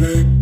Big.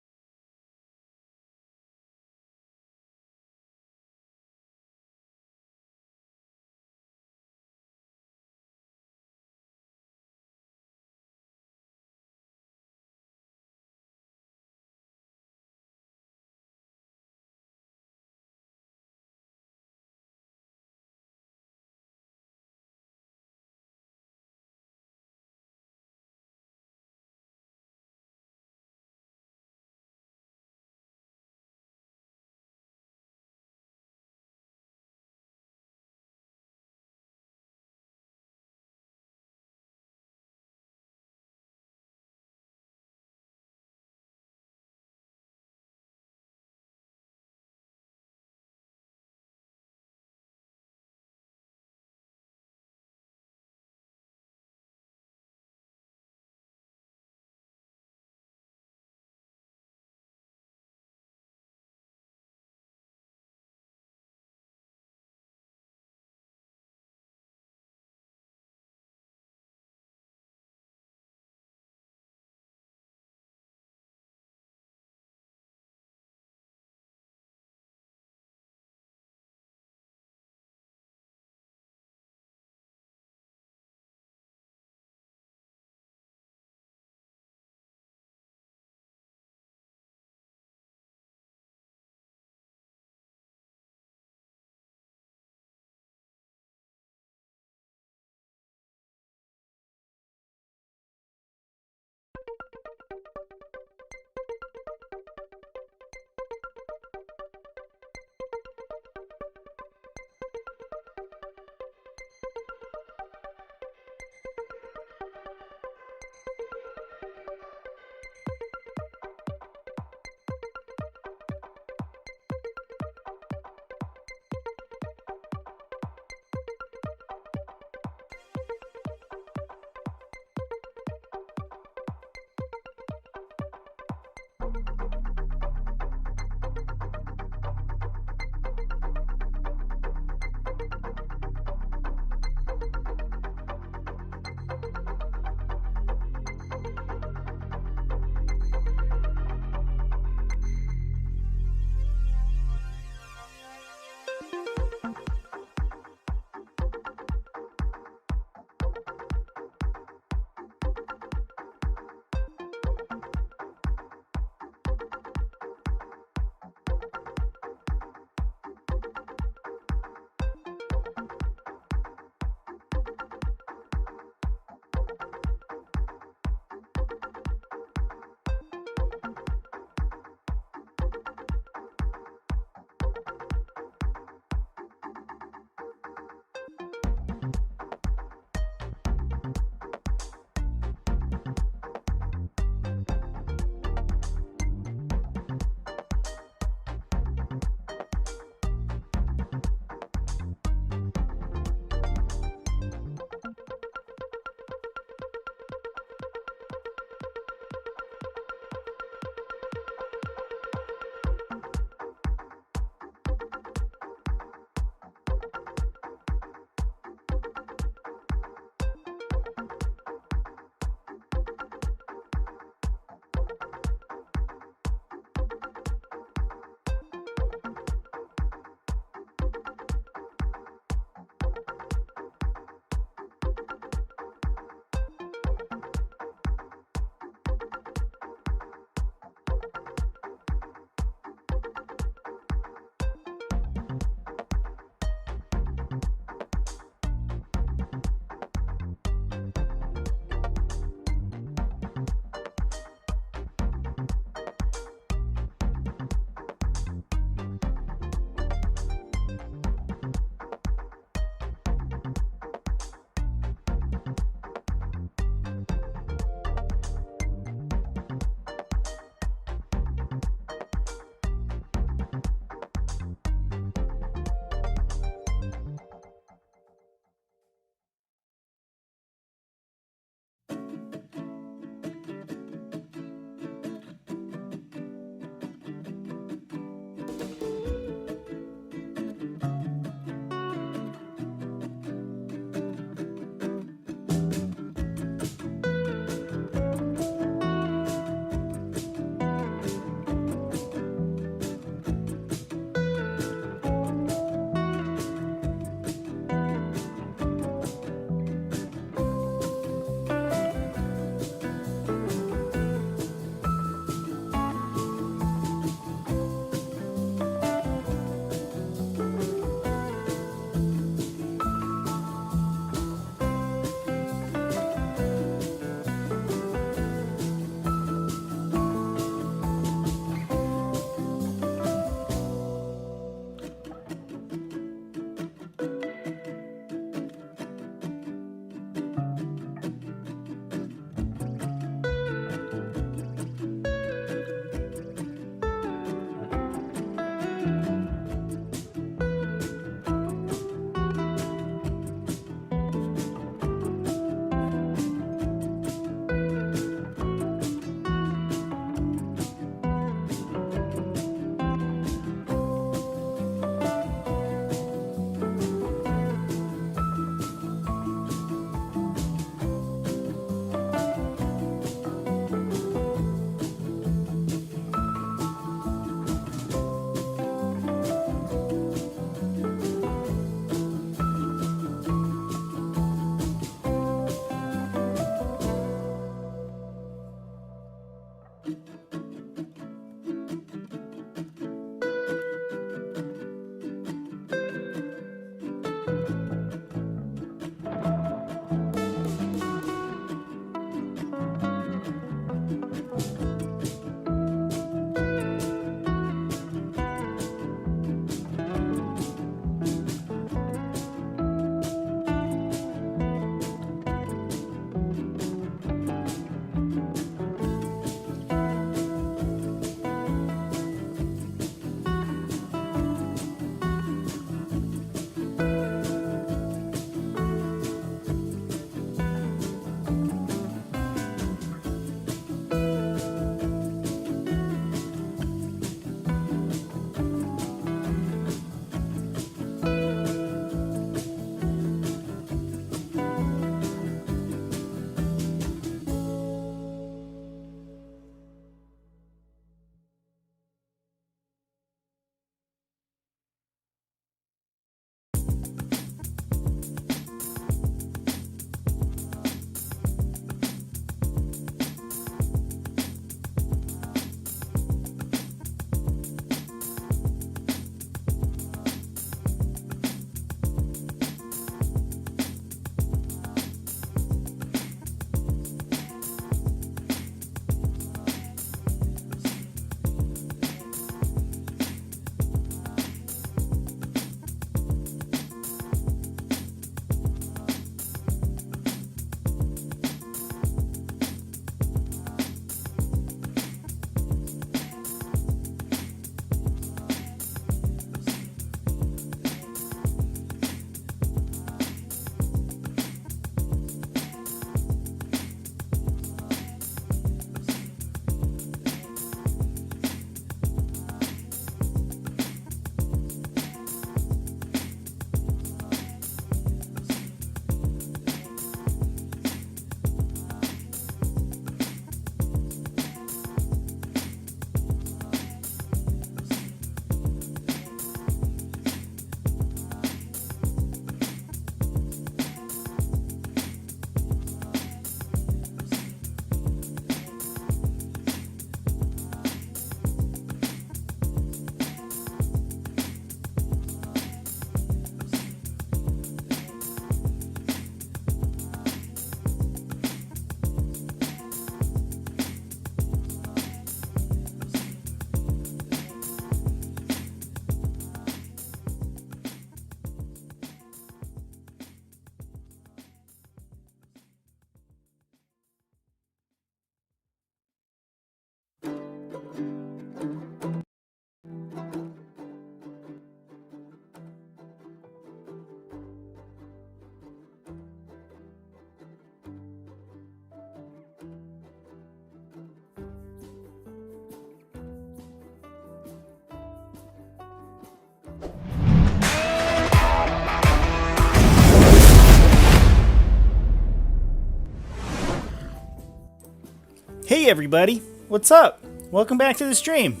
Hey everybody, what's up? Welcome back to the stream.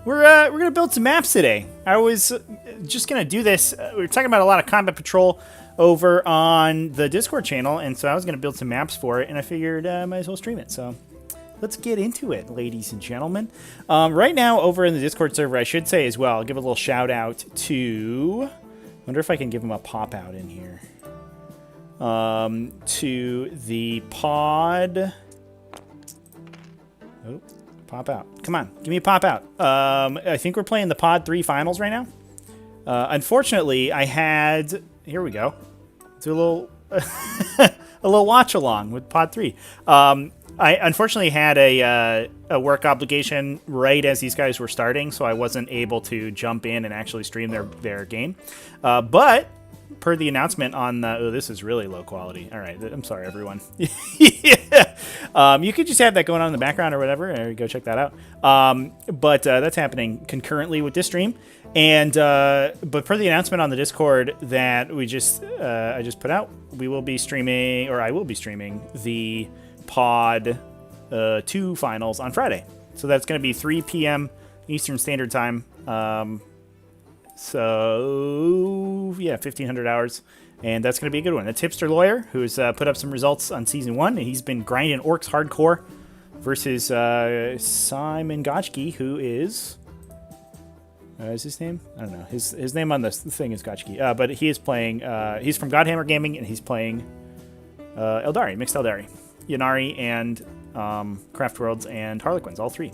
We're gonna build some maps today. I was just gonna do this. We were talking about a lot of Combat Patrol over on the Discord channel, and so I was gonna build some maps for it, and I figured I might as well stream it. So let's get into it, ladies and gentlemen. Right now, over in the Discord server, I should say as well, I'll give a little shout out to. Wonder if I can give him a pop out in here. To the pod. Oh, pop out. Come on, give me a pop out. I think we're playing the Pod 3 finals right now. Unfortunately, I had... Here we go. Do a little... a little watch along with Pod 3. I unfortunately had a work obligation right as these guys were starting, so I wasn't able to jump in and actually stream their game. But... per the announcement on the... Oh, this is really low quality. All right, I'm sorry, everyone. Yeah. You could just have that going on in the background or whatever, and go check that out. But that's happening concurrently with this stream. And but per the announcement on the Discord that I just put out, we will be streaming, or I will be streaming, the Pod 2 finals on Friday. So that's going to be 3 p.m. Eastern Standard Time. So, yeah, 1,500 hours, and that's going to be a good one. That's Hipster Lawyer, who's put up some results on Season 1, and he's been grinding Orcs Hardcore versus Simon Gotchke, who is his name? I don't know. His name on this thing is Gotchke, but he is playing, he's from Godhammer Gaming, and he's playing Eldari, Mixed Eldari, Yanari, and Craft Worlds, and Harlequins, all three.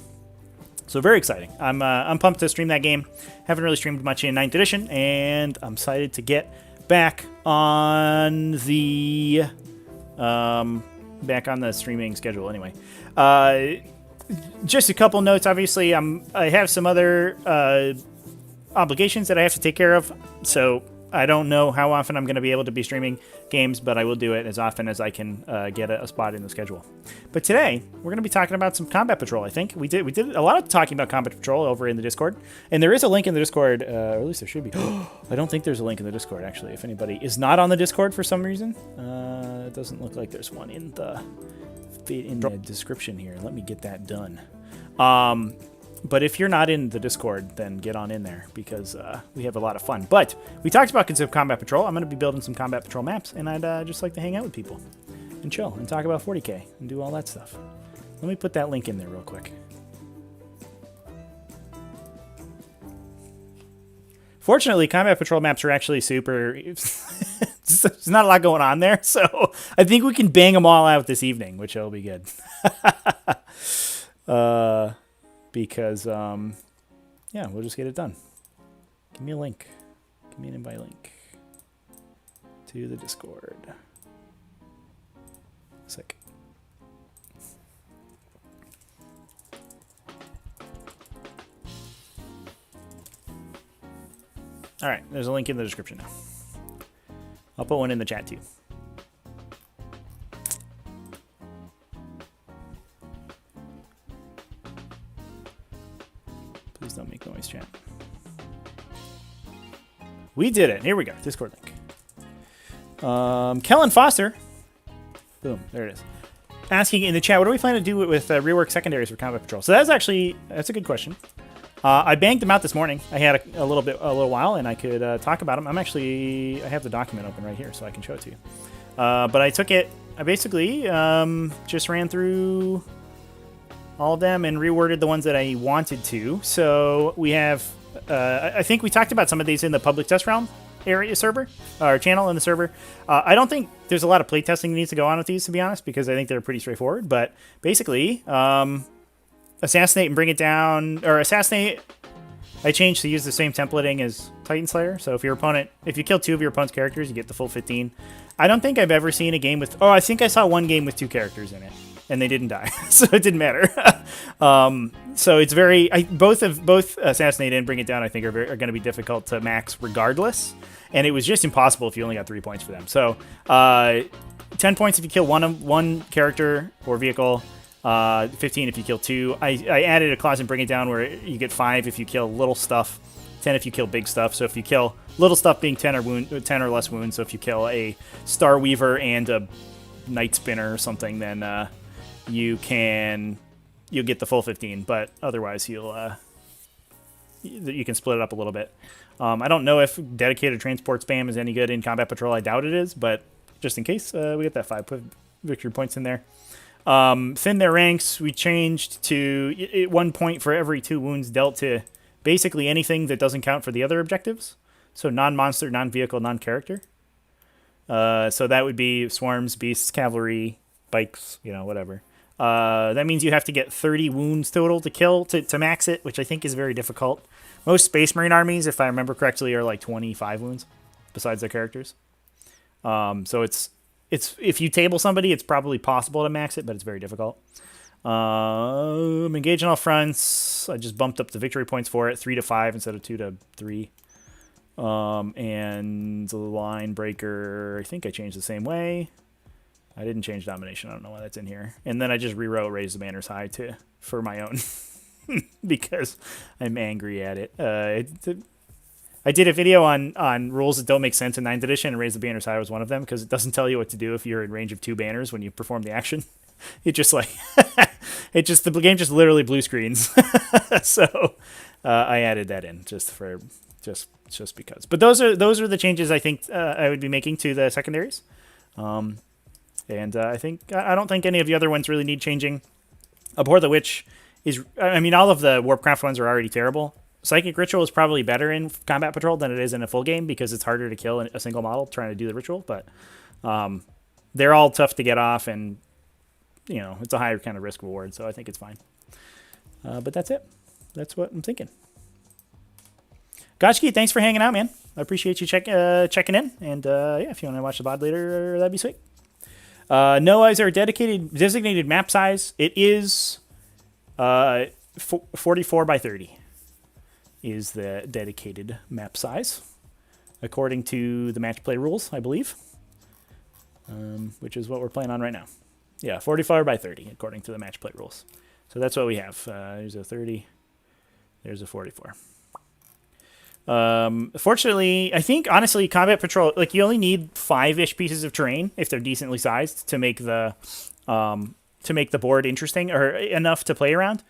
So very exciting. I'm pumped to stream that game. Haven't really streamed much in 9th edition, and I'm excited to get back on the streaming schedule. Anyway, just a couple notes. Obviously, I have some other obligations that I have to take care of, so I don't know how often I'm going to be able to be streaming games, but I will do it as often as I can get a spot in the schedule. But today, we're going to be talking about some Combat Patrol, I think. We did a lot of talking about Combat Patrol over in the Discord, and there is a link in the Discord, or at least there should be. I don't think there's a link in the Discord, actually. If anybody is not on the Discord for some reason, it doesn't look like there's one in the description here. Let me get that done. But if you're not in the Discord, then get on in there, because we have a lot of fun. But we talked about Combat Patrol. I'm going to be building some Combat Patrol maps, and I'd just like to hang out with people and chill and talk about 40k and do all that stuff. Let me put that link in there real quick. Fortunately, Combat Patrol maps are actually super... There's not a lot going on there, so I think we can bang them all out this evening, which will be good. Because, yeah, we'll just get it done. Give me a link. Give me an invite link to the Discord. Sick. All right, there's a link in the description now. I'll put one in the chat too. Please don't make noise, chat. We did it. Here we go. Discord link. Kellen Foster. Boom. There it is. Asking in the chat, what do we plan to do with rework secondaries for Combat Patrol? So that's a good question. I banged them out this morning. I had a little while, and I could talk about them. I have the document open right here, so I can show it to you. But I basically just ran through all of them and reworded the ones that I wanted to. So we have, I think we talked about some of these in the public test realm area server, or channel in the server. I don't think there's a lot of playtesting that needs to go on with these, to be honest, because I think they're pretty straightforward. But basically, assassinate and bring it down, or assassinate, I changed to use the same templating as Titan Slayer. So if you kill 2 of your opponent's characters, you get the full 15. I don't think I've ever seen a game with, I think I saw one game with 2 characters in it, and they didn't die, so it didn't matter. So it's both assassinate and bring it down, I think, are going to be difficult to max regardless, and it was just impossible if you only got 3 points for them. So 10 points if you kill one character or vehicle, 15 if you kill 2. I added a clause in bring it down where you get 5 if you kill little stuff, 10 if you kill big stuff. So if you kill little stuff being 10 or less wounds, so if you kill a Star Weaver and a Night Spinner or something, then you can you'll get the full 15, but otherwise you can split it up a little bit. I don't know if dedicated transport spam is any good in Combat Patrol. I doubt it is, but just in case, we get that 5 victory points in there. Thin their ranks, we changed to 1 point for every 2 wounds dealt to basically anything that doesn't count for the other objectives. So non-monster, non-vehicle, non-character. So that would be swarms, beasts, cavalry, bikes, whatever. That means you have to get 30 wounds total to kill to max it, which I think is very difficult. Most Space Marine armies, if I remember correctly, are like 25 wounds besides their characters. So it's if you table somebody, it's probably possible to max it, but it's very difficult. Engage on all fronts. I just bumped up the victory points for it, 3 to 5 instead of 2 to 3. And the line breaker, I think I changed the same way. I didn't change domination. I don't know why that's in here. And then I just rewrote raise the banners high for my own because I'm angry at it. I did a video on rules that don't make sense in 9th edition, and raise the banners high was one of them because it doesn't tell you what to do if you're in range of 2 banners when you perform the action. It just like the game just literally blue screens. So I added that in just because. But those are the changes I think I would be making to the secondaries. And I don't think any of the other ones really need changing. Abhor the Witch is, all of the Warpcraft ones are already terrible. Psychic Ritual is probably better in Combat Patrol than it is in a full game because it's harder to kill a single model trying to do the ritual. But they're all tough to get off, and it's a higher kind of risk reward, so I think it's fine. But that's it. That's what I'm thinking. Gotchki, thanks for hanging out, man. I appreciate you checking in. And if you want to watch the VOD later, that'd be sweet. Noah, is there a designated map size? It is 44 by 30 is the dedicated map size, according to the match play rules, I believe, which is what we're playing on right now. Yeah, 44 by 30, according to the match play rules. So that's what we have. There's a 30. There's a 44. Fortunately, I think, honestly, Combat Patrol, you only need 5-ish pieces of terrain, if they're decently sized, to make the board interesting, or enough to play around.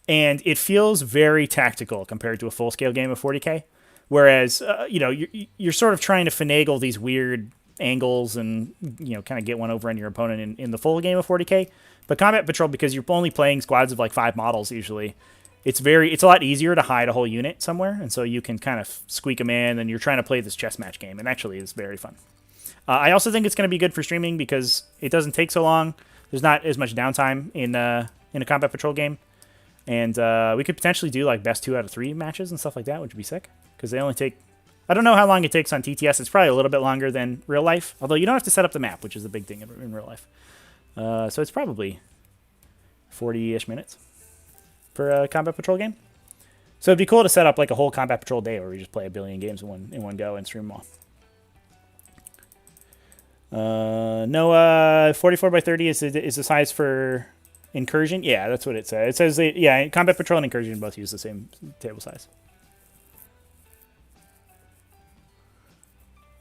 And it feels very tactical compared to a full-scale game of 40k. Whereas, you're sort of trying to finagle these weird angles and, kind of get one over on your opponent in the full game of 40k. But Combat Patrol, because you're only playing squads of 5 models usually, it's a lot easier to hide a whole unit somewhere, and so you can kind of squeak them in, and you're trying to play this chess match game, and actually it's very fun. I also think it's going to be good for streaming because it doesn't take so long. There's not as much downtime in a Combat Patrol game, and we could potentially do best 2 out of 3 matches and stuff like that, which would be sick, because they only take... I don't know how long it takes on TTS. It's probably a little bit longer than real life, although you don't have to set up the map, which is the big thing in real life. So it's probably 40-ish minutes for a Combat Patrol game. So it'd be cool to set up a whole Combat Patrol day where we just play a billion games in one go and stream them all. No, 44 by 30 is the size for Incursion. Yeah, that's what it says. It says, Combat Patrol and Incursion both use the same table size.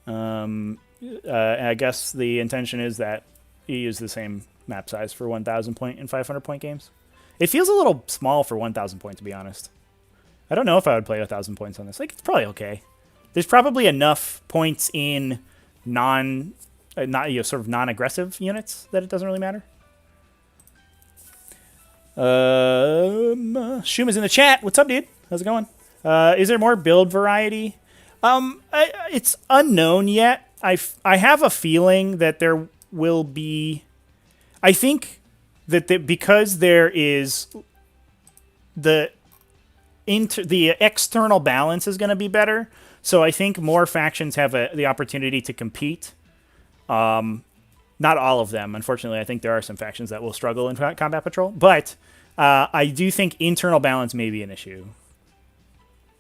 I guess the intention is that you use the same map size for 1,000 point and 500 point games. It feels a little small for 1,000 points, to be honest. I don't know if I would play 1,000 points on this. It's probably okay. There's probably enough points in sort of non-aggressive units that it doesn't really matter. Shuma's in the chat. What's up, dude? How's it going? Is there more build variety? It's unknown yet. I have a feeling that there will be. I think that because there is the external balance is going to be better, so I think more factions have the opportunity to compete. Not all of them, unfortunately. I think there are some factions that will struggle in Combat Patrol, but I do think internal balance may be an issue.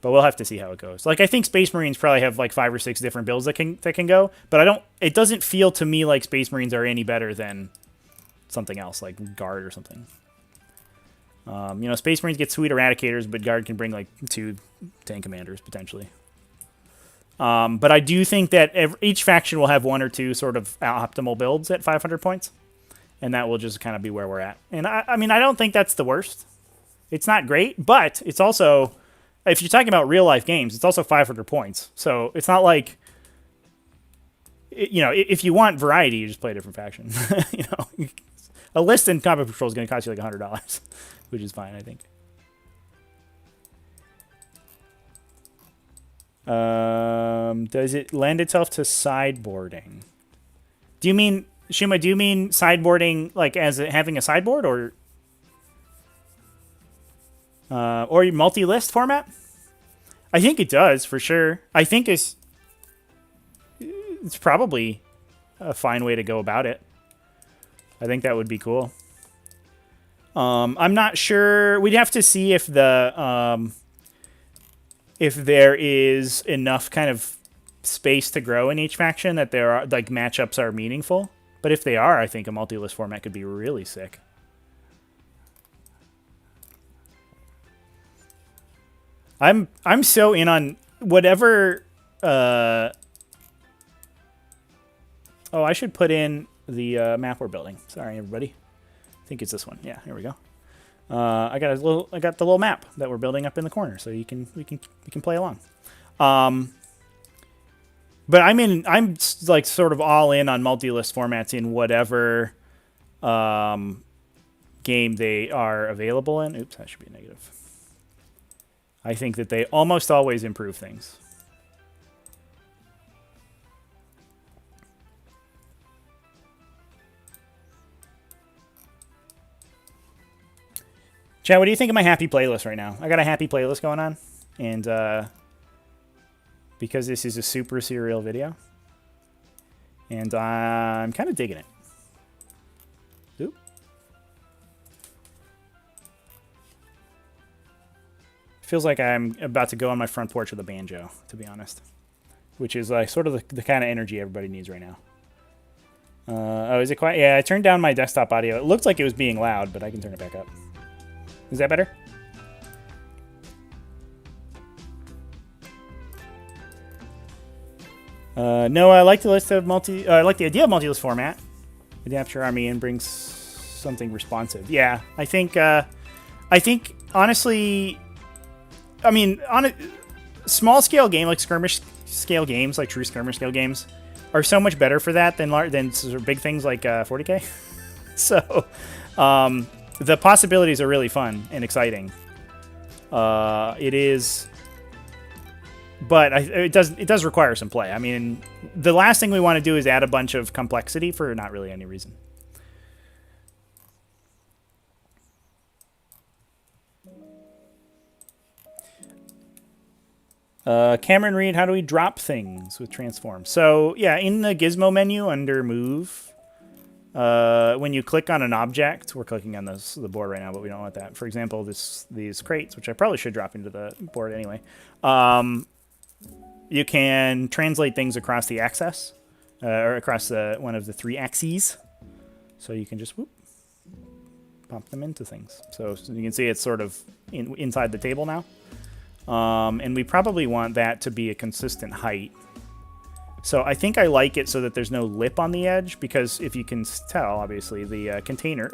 But we'll have to see how it goes. I think Space Marines probably have 5 or 6 different builds that can go, but it doesn't feel to me like Space Marines are any better than something else, like Guard or something. Space Marines get sweet Eradicators, but Guard can bring 2 tank commanders, potentially. But I do think that each faction will have 1 or 2 sort of optimal builds at 500 points. and that will just kind of be where we're at. And I mean, I don't think that's the worst. It's not great, but it's also, if you're talking about real life games, it's also 500 points. So it's not like, you know, if you want variety, you just play a different faction. You know, a list in Combat Patrol is going to cost you like $100, which is fine, I think. Does it lend itself to sideboarding? Do you mean, Shima, do you mean sideboarding like as having a sideboard, or multi-list format? I think it does, for sure. I think it's probably a fine way to go about it. I think that would be cool. I'm not sure. We'd have to see if there is enough kind of space to grow in each faction that there are like matchups are meaningful. But if they are, I think a multi-list format could be really sick. I'm so in on whatever. Oh, I should put in the map we're building. Sorry, everybody. I think it's this one. Yeah, here we go. I got the little map that we're building up in the corner, so we can play along. But I'm like sort of all in on multi-list formats in whatever game they are available in. Oops, that should be a negative. I think that they almost always improve things. Chad, what do you think of my happy playlist right now? I got a happy playlist going on, and because this is a super serial video, and I'm kind of digging it. Oop. Feels like I'm about to go on my front porch with a banjo, to be honest, which is like sort of the kind of energy everybody needs right now. Oh, is it quiet? Yeah, I turned down my desktop audio. It looked like it was being loud, but I can turn it back up. Is that better? No, I like the list of I like the idea of multi-list format. Adapt your army and brings something responsive. Yeah, I think honestly, I mean, on a small scale game like skirmish scale games, like true skirmish scale games, are so much better for that than sort of big things like 40k. So, the possibilities are really fun and exciting. It is, but it does require some play. I mean, the last thing we want to do is add a bunch of complexity for not really any reason. Cameron Reed, how do we drop things with transform? So yeah, in the gizmo menu under move, when you click on an object, we're clicking on the board right now, but we don't want that. For example, these crates, which I probably should drop into the board anyway. You can translate things across the axis, or across one of the 3 axes. So you can just pop them into things. So you can see it's sort of inside the table now. And we probably want that to be a consistent height. So I think I like it so that there's no lip on the edge, because if you can tell, obviously, the container...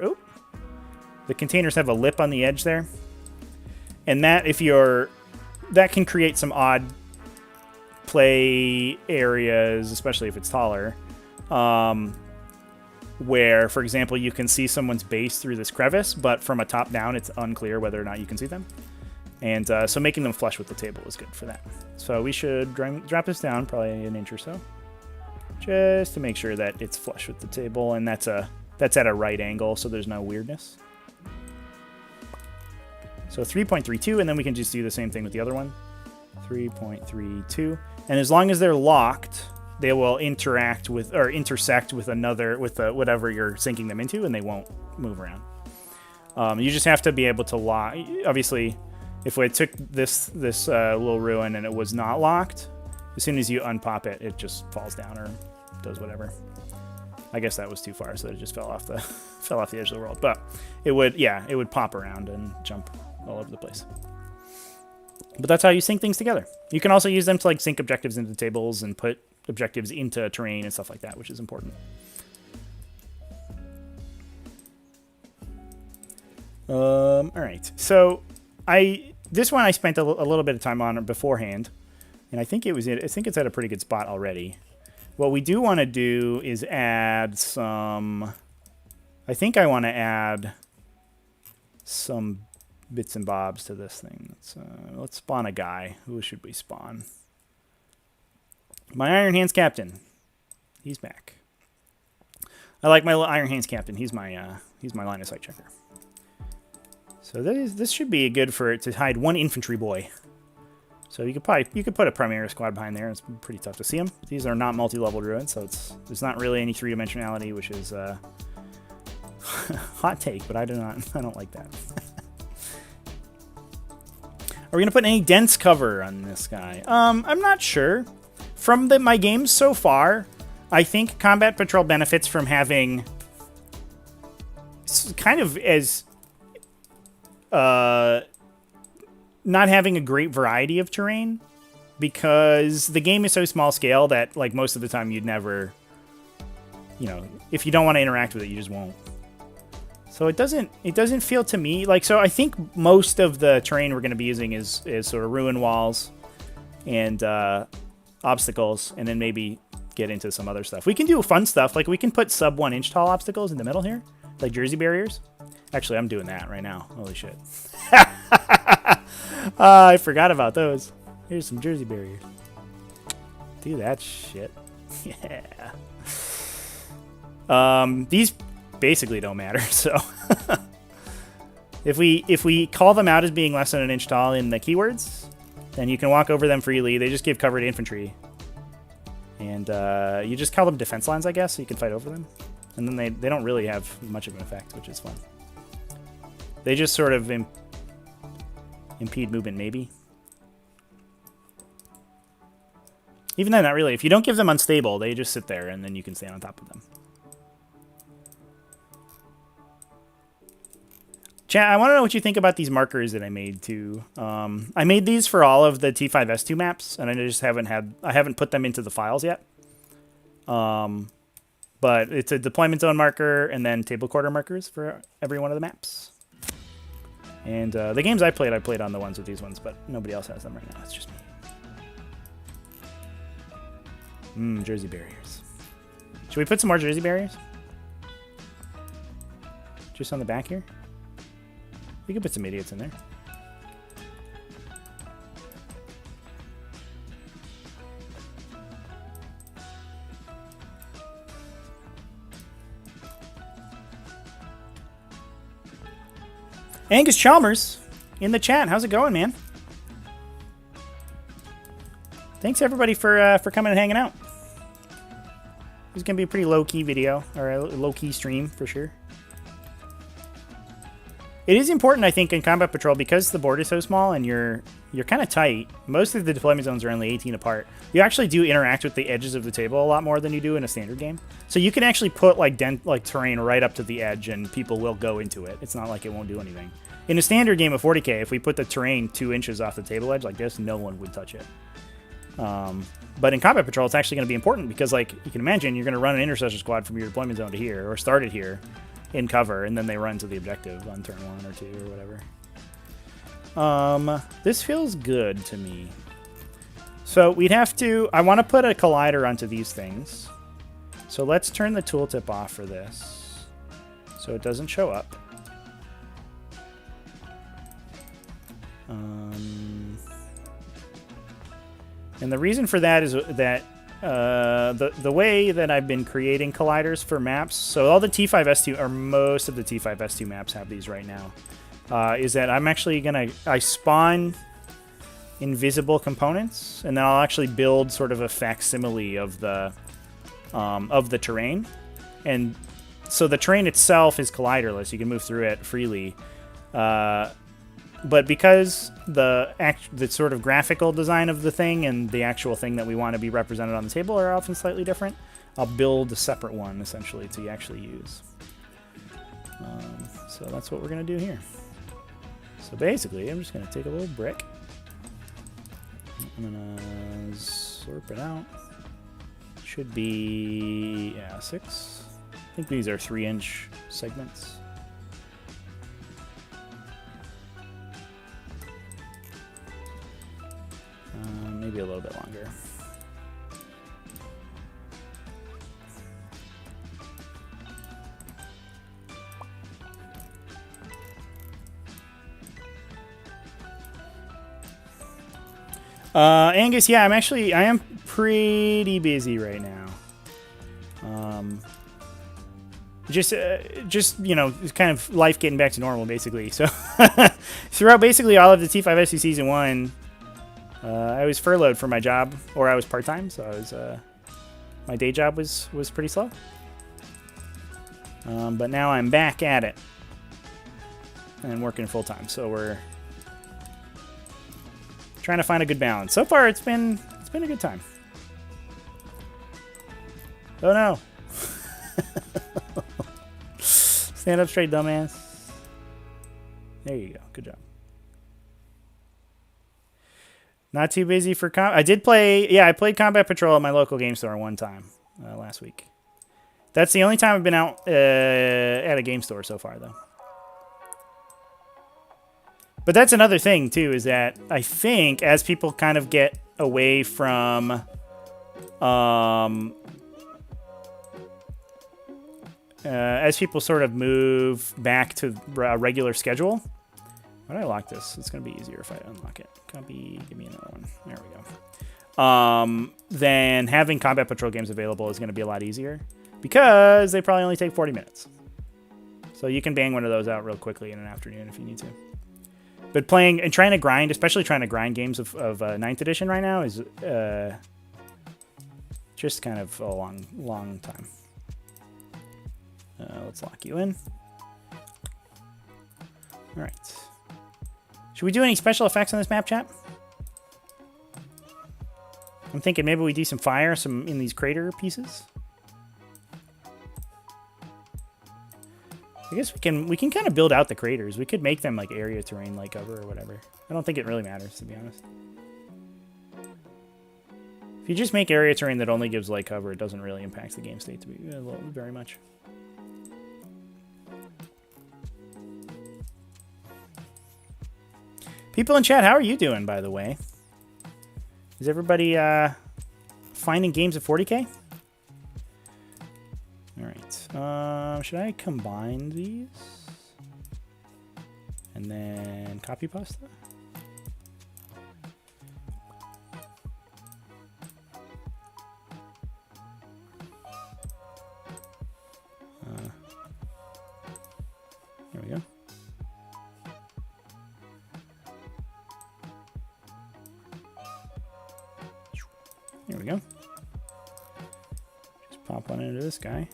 the containers have a lip on the edge there. And that, that can create some odd play areas, especially if it's taller, where, for example, you can see someone's base through this crevice, but from a top down, it's unclear whether or not you can see them. And so making them flush with the table is good for that. So we should drop this down probably an inch or so, just to make sure that it's flush with the table, and that's at a right angle, so there's no weirdness. So 3.32, and then we can just do the same thing with the other one. 3.32, and as long as they're locked, they will interact with or intersect with whatever you're sinking them into, and they won't move around. You just have to be able to lock. Obviously, if we took this little ruin and it was not locked, as soon as you unpop it, it just falls down or does whatever. I guess that was too far, so it just fell off the edge of the world. But it would pop around and jump all over the place. But that's how you sync things together. You can also use them to like sync objectives into tables and put objectives into terrain and stuff like that, which is important. All right. So this one I spent a little bit of time on beforehand, and I think it's at a pretty good spot already. What we do want to do is add some. I think I want to add some bits and bobs to this thing. Let's spawn a guy. Who should we spawn? My Iron Hands captain. He's back. I like my Iron Hands captain. He's my line of sight checker. So this should be good to hide one infantry boy. So you could put a Primera squad behind there. It's pretty tough to see them. These are not multi-level druids, so there's not really any three-dimensionality, which is hot take, but I don't like that. Are we gonna put any dense cover on this guy? I'm not sure. From my games so far, I think Combat Patrol benefits from having kind of as not having a great variety of terrain, because the game is so small scale that like most of the time you'd never, if you don't want to interact with it, you just won't. So it doesn't feel to me like, so I think most of the terrain we're going to be using is sort of ruin walls and obstacles, and then maybe get into some other stuff. We can do fun stuff, like we can put sub 1 inch tall obstacles in the middle here, like Jersey barriers. Actually, I'm doing that right now. Holy shit. I forgot about those. Here's some Jersey barriers. Do that shit. Yeah. These basically don't matter, so if we call them out as being less than an inch tall in the keywords, then you can walk over them freely. They just give cover to infantry, and you just call them defense lines, I guess, so you can fight over them, and then they don't really have much of an effect, which is fun. They just sort of impede movement, maybe. Even then, not really. If you don't give them unstable, they just sit there, and then you can stand on top of them. Chat, I want to know what you think about these markers that I made too. I made these for all of the T5S2 maps, and I just haven't put them into the files yet. But it's a deployment zone marker and then table quarter markers for every one of the maps. And the games I played on the ones with these ones, but nobody else has them right now. It's just me. Jersey barriers. Should we put some more Jersey barriers? Just on the back here? We could put some idiots in there. Angus Chalmers in the chat. How's it going, man? Thanks everybody for coming and hanging out. This is gonna be a pretty low-key video, or a low-key stream for sure. It is important, I think, in Combat Patrol, because the board is so small and you're kind of tight. Most of the deployment zones are only 18 apart. You actually do interact with the edges of the table a lot more than you do in a standard game. So you can actually put like terrain right up to the edge, and people will go into it. It's not like it won't do anything. In a standard game of 40k, if we put the terrain 2 inches off the table edge like this, no one would touch it. But in Combat Patrol, it's actually going to be important because, like, you can imagine you're going to run an intercessor squad from your deployment zone to here, or start it here in cover, and then they run to the objective on turn 1 or 2 or whatever. This feels good to me. So we'd have to... I want to put a collider onto these things. So let's turn the tooltip off for this so it doesn't show up. And the reason for that is that the way that I've been creating colliders for maps, so all the T5S2, or most of the T5S2 maps have these right now, is that I'm actually I spawn invisible components, and then I'll actually build sort of a facsimile of the terrain. And so the terrain itself is colliderless, you can move through it freely. But because the sort of graphical design of the thing and the actual thing that we want to be represented on the table are often slightly different, I'll build a separate one, essentially, to actually use. So that's what we're going to do here. So basically, I'm just going to take a little brick. I'm going to slurp it out. Should be, 6. I think these are 3-inch segments. bit longer. Angus, yeah, I am pretty busy right now. Just you know, it's kind of life getting back to normal, basically. So throughout basically all of the T5 FC Season 1, I was furloughed from my job, or I was part-time, so I was my day job was pretty slow. But now I'm back at it and working full-time, so we're trying to find a good balance. So far, it's been a good time. Oh no! Stand up straight, dumbass. There you go. Good job. Not too busy for I did play. Yeah, I played Combat Patrol at my local game store one time last week. That's the only time I've been out at a game store so far, though. But that's another thing, too, is that I think as people kind of get away from as people sort of move back to a regular schedule. Why did I lock this? It's going to be easier if I unlock it. Copy, give me another one. There we go. Then having Combat Patrol games available is going to be a lot easier because they probably only take 40 minutes. So you can bang one of those out real quickly in an afternoon if you need to. But playing and trying to grind, especially trying to grind games of 9th edition right now is just kind of a long time. Let's lock you in. All right. Should we do any special effects on this map, chat? I'm thinking maybe we do some fire, in these crater pieces. I guess we can kind of build out the craters. We could make them like area terrain, like cover or whatever. I don't think it really matters, to be honest. If you just make area terrain that only gives light cover, it doesn't really impact the game state to be very much. People in chat, how are you doing, by the way? Is everybody finding games at 40k? All right. Should I combine these? And then copy pasta? There we go. There we go. Just pop one into this guy.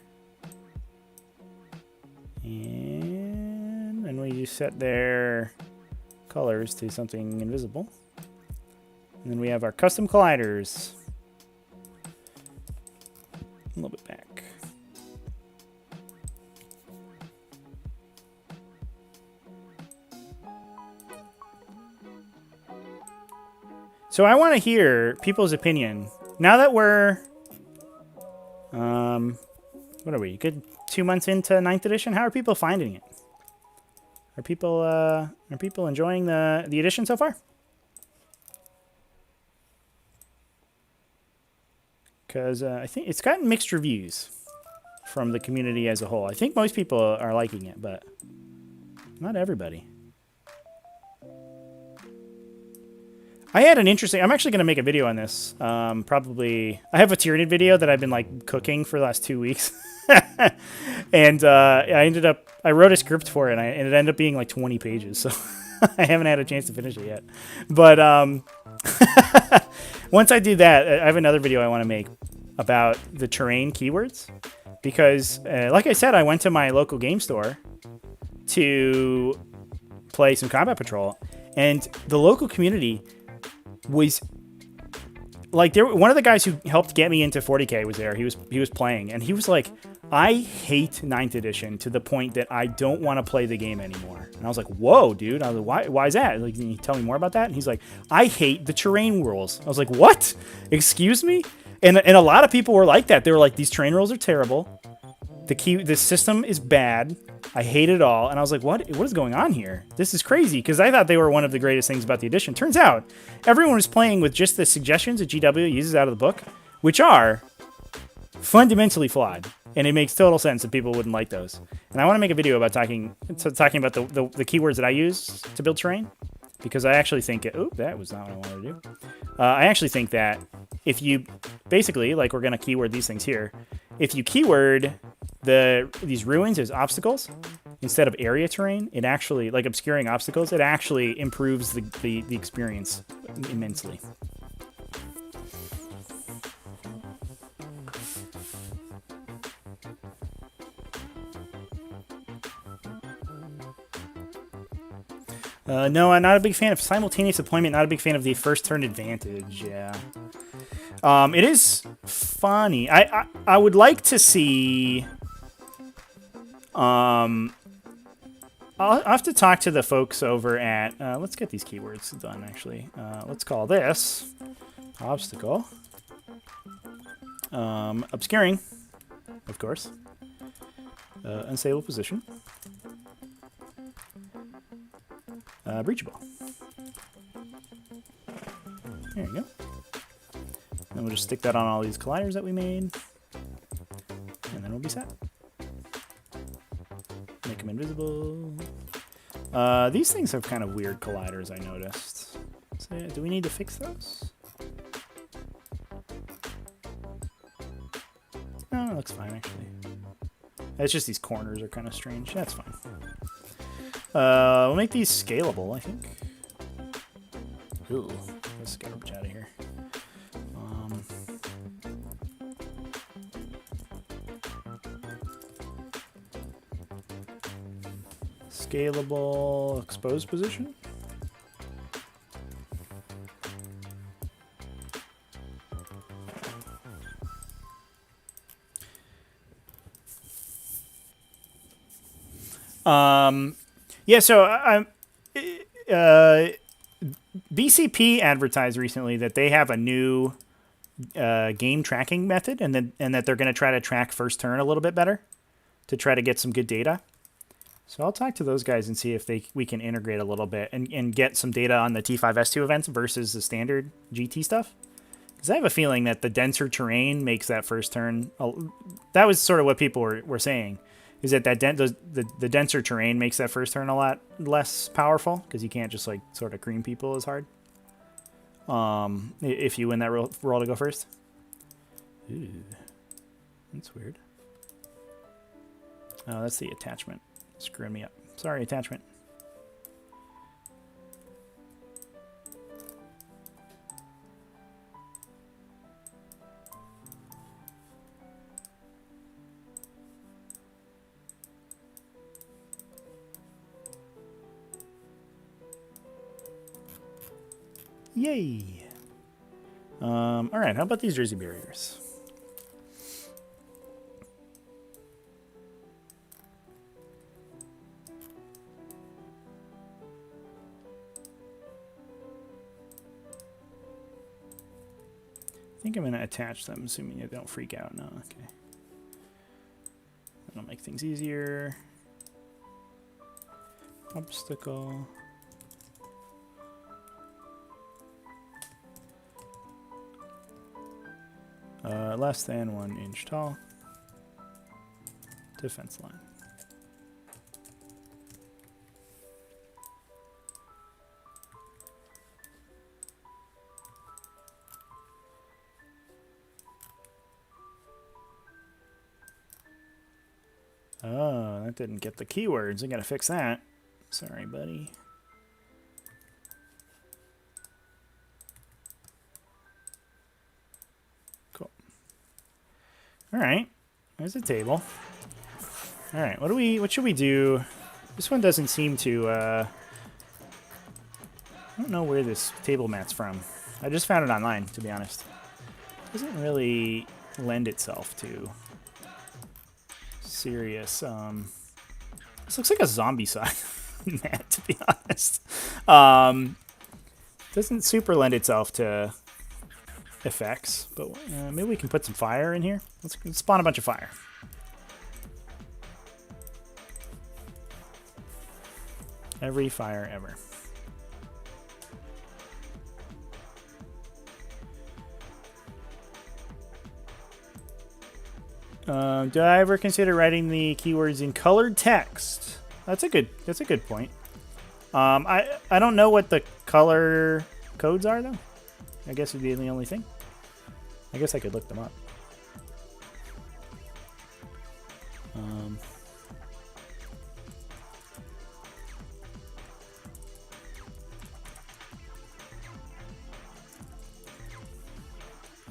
And then we set their colors to something invisible. And then we have our custom colliders. A little bit back. So I want to hear people's opinion. Now that we're, what are we? Good 2 months into 9th edition. How are people finding it? Are people enjoying the edition so far? Because I think it's gotten mixed reviews from the community as a whole. I think most people are liking it, but not everybody. I had an interesting... I'm actually going to make a video on this. Probably... I have a Tyranid video that I've been, like, cooking for the last 2 weeks. And I wrote a script for it, and it ended up being, like, 20 pages. So I haven't had a chance to finish it yet. But once I do that, I have another video I want to make about the terrain keywords. Because, like I said, I went to my local game store to play some Combat Patrol. And the local community... was like one of the guys who helped get me into 40k was there. He was playing, and he was like, I hate 9th edition to the point that I don't want to play the game anymore. And I was like, whoa, dude. I was like, why is that? Like, can you tell me more about that? And he's like, I hate the terrain rules. I was like, what? Excuse me? And a lot of people were like that. They were like, these terrain rules are terrible. the system is bad. I hate it all. And I was like, what is going on here? This is crazy, because I thought they were one of the greatest things about the edition. Turns out everyone was playing with just the suggestions that GW uses out of the book, which are fundamentally flawed. And it makes total sense that people wouldn't like those. And I want to make a video about talking about the keywords that I use to build terrain, because I actually think that was not what I wanted to do. I actually think that if you basically, like, we're going to keyword these things here. If you keyword these ruins as obstacles instead of area terrain, it actually, like obscuring obstacles, it actually improves the experience immensely. No, I'm not a big fan of simultaneous deployment, not a big fan of the first turn advantage, yeah. It is funny. I would like to see... I'll have to talk to the folks over at... let's get these keywords done, actually. Let's call this obstacle. Obscuring, of course. Unstable position. Breachable. There you go. Then we'll just stick that on all these colliders that we made. And then we'll be set. Make them invisible. These things have kind of weird colliders, I noticed. So, yeah, do we need to fix those? No, it looks fine, actually. It's just these corners are kind of strange. That's fine. We'll make these scalable, I think. Ooh, let's get out of here. Scalable exposed position. Yeah, so BCP advertised recently that they have a new game tracking method, and that they're going to try to track first turn a little bit better to try to get some good data. So I'll talk to those guys and see if we can integrate a little bit and get some data on the T5S2 events versus the standard GT stuff. Because I have a feeling that the denser terrain makes that first turn... That was sort of what people were saying. Is that the denser terrain makes that first turn a lot less powerful, because you can't just, like, sort of cream people as hard if you win that roll to go first. Ooh, that's weird. Oh, that's the attachment. Screwing me up. Sorry, attachment. Yay! All right, how about these Jersey barriers? I think I'm going to attach them, assuming they don't freak out. No, okay. That'll make things easier. Obstacle. Less than 1 inch tall. Defense line. Oh, that didn't get the keywords. I gotta fix that. Sorry, buddy. All right, there's a table. All right, what should we do? This one doesn't seem to, I don't know where this table mat's from. I just found it online, to be honest. It doesn't really lend itself to serious, this looks like a zombie side mat, to be honest. Doesn't super lend itself to effects, but maybe we can put some fire in here. Let's spawn a bunch of fire. Every fire ever. Did I ever consider writing the keywords in colored text? That's a good point. I don't know what the color codes are though. I guess it'd be the only thing. I guess I could look them up.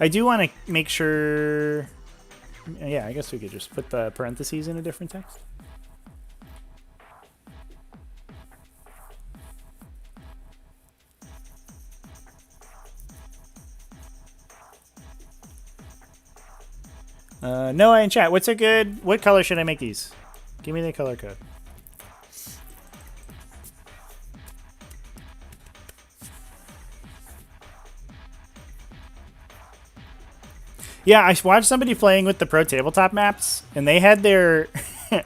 I do want to make sure. Yeah, I guess we could just put the parentheses in a different text. Noah in chat, what color should I make these? Give me the color code. Yeah, I watched somebody playing with the pro tabletop maps, and they had their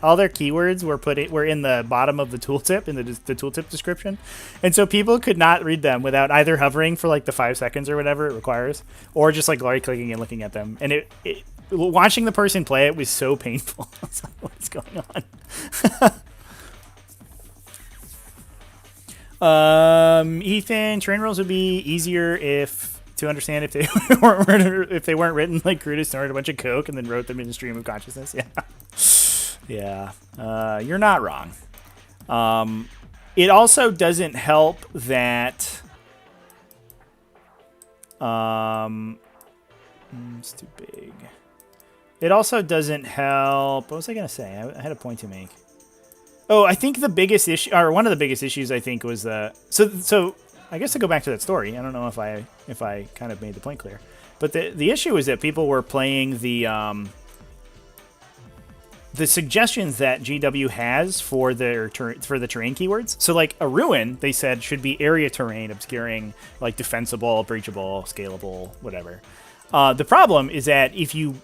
all their keywords were in the bottom of the tooltip in the tooltip description, and so people could not read them without either hovering for like the 5 seconds or whatever it requires, or just like right clicking and looking at them. And watching the person play it was so painful. I was like, what's going on? Ethan, terrain rules would be easier to understand if they weren't written like Brutus snorted a bunch of coke and then wrote them in a stream of consciousness. Yeah, yeah. You're not wrong. It also doesn't help that. It's too big. It also doesn't help. What was I gonna say? I had a point to make. Oh, I think the biggest issue, or one of the biggest issues, I think was so. I guess to go back to that story, I don't know if I kind of made the point clear, but the issue is that people were playing the suggestions that GW has for the terrain keywords. So like a ruin, they said should be area terrain, obscuring, like defensible, breachable, scalable, whatever. The problem is that if you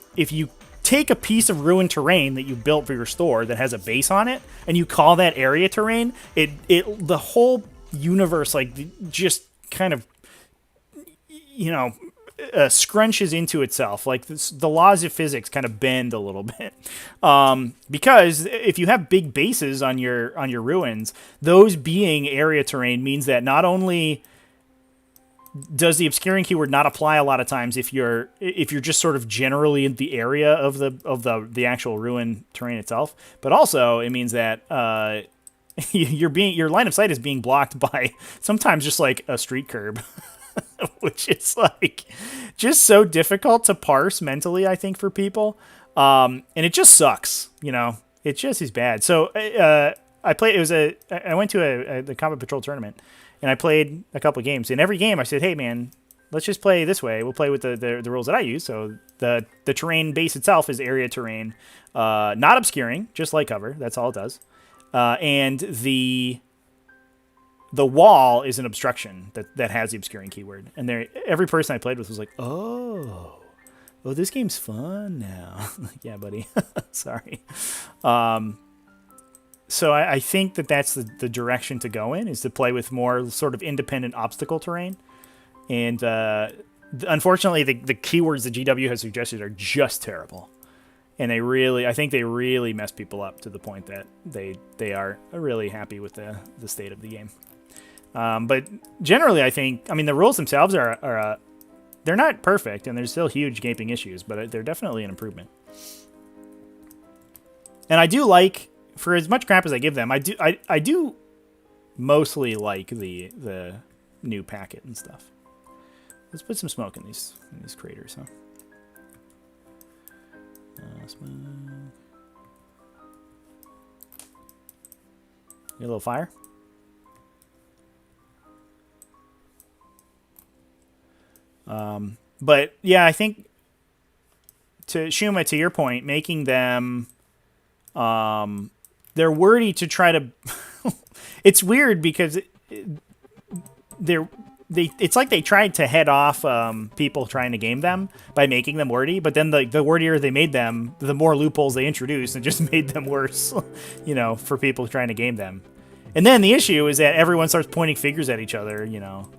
take a piece of ruined terrain that you built for your store that has a base on it, and you call that area terrain, the whole universe like just kind of scrunches into itself. Like the laws of physics kind of bend a little bit, because if you have big bases on your ruins, those being area terrain means that not only does the obscuring keyword not apply a lot of times if you're just sort of generally in the area of the actual ruin terrain itself, but also it means that your line of sight is being blocked by sometimes just like a street curb, which is like just so difficult to parse mentally, I think, for people. And it just sucks, it just is bad. So I went to the Combat Patrol tournament, and I played a couple of games. In every game, I said, "Hey, man, let's just play this way. We'll play with the rules that I use." So the terrain base itself is area terrain, not obscuring, just light cover. That's all it does. And the wall is an obstruction that has the obscuring keyword. And every person I played with was like, "Oh, this game's fun now." Like, yeah, buddy. Sorry. So I think that's the direction to go in, is to play with more sort of independent obstacle terrain. And unfortunately, the keywords that GW has suggested are just terrible. And I think they really mess people up to the point that they are really happy with the state of the game. But generally, the rules themselves are they're not perfect, and there's still huge gaping issues, but they're definitely an improvement. And I do like, for as much crap as I give them, I do mostly like the new packet and stuff. Let's put some smoke in these craters, huh? Smoke. Get a little fire. But yeah, I think to Shuma, to your point, making them they're wordy to try to it's weird because it's like they tried to head off people trying to game them by making them wordy, but then the wordier they made them, the more loopholes they introduced, and just made them worse, for people trying to game them. And then the issue is that everyone starts pointing fingers at each other, you know.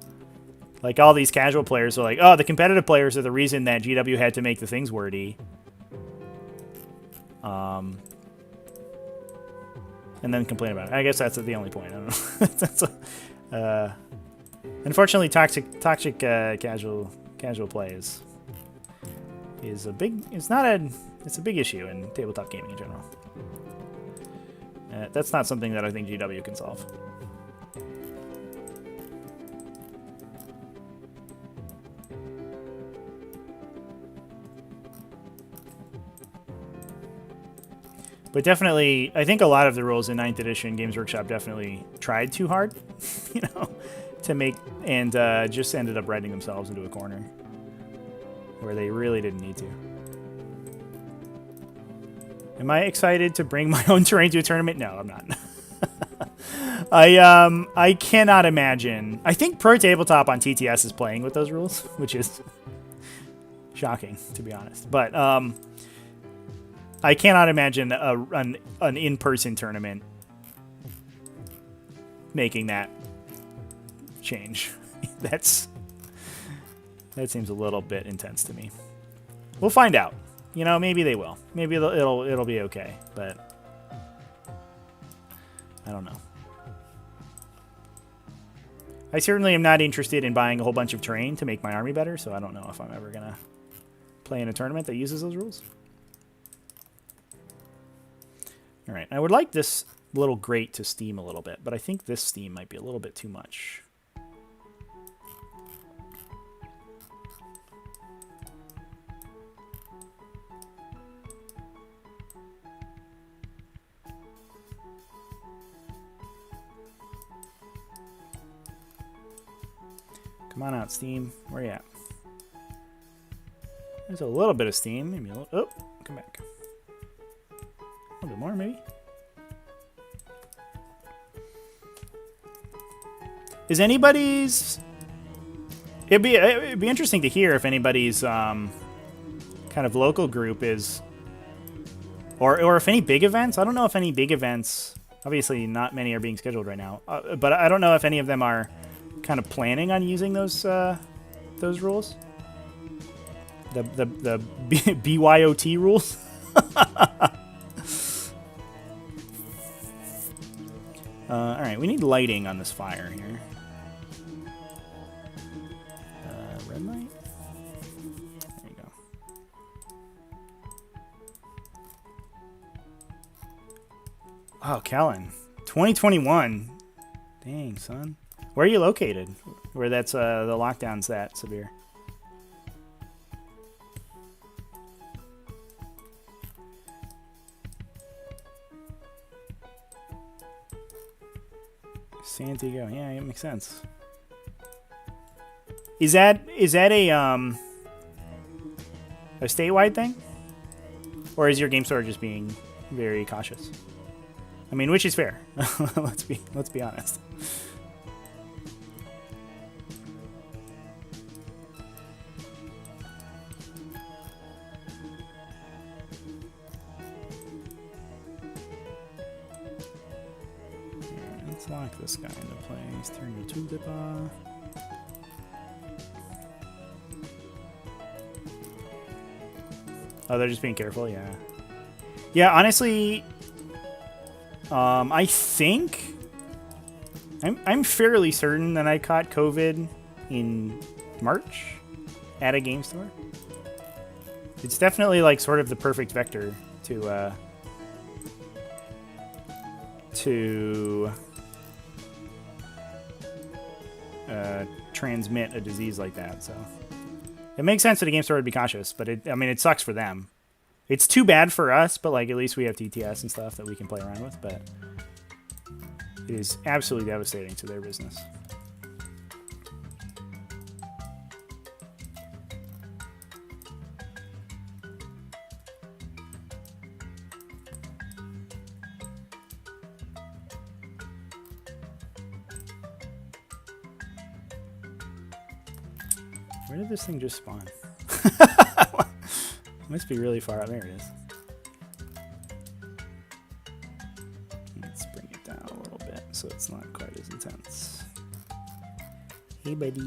Like, all these casual players are like, oh, the competitive players are the reason that GW had to make the things wordy. And then complain about it. I guess that's the only point. I don't know. That's unfortunately, toxic casual play is a big. It's a big issue in tabletop gaming in general. That's not something that I think GW can solve. But definitely, I think a lot of the rules in 9th edition Games Workshop definitely tried too hard, you know, to make, and just ended up writing themselves into a corner where they really didn't need to. Am I excited to bring my own terrain to a tournament? No, I'm not. I cannot imagine. I think Pro Tabletop on TTS is playing with those rules, which is shocking, to be honest. But I cannot imagine an in-person tournament making that change. That seems a little bit intense to me. We'll find out. You know, maybe they will. Maybe it'll be okay, but I don't know. I certainly am not interested in buying a whole bunch of terrain to make my army better, so I don't know if I'm ever gonna play in a tournament that uses those rules. All right, I would like this little grate to steam a little bit, but I think this steam might be a little bit too much. Come on out, steam. Where you at? There's a little bit of steam. Maybe a little. Oh, come back. A little bit more, maybe. Is anybody's? It'd be interesting to hear if anybody's kind of local group is, or if any big events. I don't know if any big events. Obviously, not many are being scheduled right now. But I don't know if any of them are kind of planning on using those rules. The BYOT rules. All right, we need lighting on this fire here. Red light. There you go. Oh, Kellen, 2021. Dang, son. Where are you located? Where that's the lockdown's that severe? San Diego. Yeah, it makes sense. Is that a statewide thing? Or is your game store just being very cautious? I mean, which is fair. let's be honest. Let's lock this guy into place. Turn your tooltip off. Oh, they're just being careful, yeah. Yeah, honestly, I think I'm fairly certain that I caught COVID in March at a game store. It's definitely like sort of the perfect vector to transmit a disease like that. So it makes sense that a game store would be cautious, but I mean, it sucks for them. It's too bad for us, but like at least we have TTS and stuff that we can play around with. But it is absolutely devastating to their business. Where did this thing just spawn? Must be really far out. There it is. Let's bring it down a little bit so it's Hey, buddy.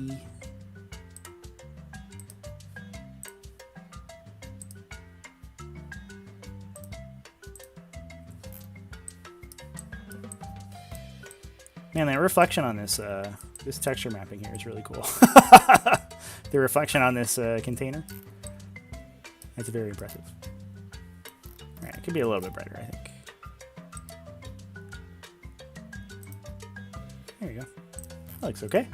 Man, that reflection on this this texture mapping here is really cool. The reflection on this container, that's very impressive. All right, it could be a little bit brighter, I think. There you go. That looks okay.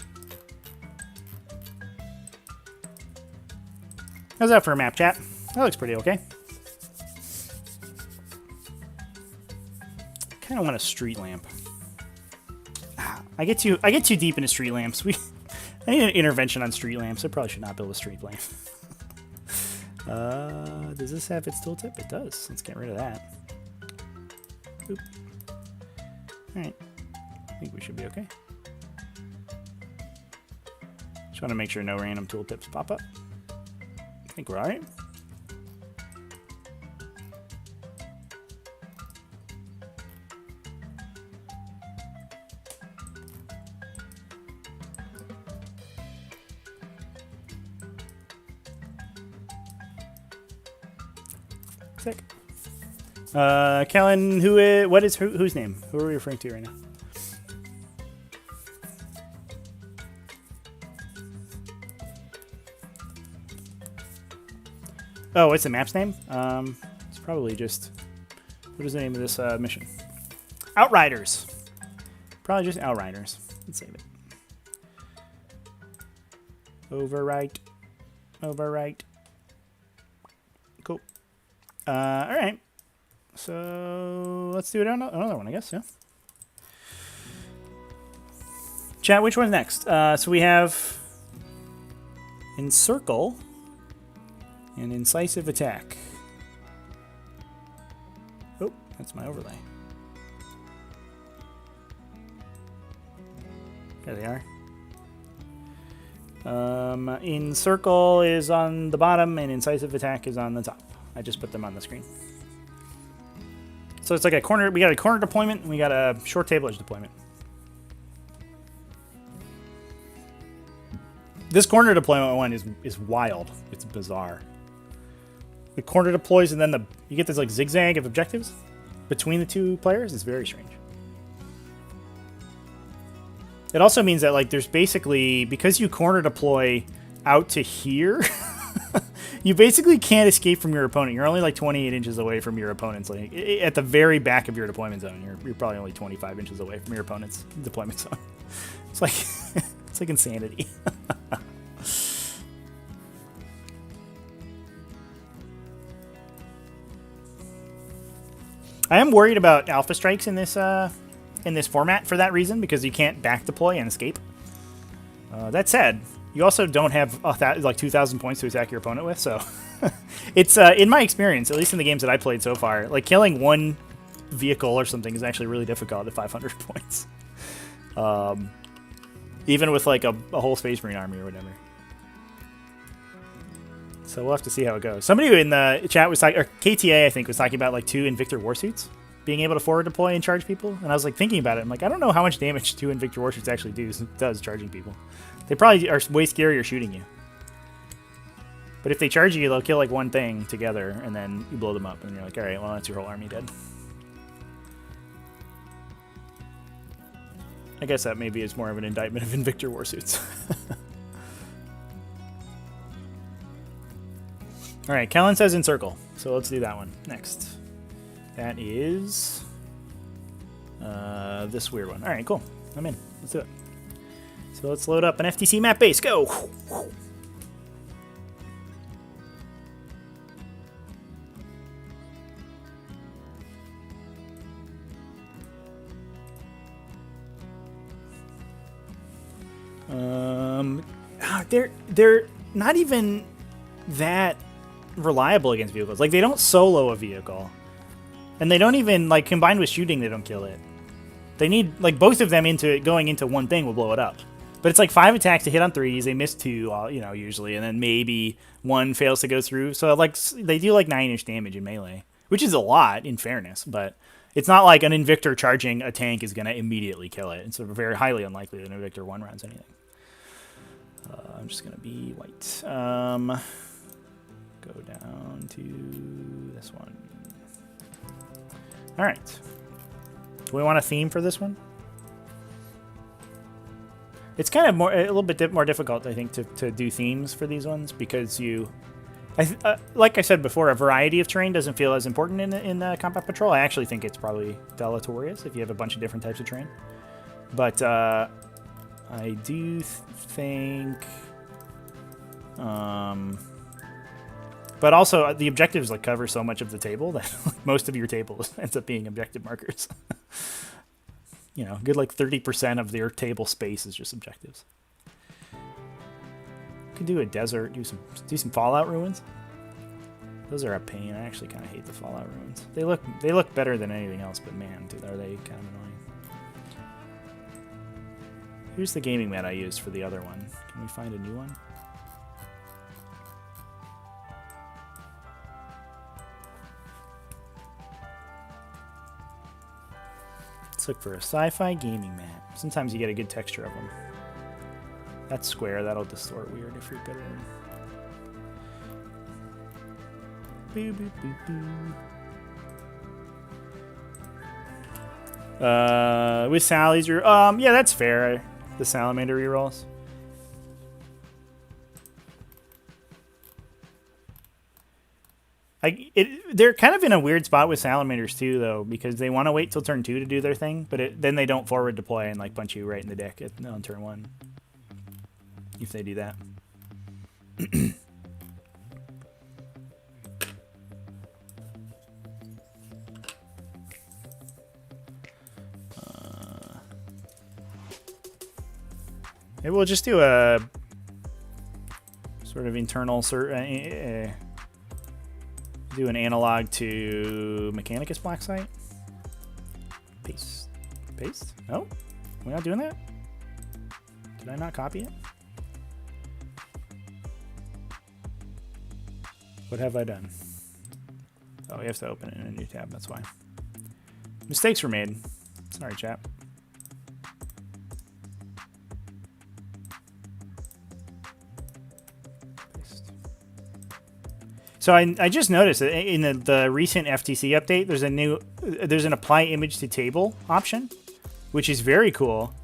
How's that for a map, chat? That looks pretty okay. Kind of want a street lamp. I get too deep into street lamps. I need an intervention on street lamps. I probably should not build a street lamp. Does this have its tooltip? It does. Let's get rid of that. Oop. All right. I think we should be okay. Just want to make sure no random tooltips pop up. I think we're all right. Sick. Kellen, whose name? Who are we referring to right now? Oh, what's the map's name? It's probably just, what is the name of this mission? Outriders. Probably just Outriders. Let's save it. Overwrite. Overwrite. Cool. All right. So let's do it on another one, I guess. Yeah. Chat, which one's next? So we have Encircle and Incisive Attack. Oh, that's my overlay. There they are. Encircle is on the bottom and Incisive Attack is on the top. I just put them on the screen. So it's like a corner. We got a corner deployment and we got a short table edge deployment. This corner deployment one is wild. It's bizarre. The corner deploys and then you get this like zigzag of objectives between the two players. It's very strange. It also means that like there's basically, because you corner deploy out to here, you basically can't escape from your opponent. You're only like 28 inches away from your opponent's, like at the very back of your deployment zone. You're probably only 25 inches away from your opponent's deployment zone. It's like it's like insanity. I am worried about alpha strikes in this format for that reason, because you can't back deploy and escape. That said, you also don't have like 2,000 points to attack your opponent with, so it's in my experience, at least in the games that I played so far, like killing one vehicle or something is actually really difficult at 500 points. Even with like a whole Space Marine army or whatever. So we'll have to see how it goes. Somebody in the chat was talking, or KTA I think was talking about like 2 Invictor Warsuits being able to forward deploy and charge people, and I was like thinking about it. I'm like, I don't know how much damage 2 Invictor Warsuits actually does charging people. They probably are way scarier shooting you. But if they charge you, they'll kill like one thing together, and then you blow them up, and you're like, all right, well that's your whole army dead. I guess that maybe is more of an indictment of Invictor Warsuits. All right, Kellen says Encircle, so let's do that one next. That is this weird one. All right, cool. I'm in. Let's do it. So let's load up an FTC map base. Go! They're not even that reliable against vehicles. Like, they don't solo a vehicle. And they don't even, like, combined with shooting, they don't kill it. They need, like, both of them going into one thing will blow it up. But it's like 5 attacks to hit on 3s. They miss 2, you know, usually. And then maybe 1 fails to go through. So, like, they do, like, 9-inch damage in melee. Which is a lot, in fairness. But it's not like an Invictor charging a tank is going to immediately kill it. It's very highly unlikely that an Invictor one-rounds anything. I'm just going to be white. Go down to this one. All right. Do we want a theme for this one? It's kind of a little bit more difficult, I think, to do themes for these ones because like I said before, a variety of terrain doesn't feel as important in Combat Patrol. I actually think it's probably deleterious if you have a bunch of different types of terrain. But I do think... but also, the objectives like cover so much of the table that most of your table ends up being objective markers. You know, good like 30% of their table space is just objectives. Could do a desert, do some Fallout ruins. Those are a pain. I actually kind of hate the Fallout ruins. They look better than anything else, but man, dude, are they kind of annoying. Here's the gaming mat I used for the other one. Can we find a new one? Let's look for a sci-fi gaming mat. Sometimes you get a good texture of them. That's square. That'll distort weird if we put it in. Boo, boo, boo, boo. With Sally's, yeah, that's fair. The salamander rerolls. They're kind of in a weird spot with salamanders too, though, because they want to wait till turn 2 to do their thing, but then they don't forward deploy and like punch you right in the dick on turn 1. If they do that. Maybe we'll just do a sort of internal do an analog to Mechanicus Black Site. Paste. No, we're not doing that. Did I not copy it? What have I done? Oh, we have to open it in a new tab. That's why. Mistakes were made. Sorry, chap. So I just noticed that in the recent FTC update, there's an apply image to table option, which is very cool.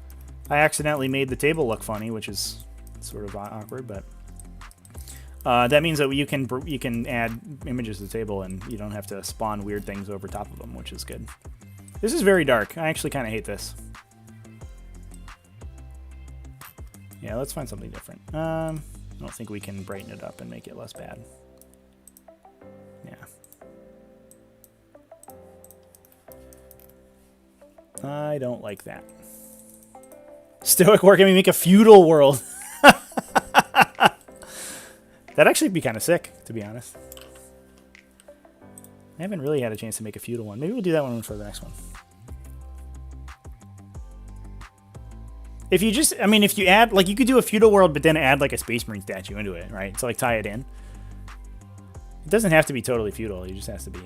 I accidentally made the table look funny, which is sort of awkward, but that means that you can add images to the table and you don't have to spawn weird things over top of them, which is good. This is very dark. I actually kind of hate this. Yeah, let's find something different. I don't think we can brighten it up and make it less bad. Yeah. I don't like that. Stoic work, I mean, make a feudal world. That'd actually be kind of sick, to be honest. I haven't really had a chance to make a feudal one. Maybe we'll do that one for the next one. If you just, I mean, if you add, like, you could do a feudal world, but then add, like, a Space Marine statue into it, right? So, like, tie it in. It doesn't have to be totally feudal. It just has to be,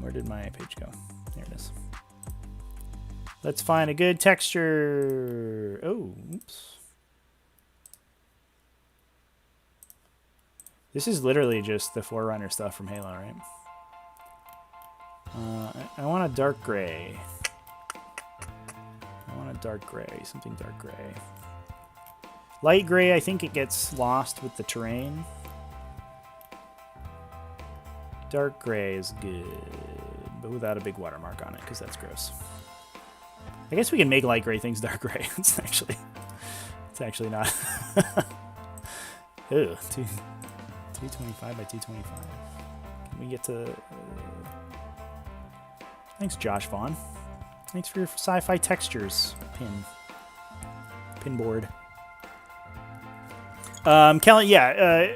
where did my page go? There it is. Let's find a good texture. Oh, oops. This is literally just the Forerunner stuff from Halo, right? I want a dark gray. Something dark gray. Light gray, I think it gets lost with the terrain. Dark gray is good, but without a big watermark on it, because that's gross. I guess we can make light gray things dark gray. It's actually not. Ew, 225 by 225. Can we get to... Thanks, Josh Vaughn. Thanks for your sci-fi textures pin board. Kelly, yeah,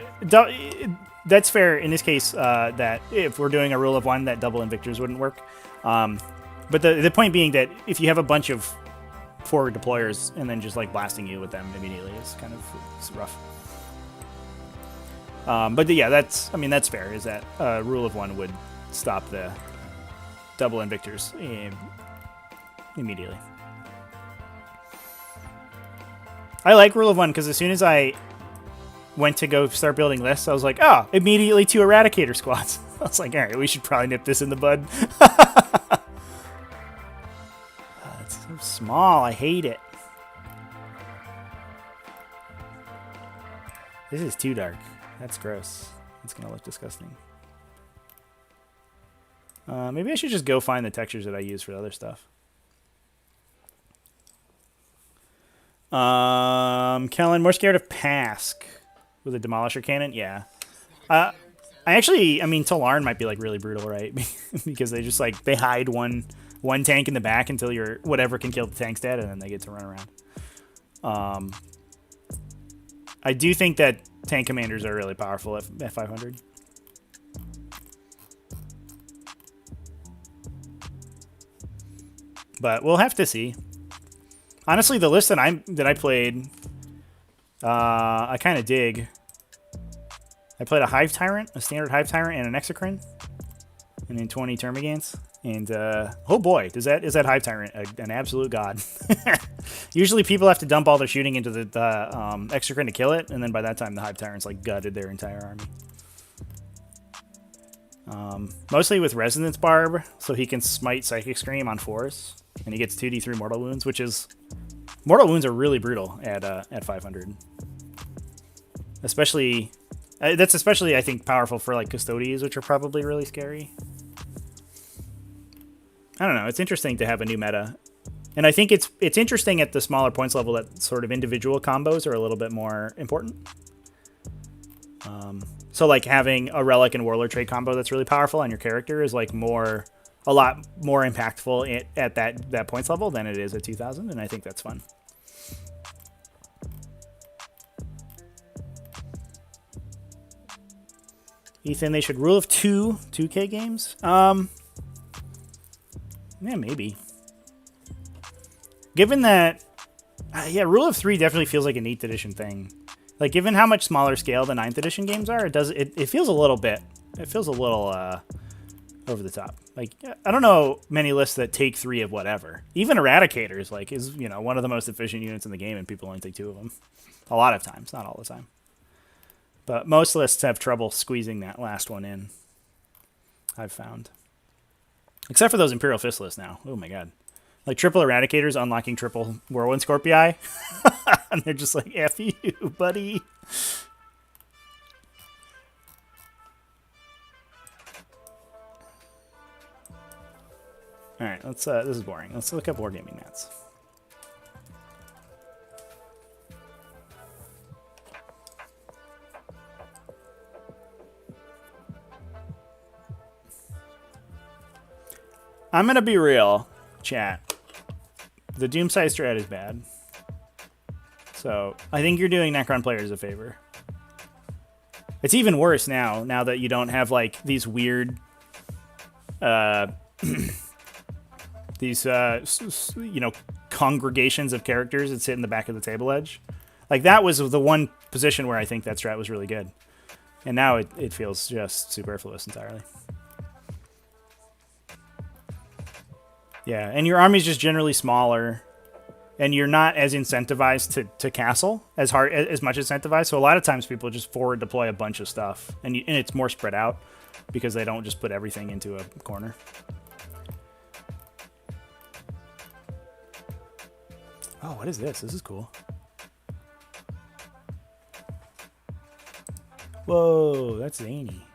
that's fair in this case. That if we're doing a rule of one, that double invictors wouldn't work. But the point being that if you have a bunch of forward deployers and then just like blasting you with them immediately is kind of rough. But yeah, that's fair. Is that rule of one would stop the double invictors immediately. I like rule of one because as soon as I went to go start building lists, I was like, oh, immediately 2 Eradicator squads. I was like, all right, we should probably nip this in the bud. It's so small. I hate it. This is too dark. That's gross. It's going to look disgusting. Maybe I should just go find the textures that I use for the other stuff. Kellen, more scared of Pask with a Demolisher cannon? Yeah. I mean, Talarn might be like really brutal, right? Because they just like, they hide one tank in the back until your whatever can kill the tank's dead, and then they get to run around. I do think that tank commanders are really powerful at 500. But we'll have to see. Honestly, the list that I played, I kind of dig. I played a Hive Tyrant, a standard Hive Tyrant, and an Exocrine, and then 20 Termagants. And oh boy, is that Hive Tyrant an absolute god? Usually people have to dump all their shooting into the Exocrine to kill it, and then by that time the Hive Tyrant's like gutted their entire army. Mostly with Resonance Barb, so he can smite Psychic Scream on 4s, and he gets 2d3 Mortal Wounds, which is... Mortal Wounds are really brutal at 500. Especially... that's especially, I think, powerful for like Custodies, which are probably really scary. I don't know. It's interesting to have a new meta. And I think it's interesting at the smaller points level that sort of individual combos are a little bit more important. So like having a Relic and Warlord trade combo that's really powerful on your character is like a lot more impactful at that points level than it is at 2000, and I think that's fun. Ethan, they should rule of 2K games? Yeah, maybe. Given that, yeah, rule of 3 definitely feels like a 8th edition thing. Like, given how much smaller scale the 9th edition games are, it feels a little bit, it feels a little over the top. Like, I don't know many lists that take 3 of whatever. Even Eradicators, like, is, you know, one of the most efficient units in the game, and people only take 2 of them. A lot of times, not all the time. But most lists have trouble squeezing that last one in, I've found. Except for those Imperial Fist lists now. Oh my god. Like triple Eradicators unlocking triple Whirlwind Scorpii. And they're just like, F you, buddy. Alright, let's this is boring. Let's look up Wargaming Mats. I'm gonna be real, chat. The Doomsday strat is bad. So I think you're doing Necron players a favor. It's even worse now that you don't have like these weird these you know, congregations of characters that sit in the back of the table edge. Like that was the one position where I think that strat was really good. And now it feels just superfluous entirely. Yeah, and your army's just generally smaller, and you're not as incentivized to castle as much incentivized. So a lot of times people just forward deploy a bunch of stuff, and it's more spread out because they don't just put everything into a corner. Oh, what is this? This is cool. Whoa, that's zany.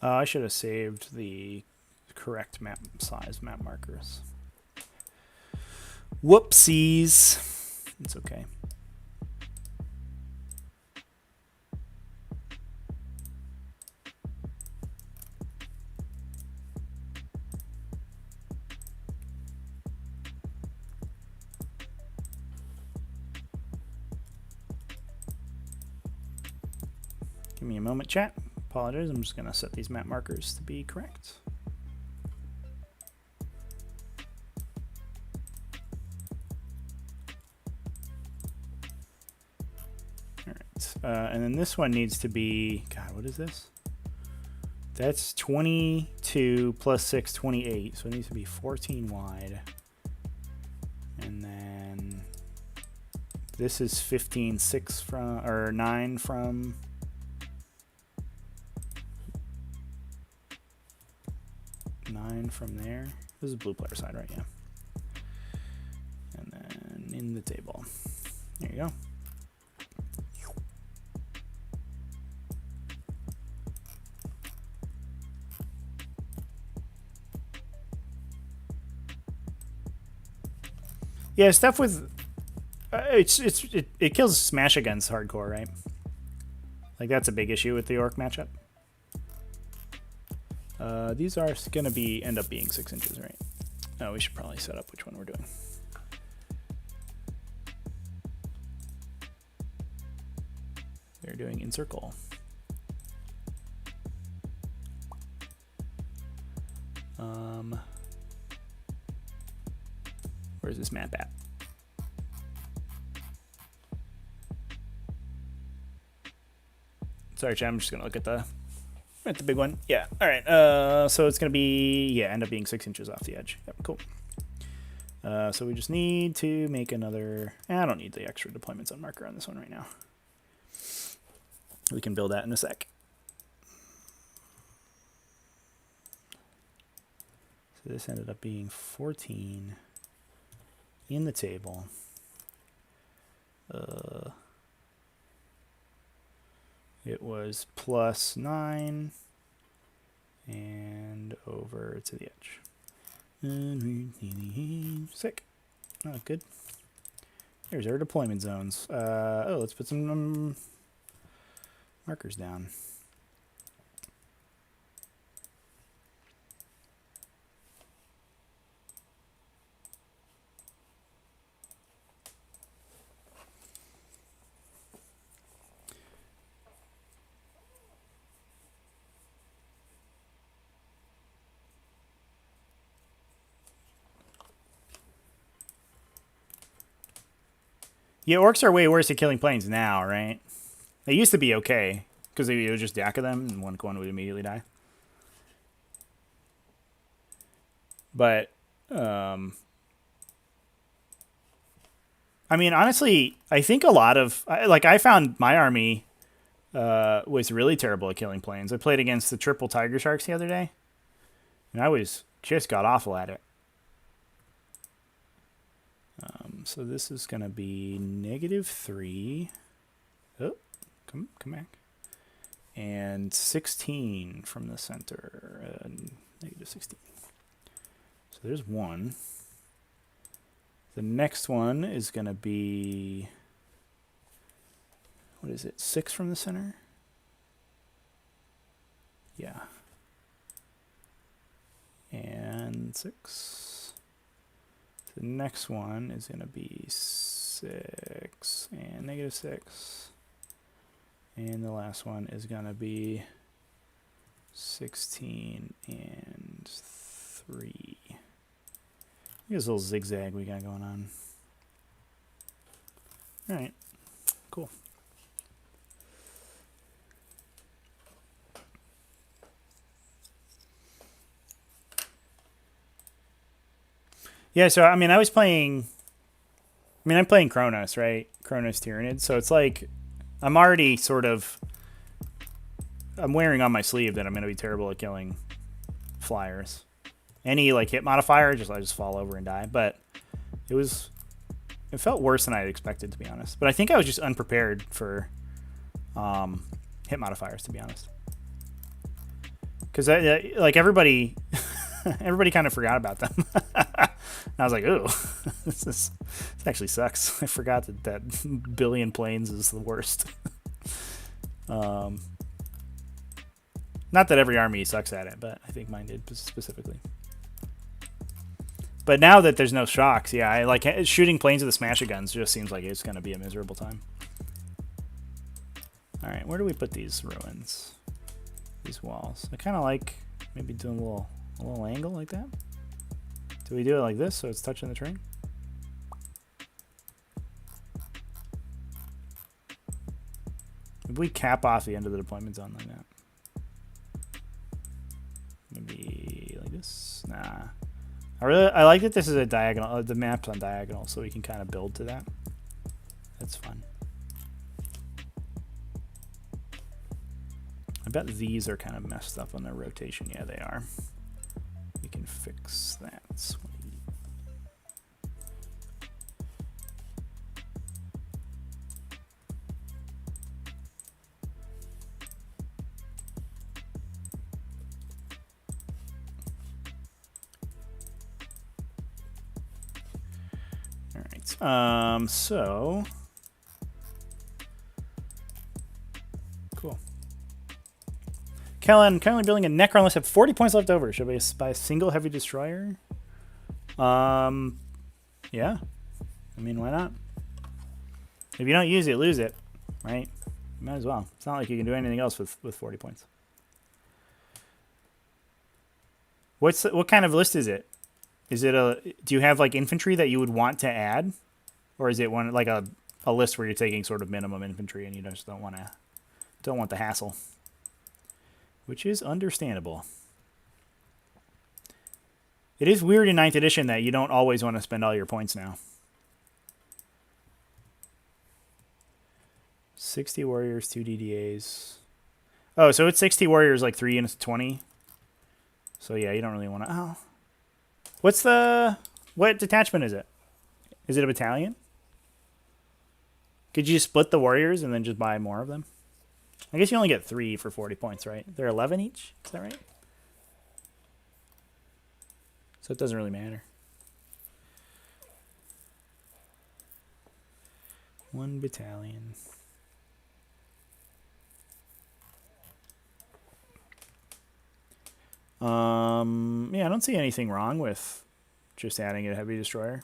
I should have saved the correct map size map markers. Whoopsies. It's okay. Give me a moment, chat. Apologize. I'm just going to set these map markers to be correct. All right. And then this one needs to be, God, what is this? That's 22 plus 6, 28. So it needs to be 14 wide. And then this is 15, 6 from, or 9 from. From there. This is blue player side, right? Yeah. And then in the table. There you go. Yeah, stuff with it kills smash against hardcore, right? Like that's a big issue with the orc matchup. These are going to end up being 6 inches, right? Oh, we should probably set up which one we're doing. They're doing in circle. Where's this map at? Sorry, chat, I'm just going to look at the big one. Yeah. All right. So it's going to be, yeah, end up being 6 inches off the edge. Yep, cool. So we just need to make another, I don't need the extra deployments on marker on this one right now. We can build that in a sec. So this ended up being 14 in the table. It was plus 9 and over to the edge. Sick. Oh, good. There's our deployment zones. Oh, let's put some markers down. Yeah, orcs are way worse at killing planes now, right? They used to be okay, because you would just Dakka them, and one would immediately die. But, I mean, honestly, I think a lot of, like, I found my army was really terrible at killing planes. I played against the triple tiger sharks the other day, and I was just got awful at it. So this is going to be -3. Oh, come back. And 16 from the center. -16. So there's one. The next one is going to be, what is it, 6 from the center? Yeah. And 6. The next one is going to be 6 and -6. And the last one is going to be 16 and 3. Look at this little zigzag we got going on. All right, cool. Yeah, so I mean, I'm playing Kronos, right? Kronos Tyrannid. So it's like I'm already I'm wearing on my sleeve that I'm going to be terrible at killing flyers. Any like hit modifier, I just fall over and die. But it felt worse than I had expected, to be honest. But I think I was just unprepared for hit modifiers, to be honest. Because like everybody kind of forgot about them. And I was like, ooh, this actually sucks. I forgot that billion planes is the worst. Not that every army sucks at it, but I think mine did specifically. But now that there's no shocks, yeah, I like shooting planes with the smasher guns just seems like it's going to be a miserable time. All right, where do we put these ruins? These walls. I kind of like maybe doing a little angle like that. Do we do it like this so it's touching the terrain? If we cap off the end of the deployment zone like that. Maybe like this. Nah. I like that this is a diagonal. The map's on diagonal, so we can kind of build to that. That's fun. I bet these are kind of messed up on their rotation. Yeah, they are. We can fix that. Sweet. All right. So cool. Kellen, currently building a Necron. Let's have 40 points left over. Should we buy a single heavy destroyer? Yeah. I mean, why not? If you don't use it, lose it, right? Might as well. It's not like you can do anything else with 40 points. What kind of list is it? Is it do you have like infantry that you would want to add? Or is it one like a list where you're taking sort of minimum infantry and you just don't want the hassle? Which is understandable. It is weird in 9th edition that you don't always want to spend all your points now. 60 warriors, 2 DDAs. Oh, so it's 60 warriors, like 3 units of 20. So yeah, you don't really want to... Oh. What detachment is it? Is it a battalion? Could you split the warriors and then just buy more of them? I guess you only get 3 for 40 points, right? They're 11 each? Is that right? So it doesn't really matter. 1 battalion. Yeah, I don't see anything wrong with just adding a heavy destroyer.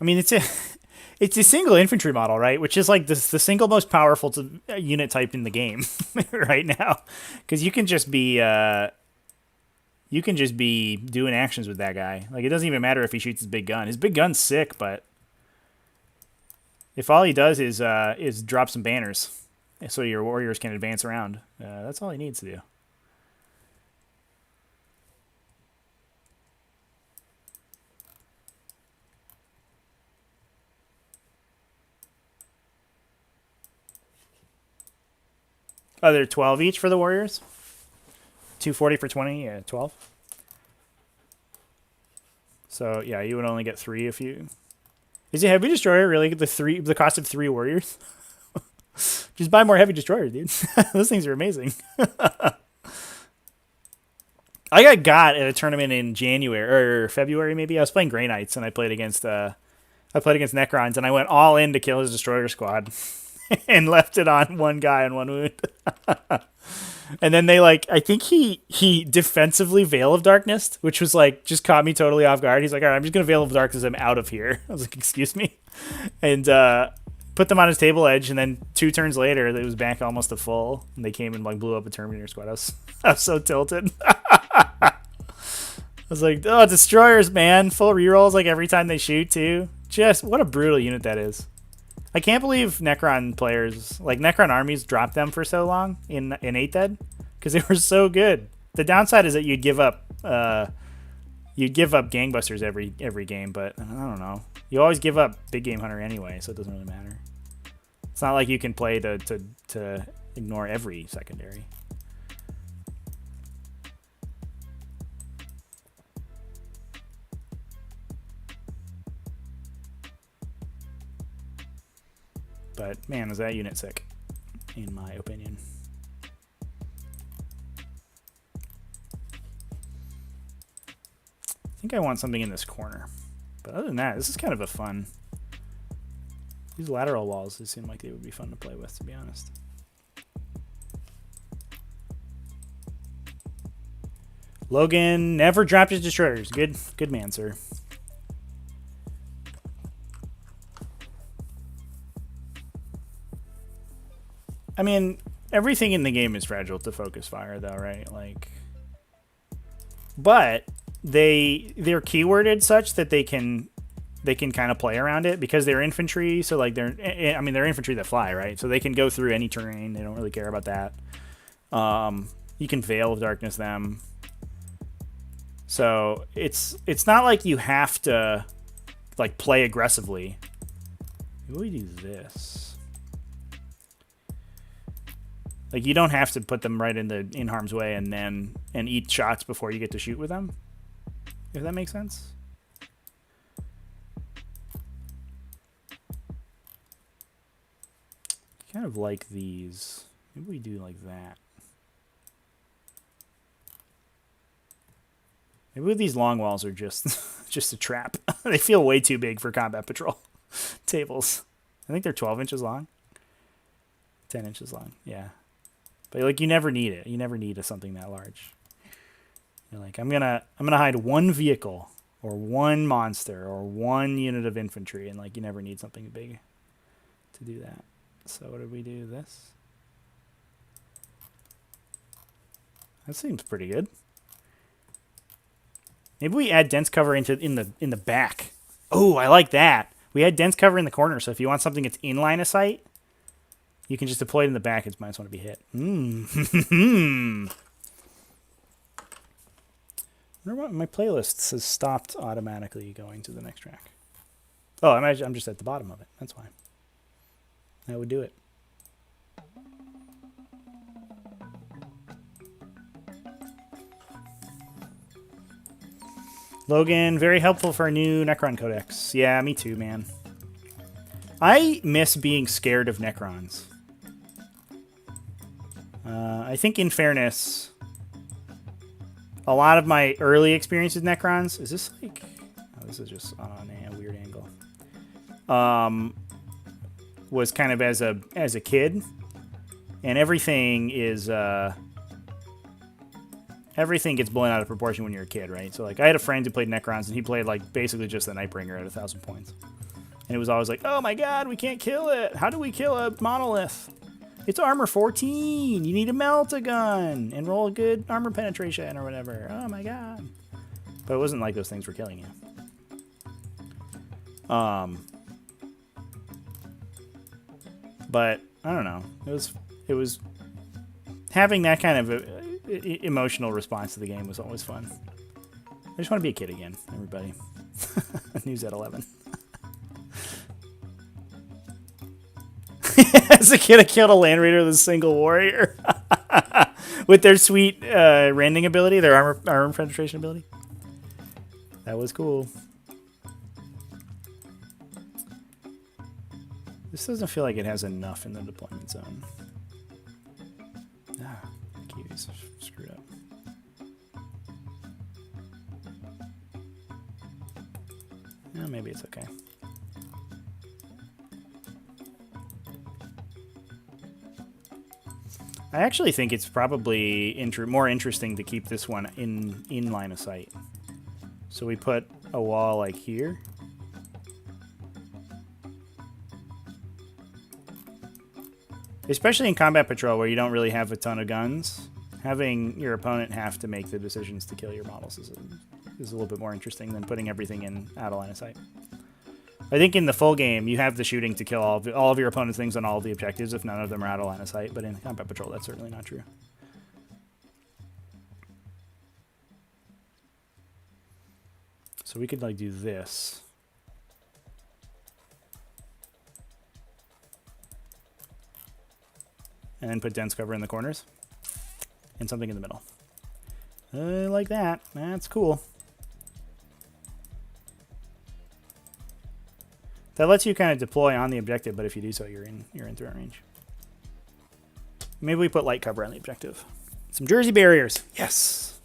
I mean, it's a single infantry model, right? Which is like the single most powerful unit type in the game right now, because you can just be doing actions with that guy. Like, it doesn't even matter if he shoots his big gun. His big gun's sick, but if all he does is drop some banners, so your warriors can advance around, that's all he needs to do. Oh, they're 12 each for the warriors? 240 for 20? Yeah, 12. So, yeah, you would only get 3 if you... Is a heavy destroyer really the cost of 3 warriors? Just buy more heavy destroyers, dude. Those things are amazing. I got at a tournament in January or February maybe. I was playing Grey Knights and I played against Necrons and I went all in to kill his destroyer squad and left it on 1 guy and 1 wound. And then they I think he defensively Veil of Darkness, which was just caught me totally off guard. He's like, all right, I'm just gonna Veil of Darkness him out of here. I was like, excuse me, and put them on his table edge. And then 2 turns later, it was back almost to full, and they came and blew up a Terminator squad. I was so tilted. I was like, oh, destroyers, man, full rerolls every time they shoot too. Just what a brutal unit that is. I can't believe Necron players, Necron armies, dropped them for so long in 8th Ed, because they were so good. The downside is that you'd give up gangbusters every game, but I don't know. You always give up big game hunter anyway, so it doesn't really matter. It's not like you can play to ignore every secondary. But, man, is that unit sick, in my opinion. I think I want something in this corner. But other than that, this is kind of a fun... These lateral walls, they seem like they would be fun to play with, to be honest. Logan never dropped his destroyers. Good man, sir. I mean, everything in the game is fragile to focus fire, though, right? Like, but they're keyworded such that they can kind of play around it because they're infantry. So like they're infantry that fly, right? So they can go through any terrain. They don't really care about that. You can veil of darkness them. So it's not like you have to like play aggressively. Maybe we do this. Like you don't have to put them right in harm's way and eat shots before you get to shoot with them. If that makes sense. Kind of like these. Maybe we do like that. Maybe these long walls are just a trap. They feel way too big for combat patrol tables. I think they're 12 inches long. 10 inches long. Yeah. But like you never need it. You never need something that large. You're like, I'm gonna hide one vehicle or one monster or one unit of infantry, and like you never need something big to do that. So what did we do? This? That seems pretty good. Maybe we add dense cover in the back. Oh, I like that. We add dense cover in the corner, so if you want something that's in line of sight, you can just deploy it in the back. It might want to be hit. Remember what my playlist has stopped automatically going to the next track. Oh, I'm just at the bottom of it. That's why. That would do it. Logan, very helpful for a new Necron Codex. Yeah, me too, man. I miss being scared of Necrons. I think, in fairness, a lot of my early experience with Necrons... Is this like... Oh, this is just on a weird angle. Was kind of as a kid. And everything is... everything gets blown out of proportion when you're a kid, right? So, like, I had a friend who played Necrons, and he played, like, basically just the Nightbringer at 1,000 points. And it was always like, oh my god, we can't kill it. How do we kill a monolith? It's armor 14. You need to melt a gun and roll a good armor penetration or whatever. Oh my god. But it wasn't like those things were killing you. But I don't know. It was having that kind of emotional response to the game was always fun. I just want to be a kid again, everybody. News at 11. As a kid, I killed a Land Raider with a single warrior. With their sweet rending ability, their armor penetration ability. That was cool. This doesn't feel like it has enough in the deployment zone. Ah, keys screwed up. Yeah, maybe it's okay. I actually think it's probably more interesting to keep this one in line of sight. So we put a wall like here. Especially in Combat Patrol, where you don't really have a ton of guns, having your opponent have to make the decisions to kill your models is a little bit more interesting than putting everything in out of line of sight. I think in the full game, you have the shooting to kill all of your opponent's things on all of the objectives if none of them are out of line of sight, but in Combat Patrol, that's certainly not true. So we could, like, do this. And then put dense cover in the corners. And something in the middle. Like that. That's cool. That lets you kind of deploy on the objective, but if you do so, you're in threat range. Maybe we put light cover on the objective. Some Jersey barriers. Yes.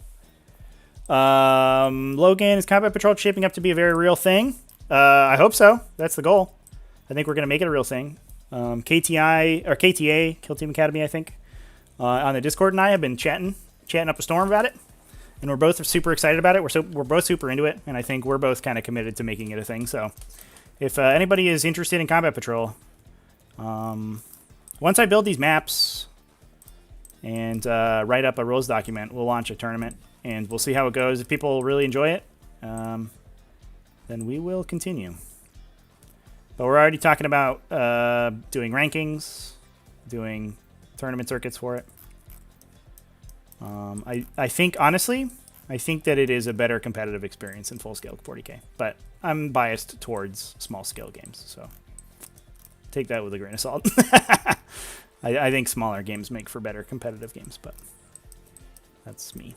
Logan, is Combat Patrol shaping up to be a very real thing? I hope so. That's the goal. I think we're going to make it a real thing. KTA, Kill Team Academy, I think, on the Discord, and I have been chatting up a storm about it, and we're both super excited about it. We're both super into it, and I think we're both kind of committed to making it a thing. So, if anybody is interested in Combat Patrol, Once I build these maps and write up a rules document, we'll launch a tournament, and we'll see how it goes. If people really enjoy it, then we will continue. But we're already talking about doing rankings, doing tournament circuits for it. I think, honestly, I think that it is a better competitive experience in full-scale 40K. But I'm biased towards small-scale games, so take that with a grain of salt. I think smaller games make for better competitive games, but that's me.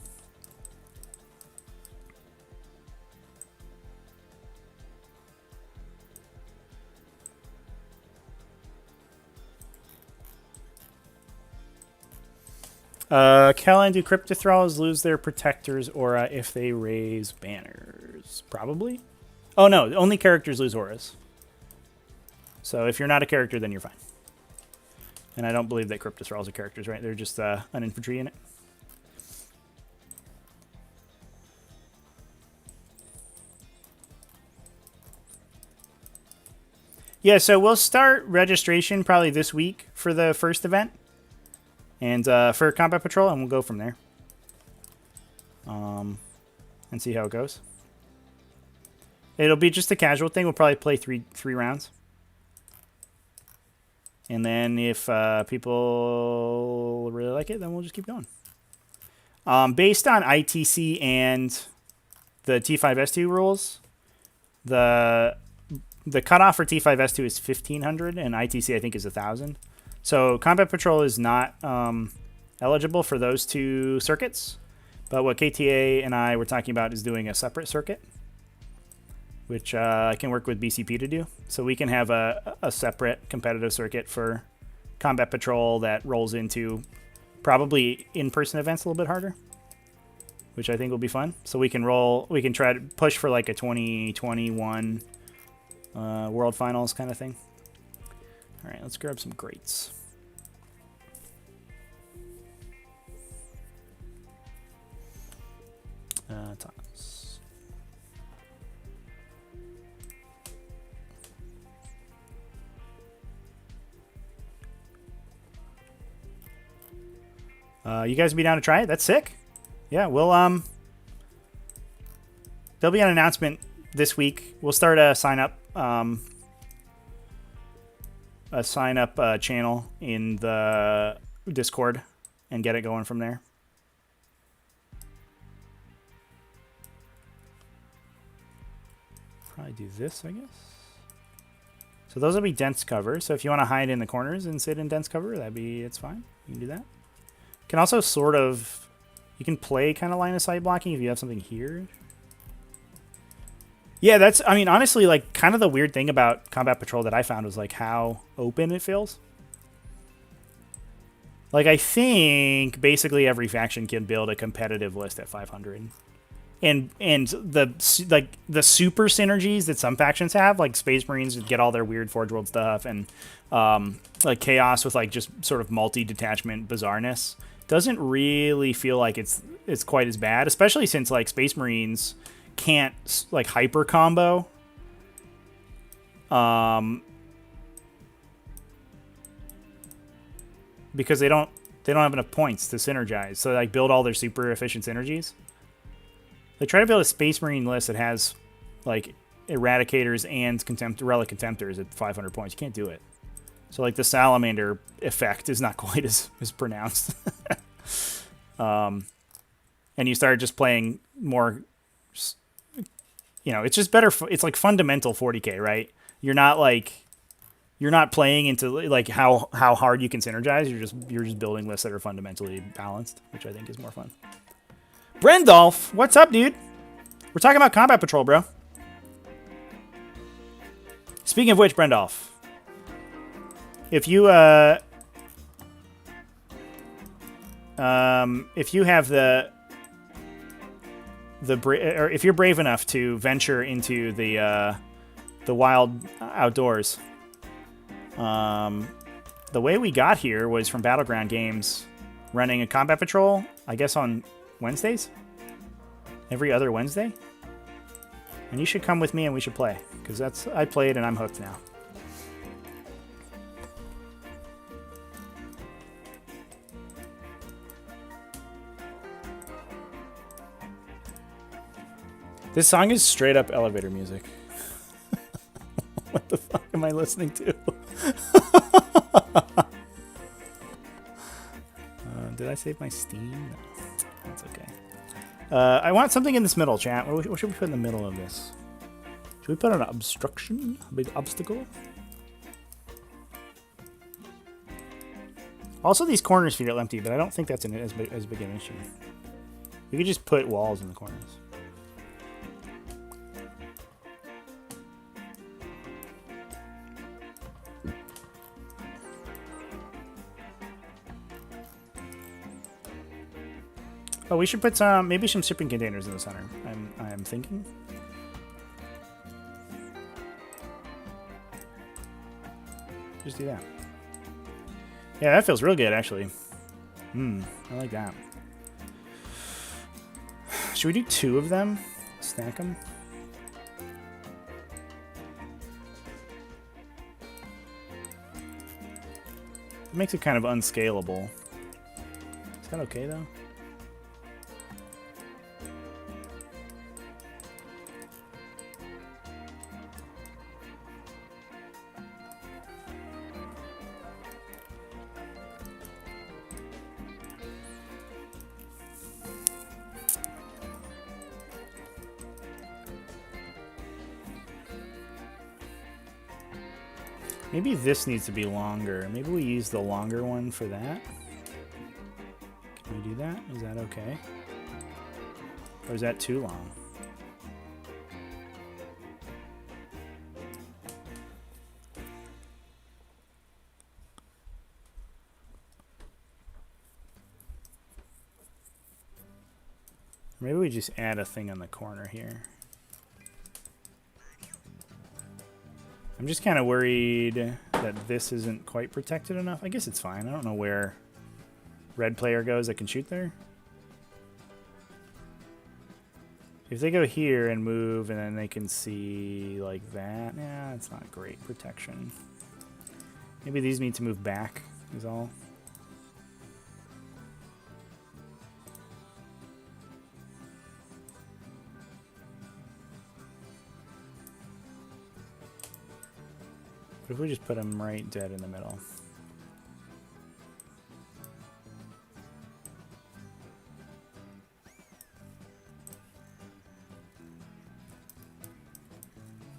Caroline, do Crypto Thralls lose their Protector's aura if they raise banners? Probably. Oh, no. Only characters lose auras. So if you're not a character, then you're fine. And I don't believe that Crypto Thralls are characters, right? They're just an infantry unit. Yeah, so we'll start registration probably this week for the first event. And for Combat Patrol, and we'll go from there. And see how it goes. It'll be just a casual thing. We'll probably play three rounds. And then if people really like it, then we'll just keep going. Based on ITC and the T5S2 rules, the cutoff for T5S2 is 1,500, and ITC I think is 1,000. So Combat Patrol is not eligible for those two circuits. But what KTA and I were talking about is doing a separate circuit, which I can work with BCP to do. So we can have a separate competitive circuit for Combat Patrol that rolls into probably in-person events a little bit harder, which I think will be fun. So we can try to push for like a 2021 World Finals kind of thing. All right, let's grab some grates. Thomas. You guys be down to try it? That's sick. Yeah, we'll there'll be an announcement this week. We'll start a sign up channel in the Discord and get it going from there. Probably do this, I guess. So those will be dense cover. So if you want to hide in the corners and sit in dense cover, it's fine. You can do that. You can also you can play kind of line of sight blocking if you have something here. Yeah, I mean, honestly, like, kind of the weird thing about Combat Patrol that I found was, like, how open it feels. Like, I think basically every faction can build a competitive list at 500. And the super synergies that some factions have, like Space Marines get all their weird Forge World stuff, and like Chaos with, like, just sort of multi-detachment bizarreness, doesn't really feel like it's quite as bad, especially since, like, Space Marines can't, like, hyper combo. Because they don't have enough points to synergize. So, like, build all their super efficient synergies. They try to build a Space Marine list that has, like, Eradicators and Relic Contemptors at 500 points. You can't do it. So, like, the Salamander effect is not quite as pronounced. And you start just playing more, you know, it's just better. It's like fundamental 40K, right? You're not playing into, like, how hard you can synergize. You're just building lists that are fundamentally balanced, which I think is more fun. Brendolf, what's up, dude? We're talking about Combat Patrol, bro. Speaking of which, Brendolf, if you have if you're brave enough to venture into the wild outdoors, the way we got here was from Battleground Games running a Combat Patrol, I guess on Wednesdays? Every other Wednesday? And you should come with me and we should play, because I played and I'm hooked now. This song is straight up elevator music. What the fuck am I listening to? Did I save my Steam? No. That's okay. I want something in this middle, chat. What should we put in the middle of this? Should we put an obstruction? A big obstacle? Also, these corners feel empty, but I don't think that's as big an issue. We could just put walls in the corners. Oh, we should put maybe some shipping containers in the center. I'm thinking. Just do that. Yeah, that feels real good, actually. I like that. Should we do 2 of them? Stack them? It makes it kind of unscalable. Is that okay, though? Maybe this needs to be longer. Maybe we use the longer one for that. Can we do that? Is that okay? Or is that too long? Maybe we just add a thing on the corner here. I'm just kind of worried that this isn't quite protected enough. I guess it's fine. I don't know where red player goes that can shoot there. If they go here and move and then they can see like that, yeah, it's not great protection. Maybe these need to move back is all. What if we just put them right dead in the middle?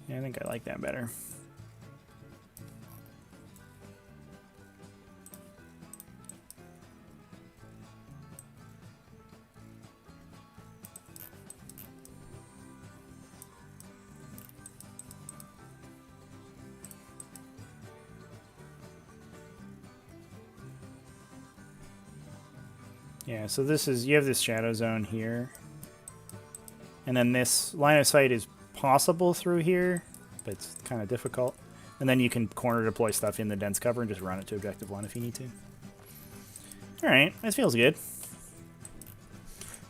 Yeah, I think I like that better. Yeah, so this is, you have this shadow zone here. And then this line of sight is possible through here, but it's kind of difficult. And then you can corner deploy stuff in the dense cover and just run it to objective 1 if you need to. Alright, that feels good.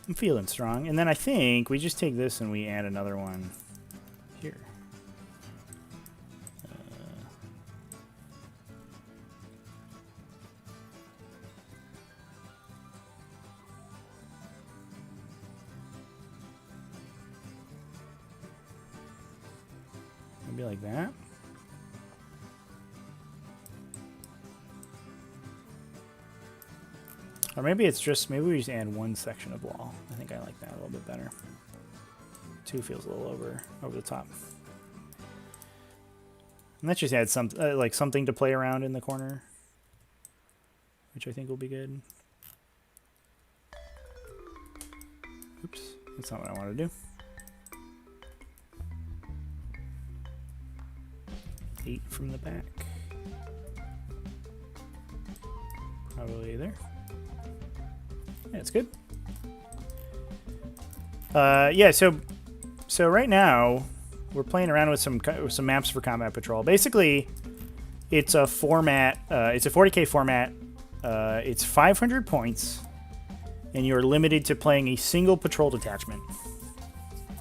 I'm feeling strong. And then I think we just take this and we add another one here. Maybe like that. Or maybe it's just, maybe we just add one section of wall. I think I like that a little bit better. 2 feels a little over the top. And that just adds some, like something to play around in the corner, which I think will be good. Oops, that's not what I want to do. 8 from the back. Probably there. Yeah, it's good. Yeah, so right now we're playing around with some maps for Combat Patrol. Basically, it's a format. It's a 40k format. It's 500 points, and you're limited to playing a single patrol detachment.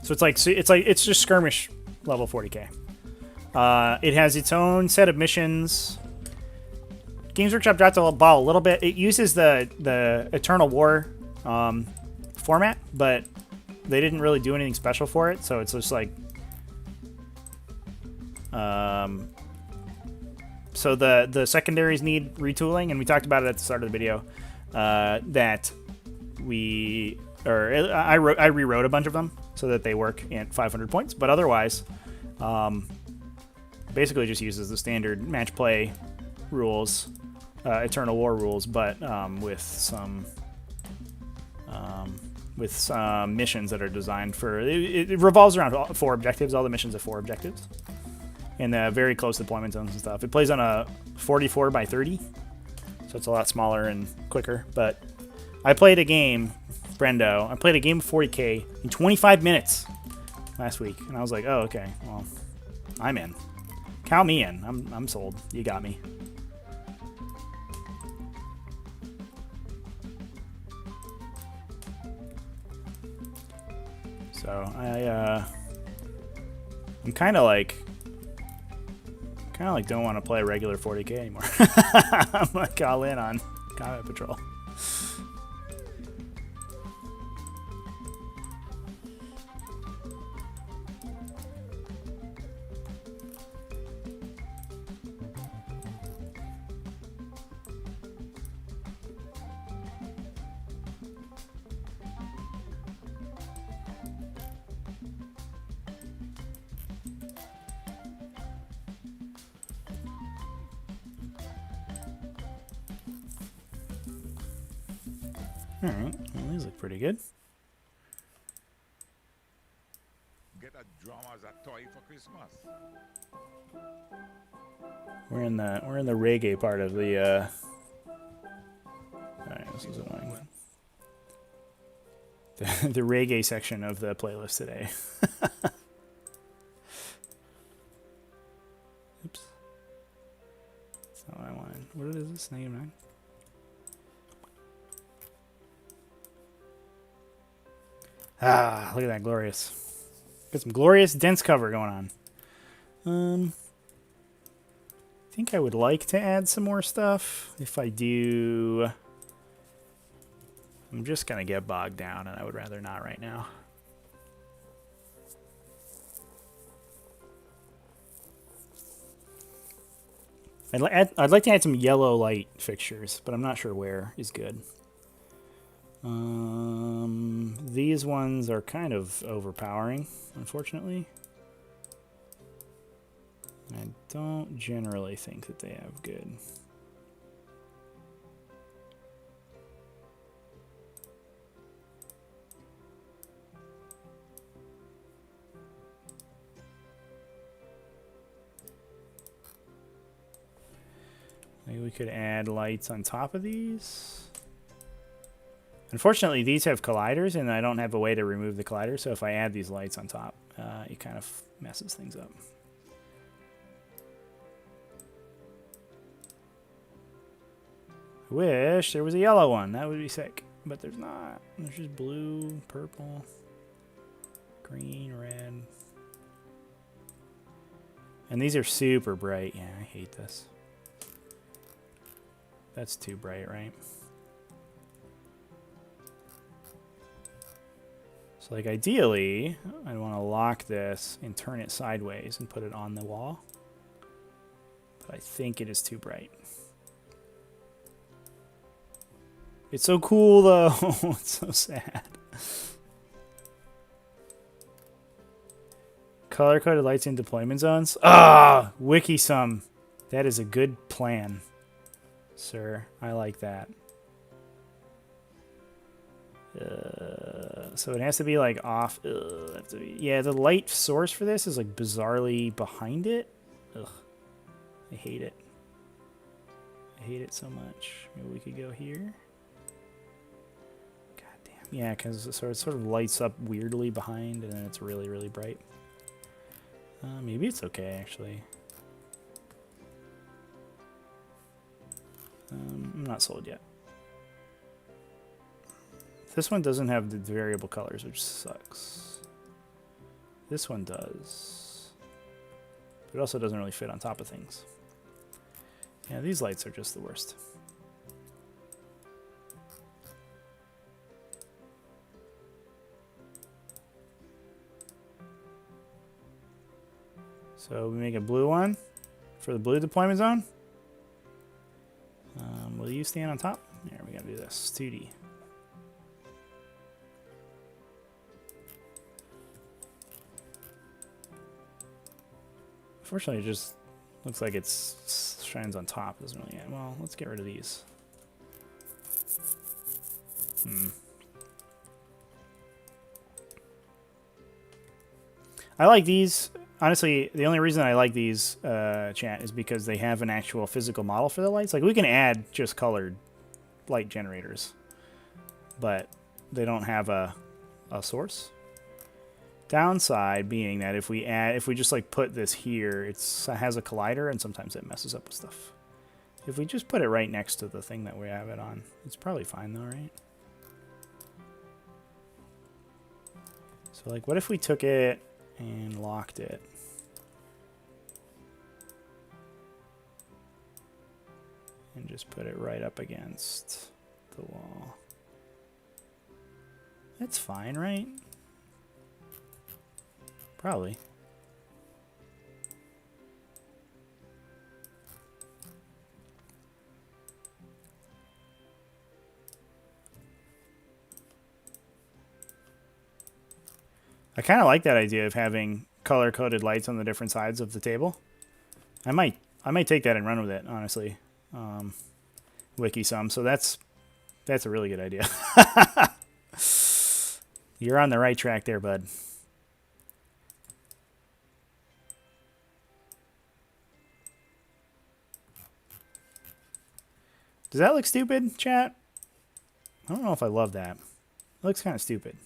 So it's just skirmish level 40k. It has its own set of missions. Games Workshop dropped the ball a little bit. It uses the Eternal War format, but They didn't really do anything special for it, so it's just like... So the secondaries need retooling, and we talked about it at the start of the video, that I rewrote a bunch of them so that they work at 500 points, but otherwise, basically just uses the standard match play rules, Eternal War rules, but with some missions that are designed for... It revolves around 4 objectives. All the missions have 4 objectives. And very close deployment zones and stuff. It plays on a 44 by 30, so it's a lot smaller and quicker. But I played a game, Brendo. I played a game of 40k in 25 minutes last week, and I was like, oh, okay, well, I'm in. Count me in. I'm sold. You got me. So I'm kind of like don't want to play regular 40k anymore. I'm like all in on Combat Patrol. Alright, well, these look pretty good. Get a drum as a toy for Christmas. We're in the reggae part of the alright, this is annoying. The reggae section of the playlist today. Oops. That's not what I wanted. What is this? -9? Ah, look at that, glorious. Got some glorious dense cover going on. I think I would like to add some more stuff. If I do, I'm just gonna get bogged down, and I would rather not right now. I'd like to add some yellow light fixtures, but I'm not sure where is good. These ones are kind of overpowering, unfortunately. I don't generally think that they have good. Maybe we could add lights on top of these. Unfortunately, these have colliders, and I don't have a way to remove the colliders, so if I add these lights on top, it kind of messes things up. I wish there was a yellow one. That would be sick, but there's not. There's just blue, purple, green, red. And these are super bright. Yeah, I hate this. That's too bright, right? So, like, ideally, I'd want to lock this and turn it sideways and put it on the wall. But I think it is too bright. It's so cool, though. It's so sad. Color-coded lights in deployment zones. Ah, Wikisum. That is a good plan, sir. I like that. So it has to be like off. Yeah, the light source for this is like bizarrely behind it. Ugh, I hate it. I hate it so much. Maybe we could go here. God damn. Yeah, because it sort of lights up weirdly behind, and then it's really, really bright. Maybe it's okay actually. I'm not sold yet. This one doesn't have the variable colors, which sucks. This one does. But it also doesn't really fit on top of things. Yeah, these lights are just the worst. So we make a blue one for the blue deployment zone. Will you stand on top? There, we gotta do this. 2D. Unfortunately, it just looks like it shines on top. Doesn't really. Well, let's get rid of these. I like these. Honestly, the only reason I like these, chat, is because they have an actual physical model for the lights. Like, we can add just colored light generators, but they don't have a source. Downside being that if we just like put this here, it has a collider, and sometimes it messes up with stuff. If we just put it right next to the thing that we have it on, it's probably fine though, right? So like, what if we took it and locked it? And just put it right up against the wall. That's fine, right? Probably. I kind of like that idea of having color-coded lights on the different sides of the table. I might take that and run with it, honestly. Wiki some. So that's a really good idea. You're on the right track there, bud. Does that look stupid, chat? I don't know if I love that. It looks kind of stupid.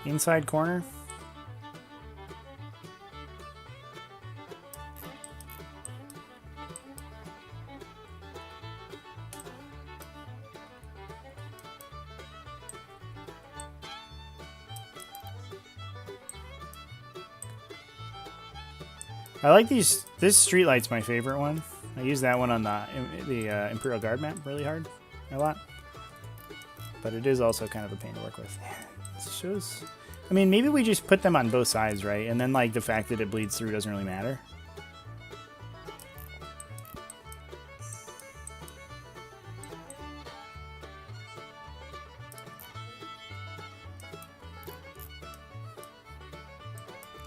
Inside corner. I like these. This street light's my favorite one. I use that one on the Imperial Guard map really hard, a lot. But it is also kind of a pain to work with. It shows. I mean, maybe we just put them on both sides, right? And then like the fact that it bleeds through doesn't really matter.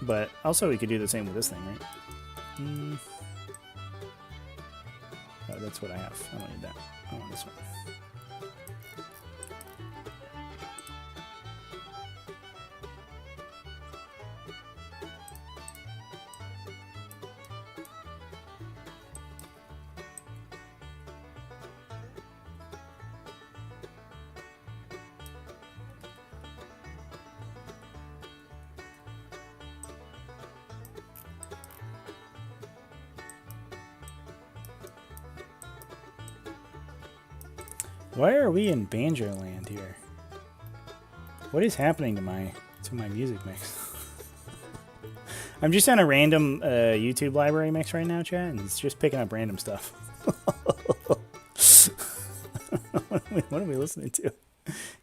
But also we could do the same with this thing, right? Oh, that's what I have. I don't need that. I want this one. Why are we in Banjo Land here? What is happening to my music mix? I'm just on a random YouTube library mix right now, chat, and it's just picking up random stuff. What are we listening to?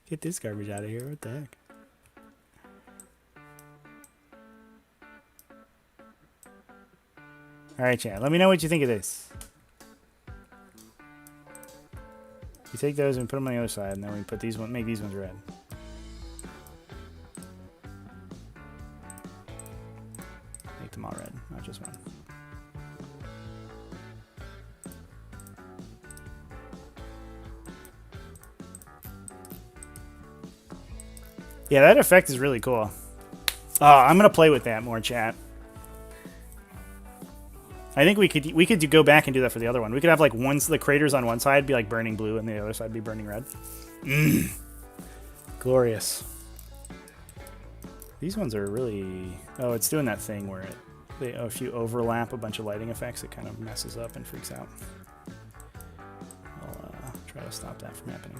Get this garbage out of here. What the heck? Alright, chat. Let me know what you think of this. You take those and put them on the other side, and then we put these one, make these ones red. Make them all red, not just one. Yeah, that effect is really cool. Oh, I'm gonna play with that more, chat. I think we could go back and do that for the other one. We could have like the craters on one side be like burning blue and the other side be burning red. Glorious. These ones are really... Oh, it's doing that thing where if you overlap a bunch of lighting effects, it kind of messes up and freaks out. I'll try to stop that from happening.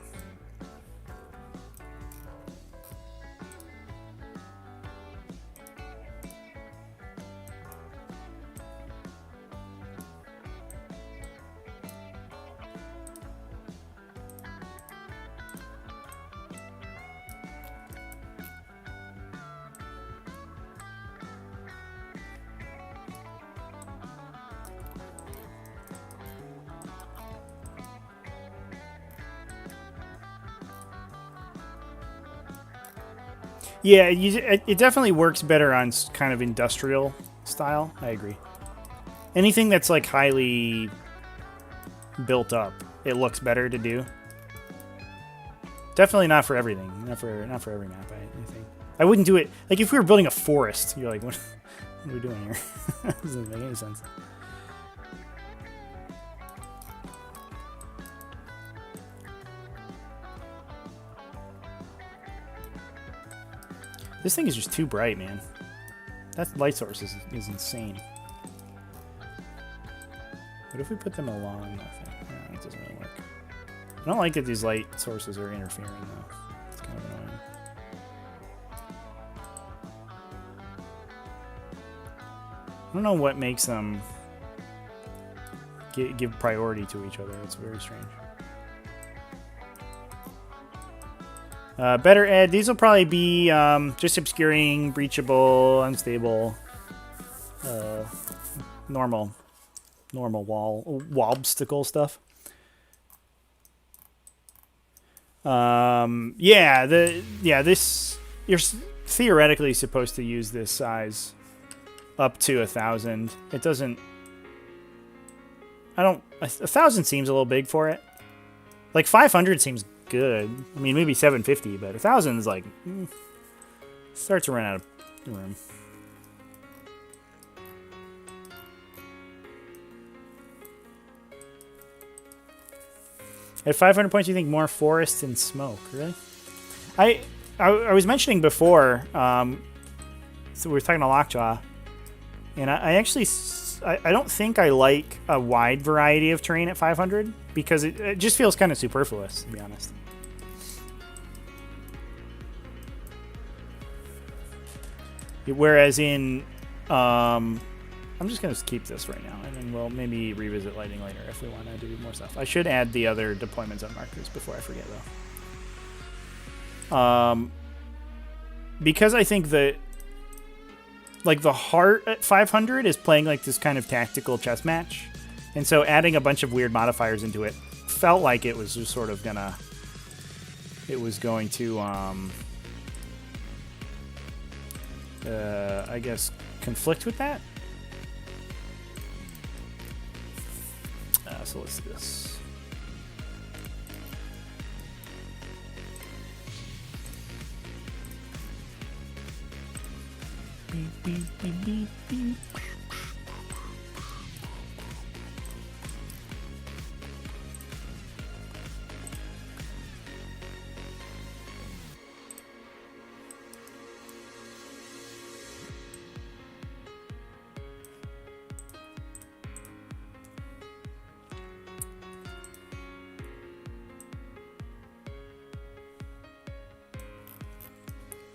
Yeah, it definitely works better on kind of industrial style. I agree. Anything that's like highly built up, it looks better to do. Definitely not for everything. Not for every map. I think I wouldn't do it. Like if we were building a forest, you're like, what are we doing here? Doesn't make any sense. This thing is just too bright, man. That light source is insane. What if we put them along nothing? No, it doesn't really work. I don't like that these light sources are interfering, though. It's kind of annoying. I don't know what makes them give priority to each other. It's very strange. Better ed. These will probably be just obscuring, breachable, unstable, normal wobstacle stuff. This you're theoretically supposed to use this size up to 1,000. It doesn't. 1,000 seems a little big for it. Like 500 seems good. I mean, maybe 750, but 1,000 is like starts to run out of room. At 500 points, you think more forest and smoke? Really? I was mentioning before. So we were talking to Lockjaw, and I actually I don't think I like a wide variety of terrain at 500 because it just feels kind of superfluous, to be honest. Whereas in, I'm just going to keep this right now, and then we'll maybe revisit lighting later if we want to do more stuff. I should add the other deployments on markers before I forget, though. Because I think that, like, the heart at 500 is playing, like, this kind of tactical chess match, and so adding a bunch of weird modifiers into it felt like it was just sort of gonna... It was going to, I guess, conflict with that. So let's do this. Beep, beep, beep, beep, beep.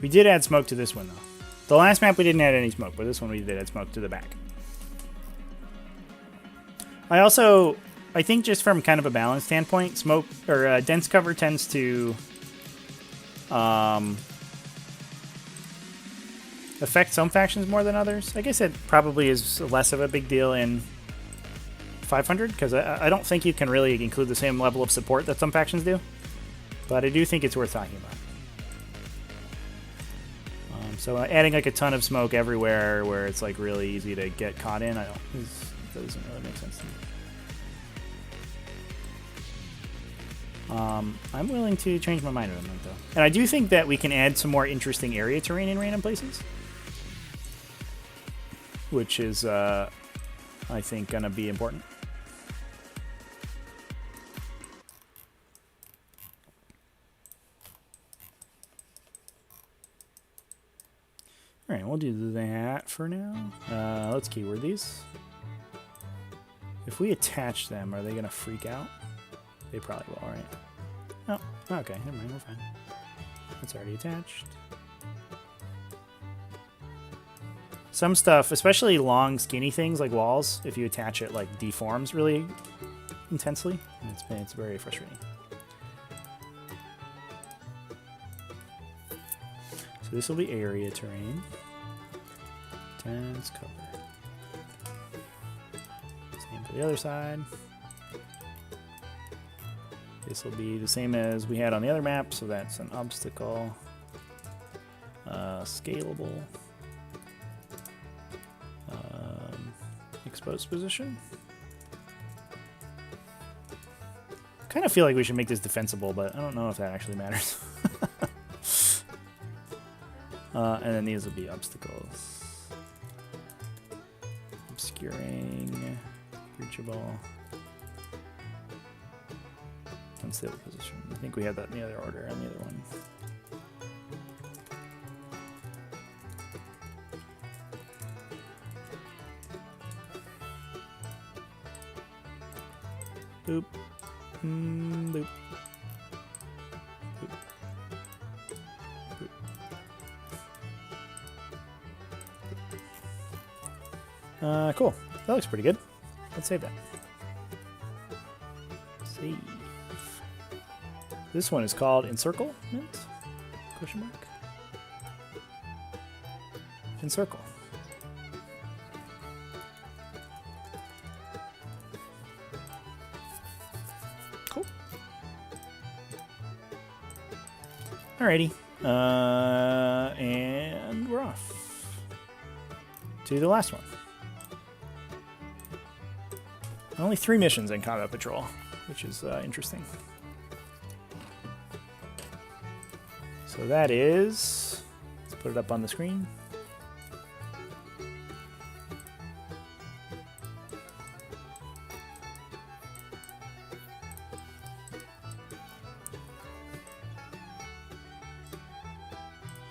We did add smoke to this one, though. The last map we didn't add any smoke, but this one we did add smoke to the back. I think just from kind of a balance standpoint, smoke or dense cover tends to affect some factions more than others. I guess it probably is less of a big deal in 500 because I don't think you can really include the same level of support that some factions do. But I do think it's worth talking about. So adding like a ton of smoke everywhere where it's like really easy to get caught in, that doesn't really make sense to me. I'm willing to change my mind on that though. And I do think that we can add some more interesting area terrain in random places. Which is, I think, going to be important. All right, we'll do that for now. Let's keyword these. If we attach them, are they going to freak out? They probably will, right? Oh, okay. Never mind. We're fine. It's already attached. Some stuff, especially long, skinny things like walls, if you attach it, like deforms really intensely. It's very frustrating. So this will be area terrain. Tense cover. Same for the other side. This will be the same as we had on the other map, so that's an obstacle. Scalable. Exposed position. Kind of feel like we should make this defensible, but I don't know if that actually matters. And then these will be obstacles. Obscuring, reachable, unstable position. I think we had that in the other order on the other one. Boop. Boop. Cool. That looks pretty good. Let's save that. Save. This one is called Encirclement? Question mark? Encircle. Cool. Alrighty. And we're off to the last one. Only 3 missions in Combat Patrol, which is interesting. So that is... Let's put it up on the screen.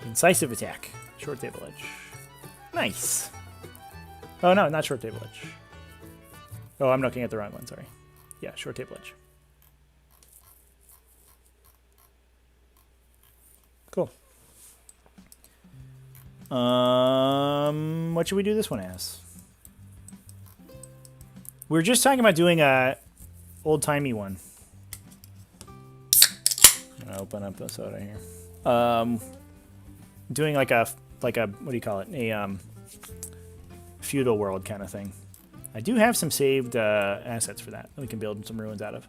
Incisive attack. Short table edge. Nice. Oh, no, not short table edge. Oh, I'm looking at the wrong one, sorry. Yeah, short table edge. Cool. What should we do this one as? We were just talking about doing a old-timey one. I'm gonna open up the soda here. Doing like a what do you call it? A feudal world kind of thing. I do have some saved assets for that we can build some ruins out of.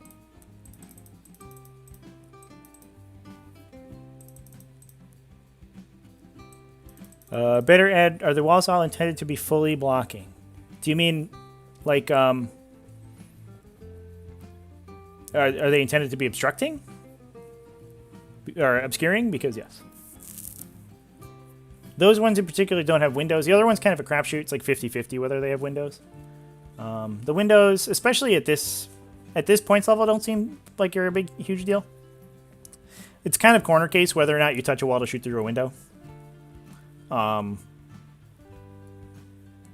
Better add, are the walls all intended to be fully blocking? Do you mean like are they intended to be obstructing? Or obscuring? Because yes. Those ones in particular don't have windows. The other one's kind of a crapshoot. It's like 50-50 whether they have windows. The windows, especially at this points level, don't seem like you're a huge deal. It's kind of corner case whether or not you touch a wall to shoot through a window.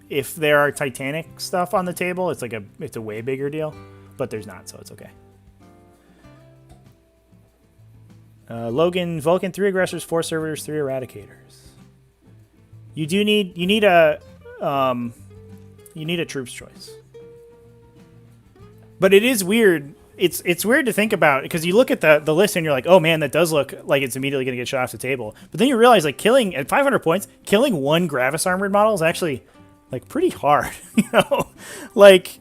If there are Titanic stuff on the table, it's a way bigger deal, but there's not, so it's okay. Logan, Vulcan, 3 aggressors, 4 servitors, 3 eradicators. You need a troops choice. But it is weird. It's weird to think about because you look at the list and you're like, oh man, that does look like it's immediately going to get shot off the table. But then you realize like killing at 500 points, killing 1 Gravis armored model is actually like pretty hard. You know, like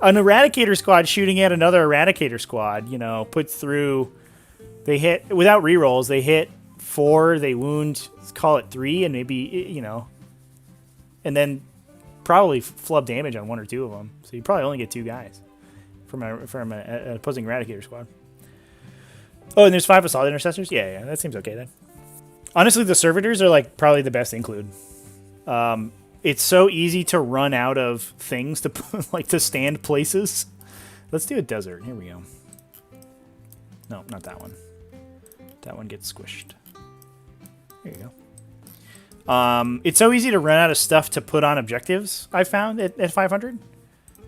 an Eradicator squad shooting at another Eradicator squad, you know, puts through. They hit without rerolls. They hit 4. They wound. Let's call it 3, and maybe you know, and then probably flub damage on 1 or 2 of them. So you probably only get 2 guys from an opposing Eradicator squad. Oh, and there's 5 Assault Intercessors? Yeah, that seems okay then. Honestly, the Servitors are like probably the best include. It's so easy to run out of things to like to stand places. Let's do a desert. Here we go. No, not that one. That one gets squished. There you It's so easy to run out of stuff to put on objectives, I found, at 500.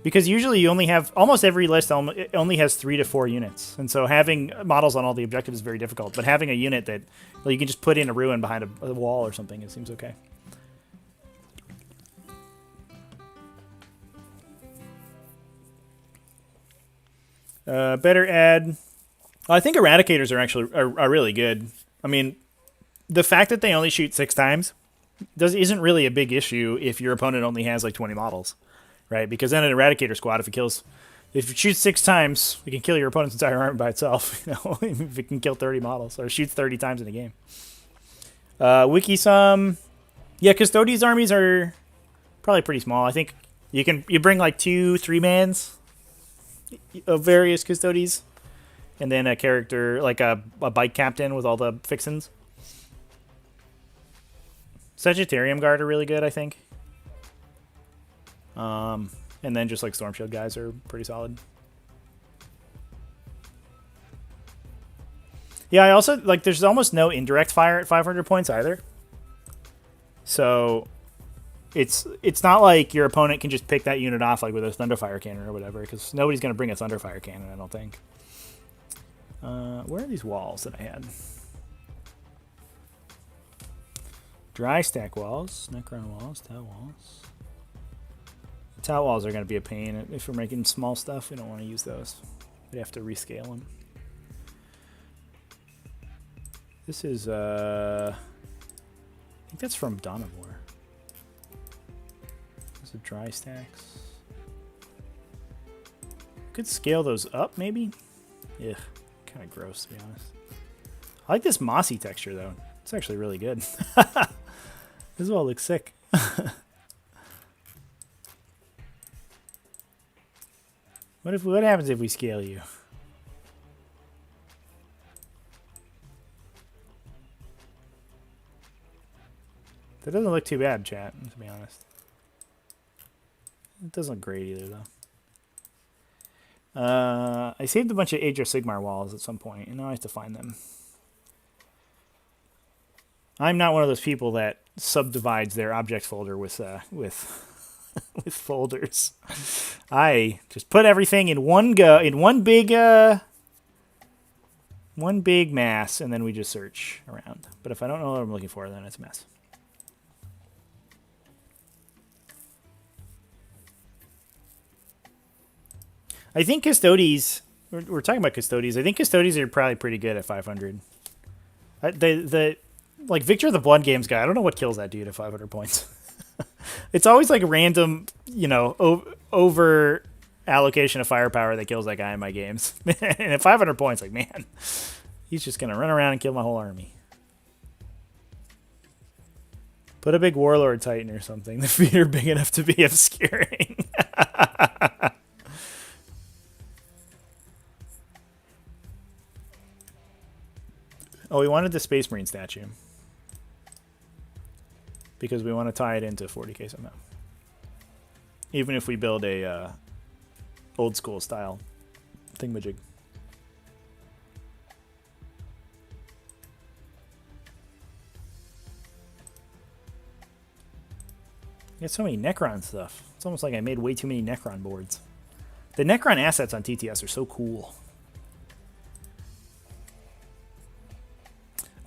Because usually you only have, almost every list only has 3 to 4 units. And so having models on all the objectives is very difficult. But having a unit that you can just put in a ruin behind a wall or something, it seems okay. Better add... I think Eradicators are actually are really good. I mean, the fact that they only shoot 6 times isn't really a big issue if your opponent only has like 20 models. Right, because then an Eradicator squad, if it shoots 6 times, it can kill your opponent's entire army by itself. You know, if it can kill 30 models or shoots 30 times in a game. Wikisum, yeah, Custodes armies are probably pretty small. I think you bring like 2-3 mans of various Custodes, and then a character like a bike captain with all the fixins. Sagittarium Guard are really good, I think. And then just like Storm Shield guys are pretty solid. Yeah, I also like there's almost no indirect fire at 500 points either. So it's not like your opponent can just pick that unit off like with a Thunderfire cannon or whatever, because nobody's gonna bring a Thunderfire cannon, I don't think. Where are these walls that I had? Dry stack walls, Necron walls, Tau walls. Tau walls are going to be a pain. If we're making small stuff, we don't want to use those. We'd have to rescale them. This is, I think that's from Dawn of War. Those are dry stacks. Could scale those up, maybe? Yeah, kind of gross, to be honest. I like this mossy texture, though. It's actually really good. This all looks sick. What happens if we scale you? That doesn't look too bad, chat, to be honest. It doesn't look great either, though. I saved a bunch of Age of Sigmar walls at some point, and now I have to find them. I'm not one of those people that subdivides their object folder with with folders. I just put everything in one big mass, and then we just search around. But if I don't know what I'm looking for, then it's a mess. I think Custodes, we're talking about Custodes. I think Custodes are probably pretty good at 500. Like Victor of the Blood Games guy, I don't know what kills that dude at 500 points. It's always like a random, over allocation of firepower that kills that guy in my games. And at 500 points, like, man, he's just going to run around and kill my whole army. Put a big Warlord Titan or something. The feet are big enough to be obscuring. Oh, we wanted the Space Marine statue. Because we want to tie it into 40k somehow. Even if we build a old school style thingamajig. I got so many Necron stuff. It's almost like I made way too many Necron boards. The Necron assets on TTS are so cool.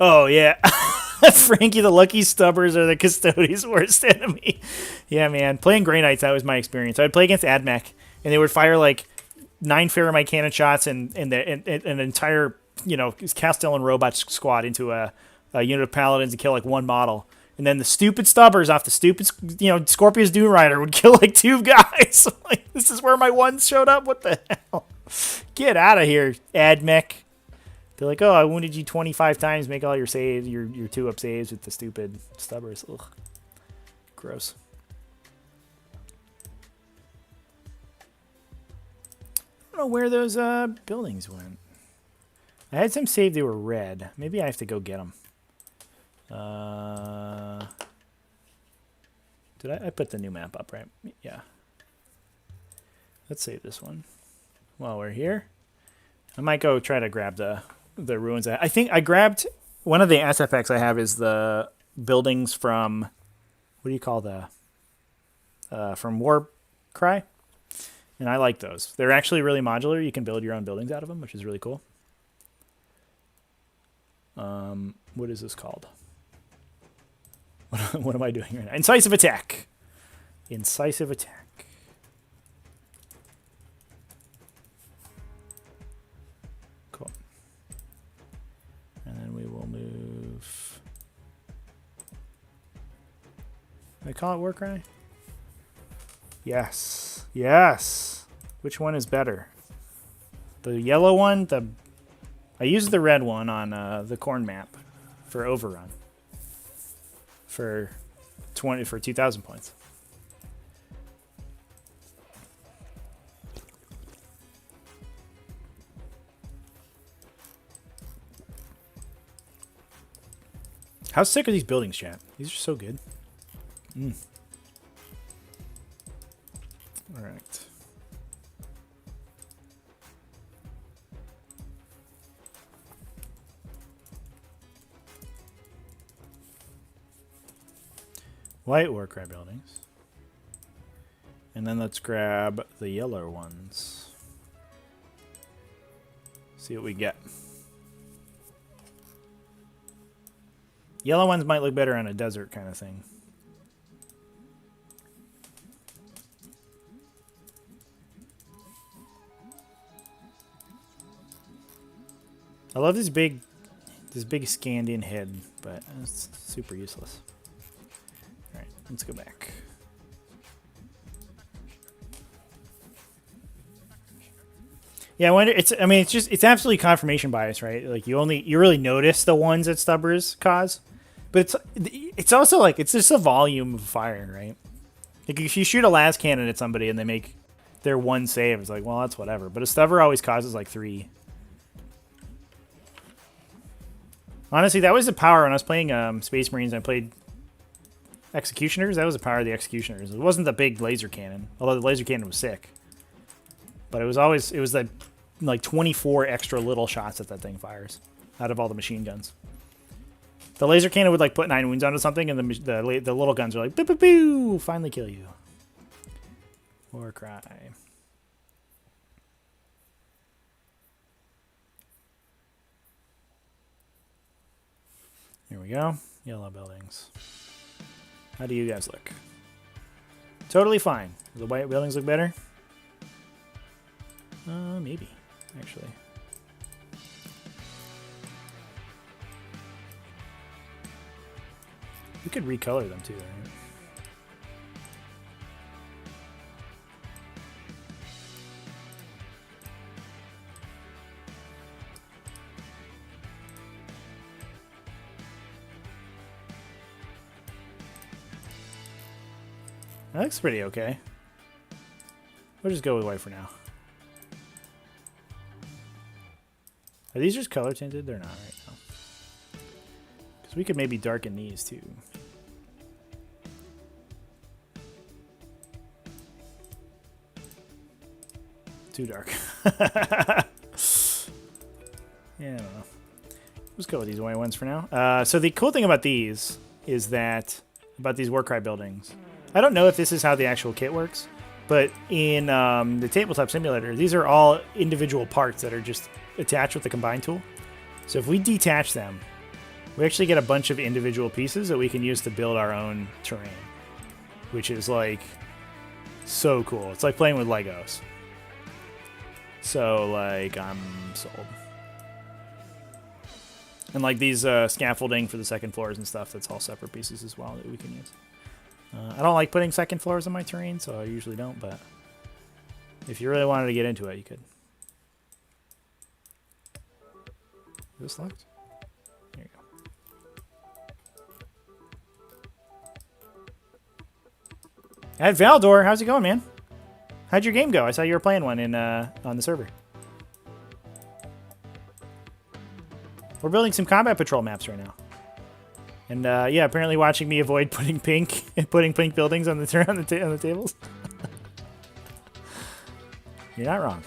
Oh, yeah. Frankie the Lucky Stubbers are the Custodes' worst enemy. Yeah, man. Playing Grey Knights, that was my experience. I would play against Admech, and they would fire like 9 Faramite cannon shots and an entire, Castellan robot squad into a unit of paladins to kill like 1 model. And then the stupid Stubbers off the stupid, Scorpius Dune Rider would kill like 2 guys. I'm like, this is where my ones showed up? What the hell? Get out of here, Admech. They're like, oh, I wounded you 25 times. Make all your saves, your 2-up saves with the stupid Stubbers. Ugh. Gross. I don't know where those buildings went. I had some saved they were red. Maybe I have to go get them. Did I put the new map up, right? Yeah. Let's save this one. While we're here, I might go try to grab the ruins. I think I grabbed one of the SFX I have is the buildings from, what do you call from Warcry. And I like those. They're actually really modular. You can build your own buildings out of them, which is really cool. What is this called? What am I doing right now? Incisive attack. Incisive attack. Cool. And then we will move. Did I call it Warcry? Yes. Yes. Which one is better? The yellow one? I used the red one on the corn map for overrun. For 2,000 points. How sick are these buildings, chat? These are so good. All right. White Warcry buildings. And then let's grab the yellow ones. See what we get. Yellow ones might look better on a desert kind of thing. I love this big Scandian head, but it's super useless. All right, let's go back. Yeah, I wonder. It's absolutely confirmation bias, right? Like you really notice the ones that stubbers cause, but it's also like it's just a volume of fire, right? Like if you shoot a las cannon at somebody and they make their one save, it's like, well, that's whatever. But a stubber always causes like 3. Honestly, that was the power when I was playing Space Marines and I played Executioners. That was the power of the Executioners. It wasn't the big laser cannon, although the laser cannon was sick. But it was like 24 extra little shots that thing fires out of all the machine guns. The laser cannon would like put 9 wounds onto something, and the little guns are like, boo, boo, boo, finally kill you. Warcry. Here we go. Yellow buildings. How do you guys look? Totally fine. The white buildings look better? Maybe, actually. We could recolor them too, right? That looks pretty okay. We'll just go with white for now. Are these just color tinted? They're not right now. Because we could maybe darken these too. Too dark. Yeah, I don't know. Let's go with these white ones for now. So the cool thing about these is that, about these Warcry buildings, I don't know if this is how the actual kit works, but in the tabletop simulator, these are all individual parts that are just attached with the combine tool. So if we detach them, we actually get a bunch of individual pieces that we can use to build our own terrain, which is like so cool. It's like playing with Legos. So like I'm sold. And like these scaffolding for the second floors and stuff, that's all separate pieces as well that we can use. I don't like putting second floors on my terrain, so I usually don't, but if you really wanted to get into it, you could. Is this locked? There you go. At Valdor, how's it going, man? How'd your game go? I saw you were playing one in on the server. We're building some Combat Patrol maps right now. And yeah, apparently watching me avoid putting pink buildings on the tables. You're not wrong.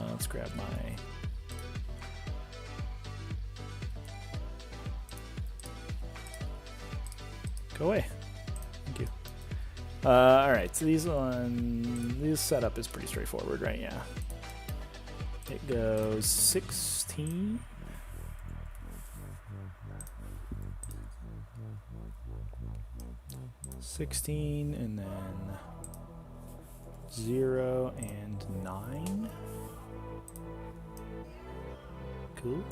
Let's grab my Go away. Thank you. All right, so this setup is pretty straightforward, right? Yeah. It goes 16. And then 0 and 9. Cool.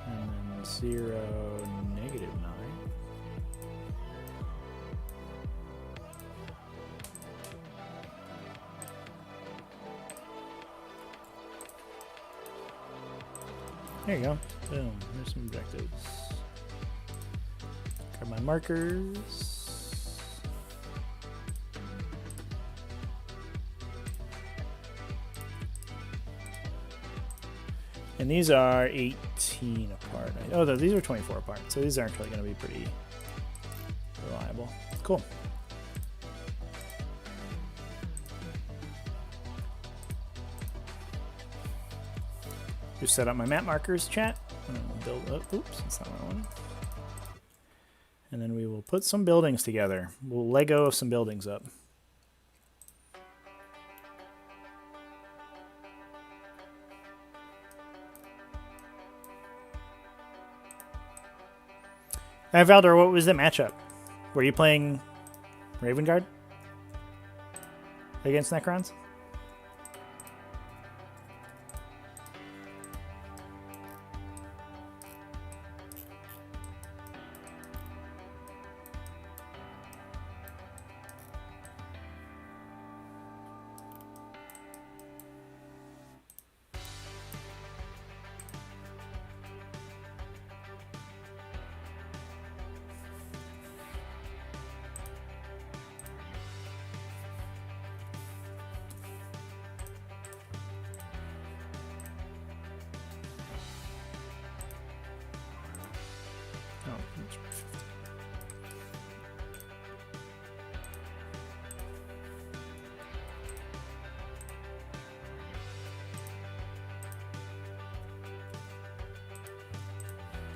And then 0, -9. There you go. Boom. There's some objectives. Grab my markers. And these are 18 apart. Oh, these are 24 apart. So these are actually going to be pretty reliable. Cool. Just set up my map markers, chat. Build up. Oops, that's not what I wanted. And then we will put some buildings together. We'll Lego some buildings up. Hey, Valdor, what was the matchup? Were you playing Raven Guard against Necrons?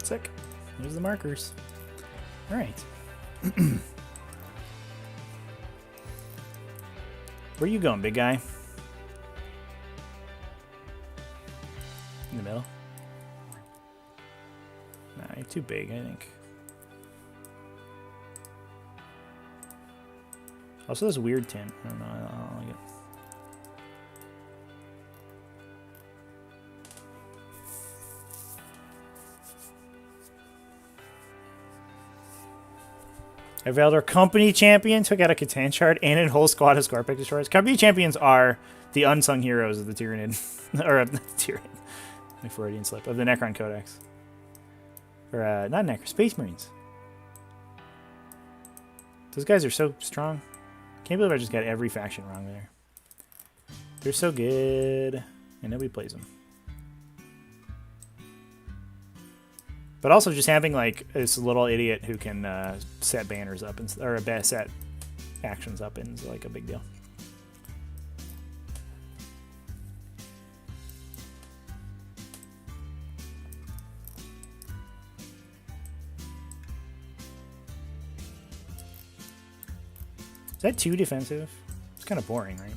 Sick. There's the markers. All right. Where you going, big guy? In the middle? Nah, you're too big, I think. Also, this weird tint. I don't know. I don't like it. Evalder Company Champion took out a Catan shard and a whole squad of Scorpic Destroyers. Company Champions are the unsung heroes of the Tyranid. Or of the Tyranid. My Freudian slip. Of the Necron Codex. Or, not Necron. Space Marines. Those guys are so strong. Can't believe I just got every faction wrong there. They're so good. And nobody plays them. But also just having like this little idiot who can set banners up and, or set actions up is like a big deal. Is that too defensive? It's kind of boring, right?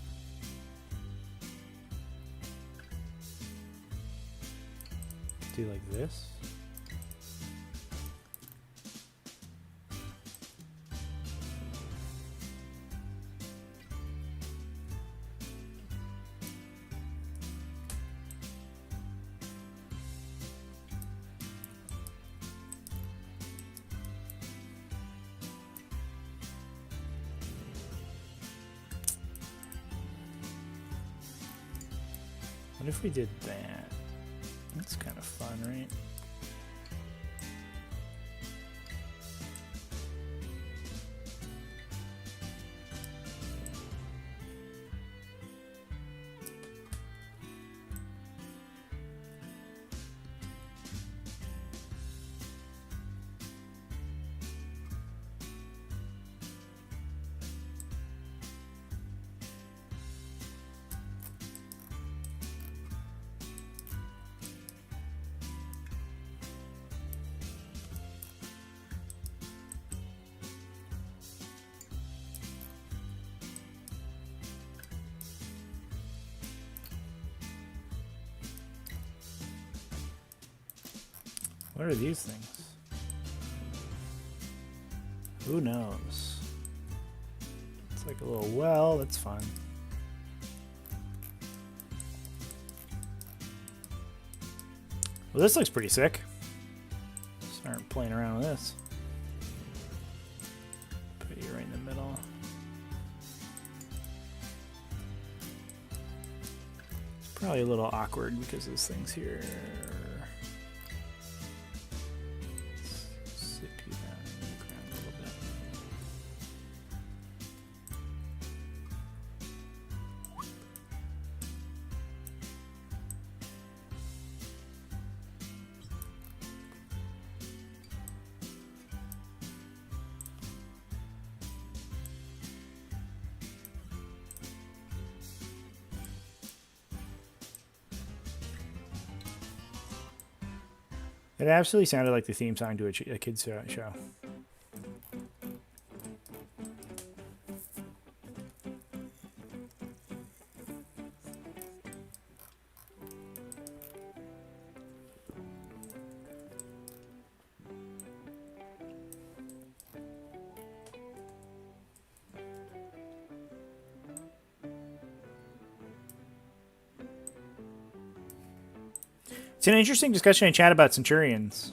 Do like this. What if we did that? That's kind of fun, right? What are these things? Who knows? It's like a little well. That's fun. Well, this looks pretty sick. Start playing around with this. Put you right in the middle. It's probably a little awkward because this thing's here. Let's sit you down and ground a little bit. It absolutely sounded like the theme song to a kid's show. It's an interesting discussion in chat about Centurions.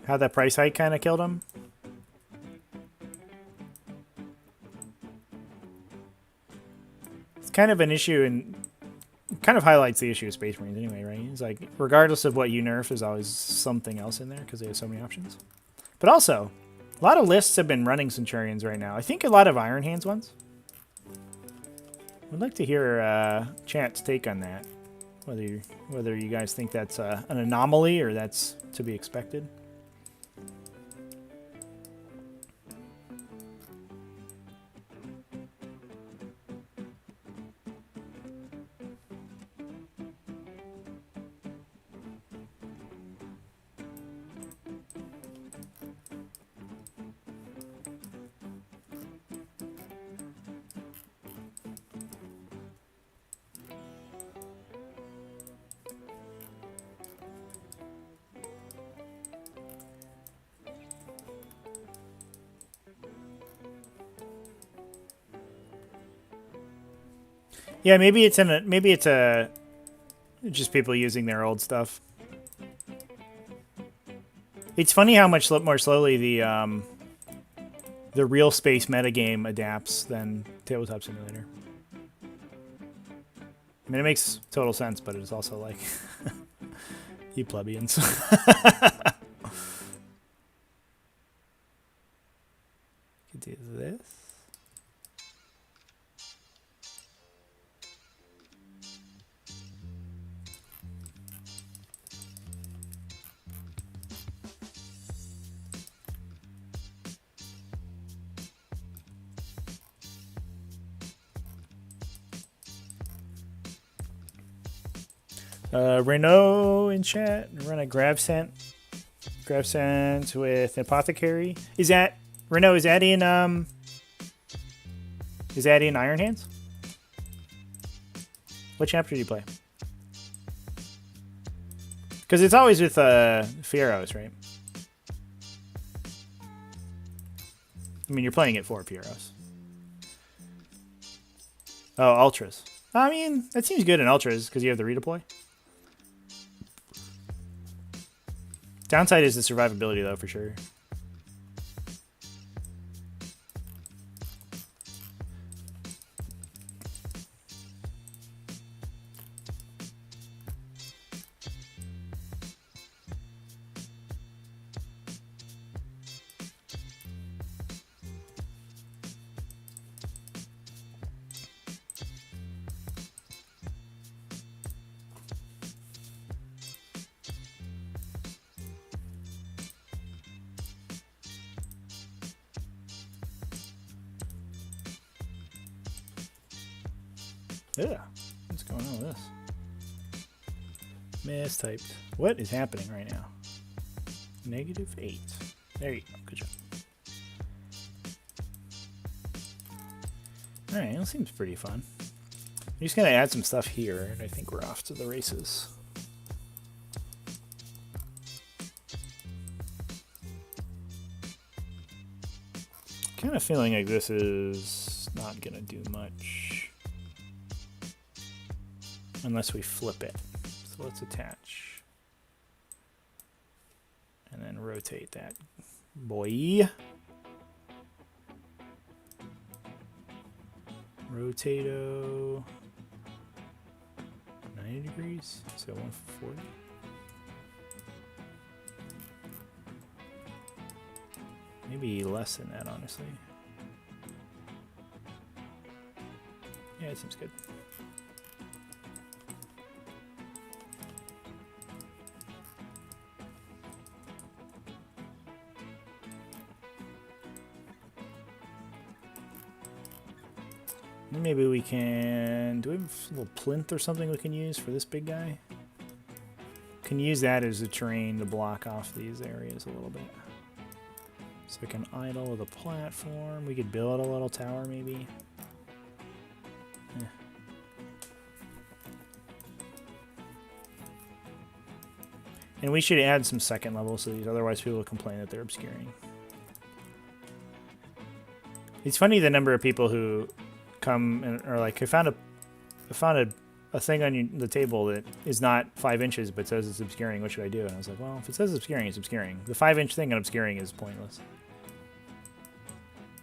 How that price hike kind of killed them. It's kind of an issue and kind of highlights the issue of Space Marines anyway, right? It's like, regardless of what you nerf, there's always something else in there because they have so many options. But also, a lot of lists have been running Centurions right now. I think a lot of Iron Hands ones. I'd like to hear chat's take on that. Whether you guys think that's an anomaly or that's to be expected. Yeah, maybe it's just people using their old stuff. It's funny how much more slowly the real space metagame adapts than Tabletop Simulator. I mean, it makes total sense, but it's also like, you plebeians. Could do this. Renault in chat. Run a grab scent. Grab scent with apothecary. Is that Renault? Is that in Iron Hands? What chapter do you play? Because it's always with Fieros, right? I mean, you're playing it for Fieros. Oh, Ultras. I mean, that seems good in Ultras because you have the redeploy. Downside is the survivability, though, for sure. Yeah, what's going on with this? Mistyped. What is happening right now? -8. There you go. Good job. Alright, that seems pretty fun. I'm just going to add some stuff here, and I think we're off to the races. kind of feeling like this is not going to do much. Unless we flip it. So let's attach. And then rotate that boy. Rotato. 90 degrees. So 140. Maybe less than that, honestly. Yeah, it seems good. Maybe we can... Do we have a little plinth or something we can use for this big guy? Can use that as a terrain to block off these areas a little bit. So we can idle with a platform. We could build a little tower, maybe. And we should add some second levels to these, otherwise people will complain that they're obscuring. It's funny the number of people who come and are like, I found a thing on the table that is not 5 inches but says it's obscuring. What should I do? And I was like, well, if it says obscuring, it's obscuring. The 5-inch thing on obscuring is pointless.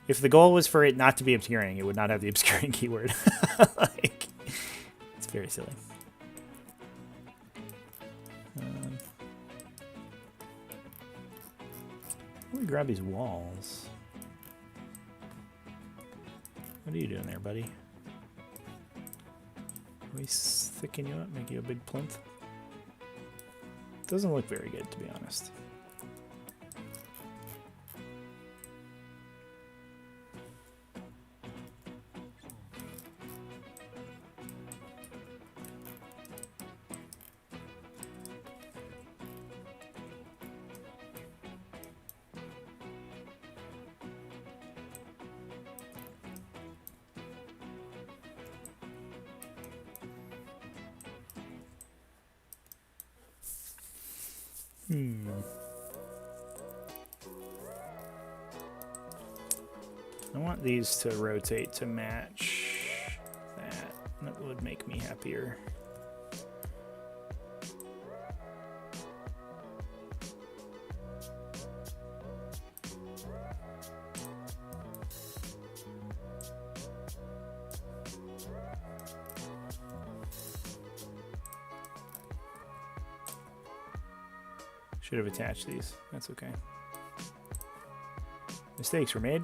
If the goal was for it not to be obscuring, it would not have the obscuring keyword. Like, it's very silly. Let me grab these walls. What are you doing there, buddy? Let me thicken you up, make you a big plinth. Doesn't look very good, to be honest. I want these to rotate to match that. That would make me happier. Should have attached these. That's okay. Mistakes were made.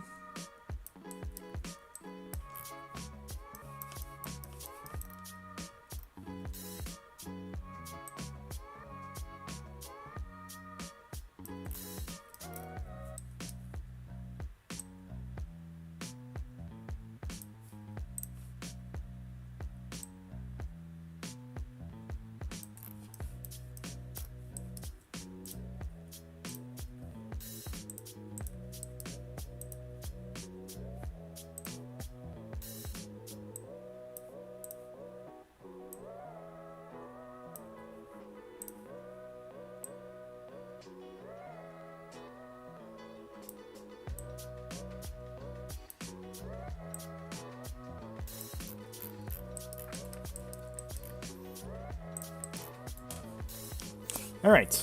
All right.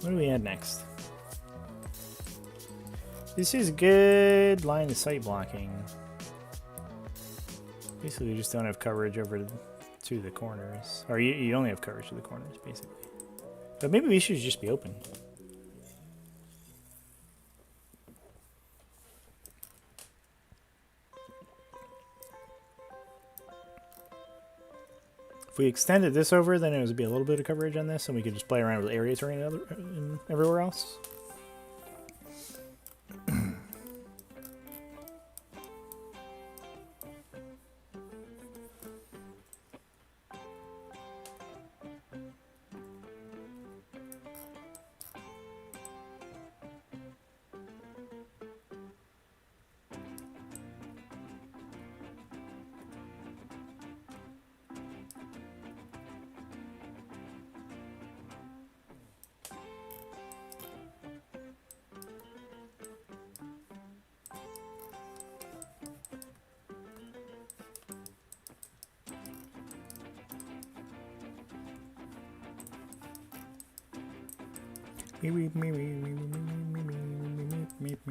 What do we add next? This is good line of sight blocking. Basically, we just don't have coverage over to the corners. Or you only have coverage to the corners, basically. But maybe we should just be open. If we extended this over, then it would be a little bit of coverage on this, and we could just play around with area terrain and everywhere else.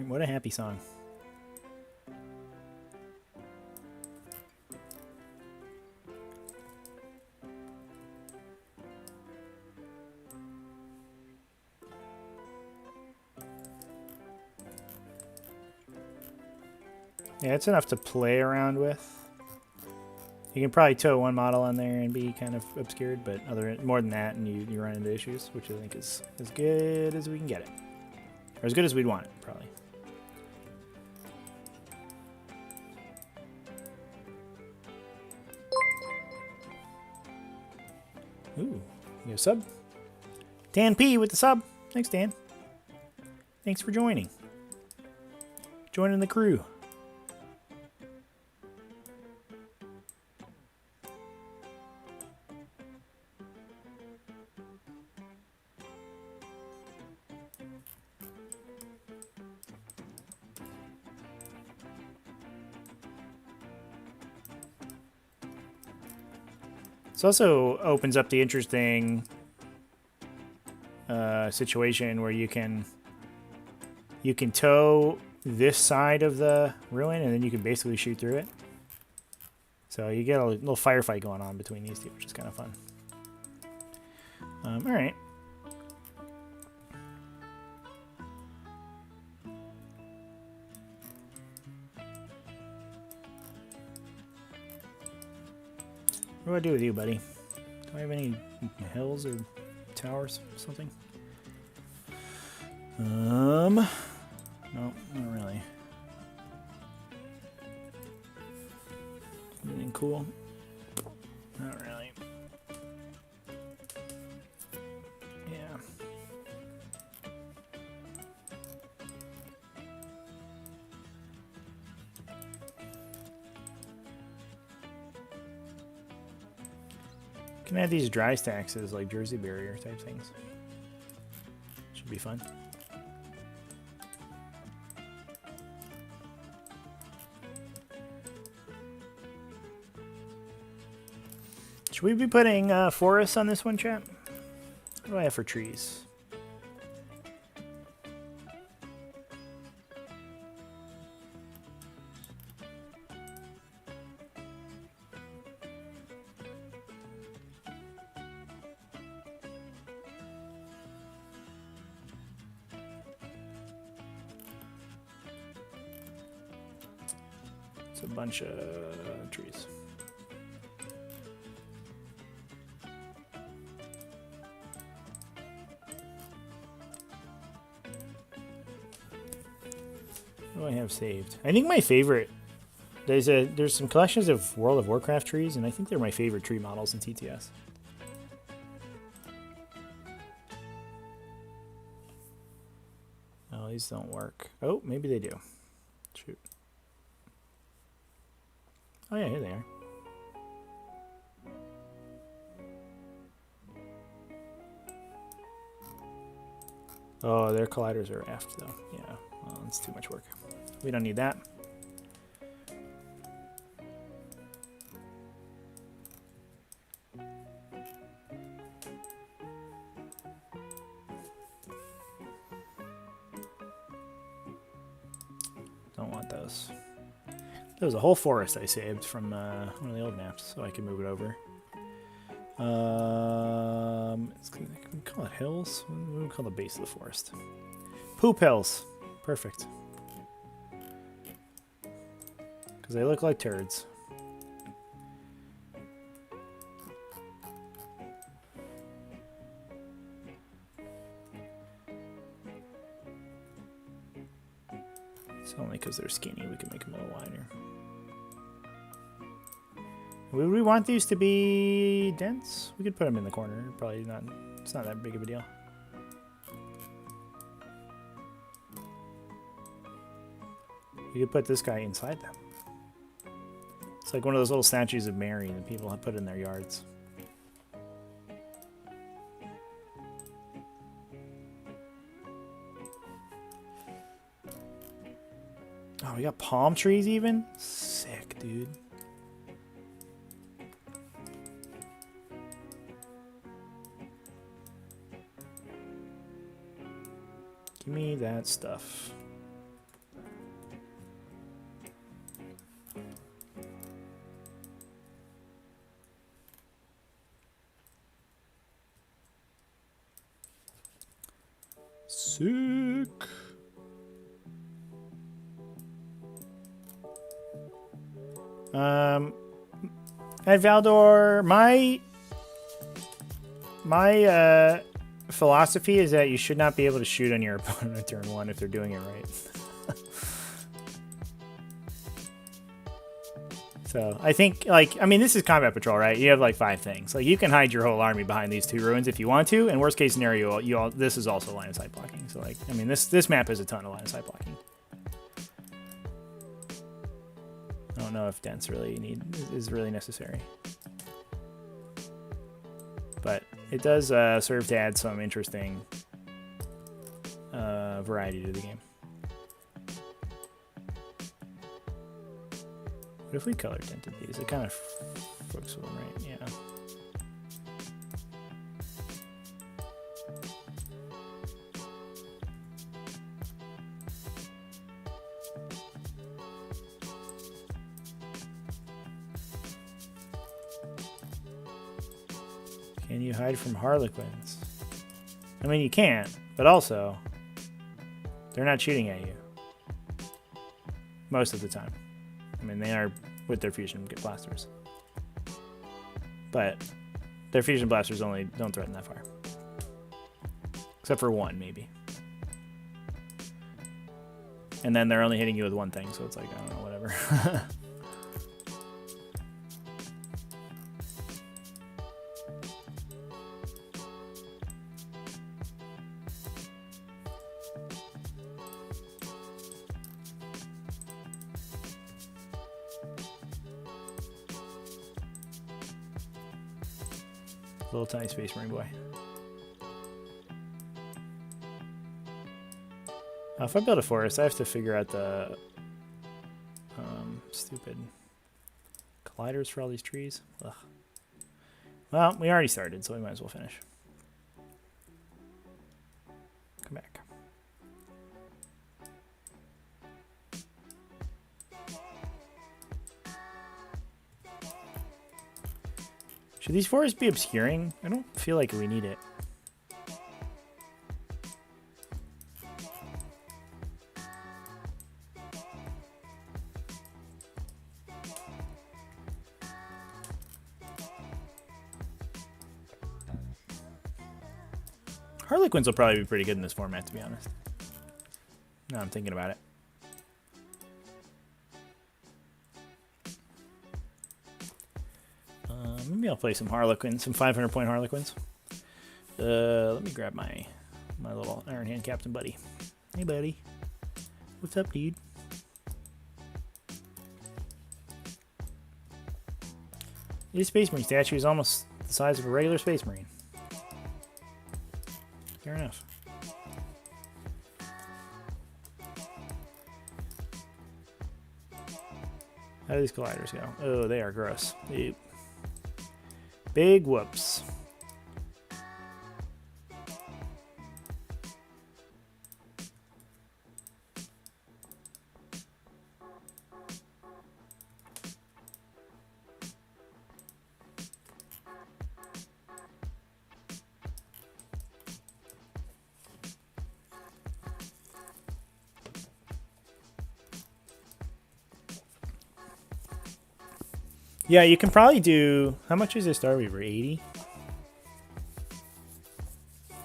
What a happy song. Yeah, it's enough to play around with. You can probably tow one model on there and be kind of obscured, but more than that, and you run into issues, which I think is as good as we can get it. Or as good as we'd want it, probably. Ooh, you have a sub? Dan P with the sub. Thanks, Dan. Thanks for joining. Joining the crew. This also opens up the interesting situation where you can tow this side of the ruin, and then you can basically shoot through it. So you get a little firefight going on between these two, which is kind of fun. All right. What do I do with you, buddy? Do I have any hills or towers or something? No, not really. Anything cool? Not really. Yeah. Can add these dry stacks as like Jersey barrier type things. Should be fun. Should we be putting forests on this one, chat? What do I have for trees? It's a bunch of trees. What do I have saved? I think my favorite, there's some collections of World of Warcraft trees, and I think they're my favorite tree models in TTS. Oh, these don't work. Oh, maybe they do. Shoot. Oh yeah, here they are. Oh, their colliders are aft though. Yeah, well, it's too much work. We don't need that. Don't want those. There was a whole forest I saved from one of the old maps, so I can move it over. Can we call it hills? What do we call the base of the forest? Poop hills. Perfect. Because they look like turds. It's only because they're skinny we can make them a little wider. Would we want these to be dense? We could put them in the corner. Probably not. It's not that big of a deal. You could put this guy inside them. It's like one of those little statues of Mary that people have put in their yards. Oh, we got palm trees even? Sick, dude. Give me that stuff. Sick. At Valdor, my philosophy is that you should not be able to shoot on your opponent at turn 1 if they're doing it right. So I think, like, I mean, this is Combat Patrol, right? You have like 5 things. Like, you can hide your whole army behind these 2 ruins if you want to. And worst case scenario, this is also line of sight blocking. So, like, I mean, this map has a ton of line of sight blocking. I don't know if dense really is really necessary, but it does serve to add some interesting variety to the game. What if we color tinted these? It kind of fucks with them, right? Yeah. Can you hide from Harlequins? I mean, you can't, but also, they're not shooting at you. Most of the time. I mean, they are with their fusion blasters. But their fusion blasters only don't threaten that far. Except for 1, maybe. And then they're only hitting you with 1 thing, so it's like, I don't know, whatever. Little tiny space marine boy. If I build a forest, I have to figure out the stupid colliders for all these trees. Ugh. Well, we already started, so we might as well finish. Come back. Should these forests be obscuring? I don't feel like we need it. Harlequins will probably be pretty good in this format, to be honest. Now I'm thinking about it. Maybe I'll play some Harlequins, some 500-point Harlequins. Let me grab my little Iron Hand Captain buddy. Hey, buddy. What's up, dude? This Space Marine statue is almost the size of a regular Space Marine. Fair enough. How do these colliders go? Oh, they are gross. Ew. Big whoops. Yeah, you can probably do... How much is this Star Weaver? 80?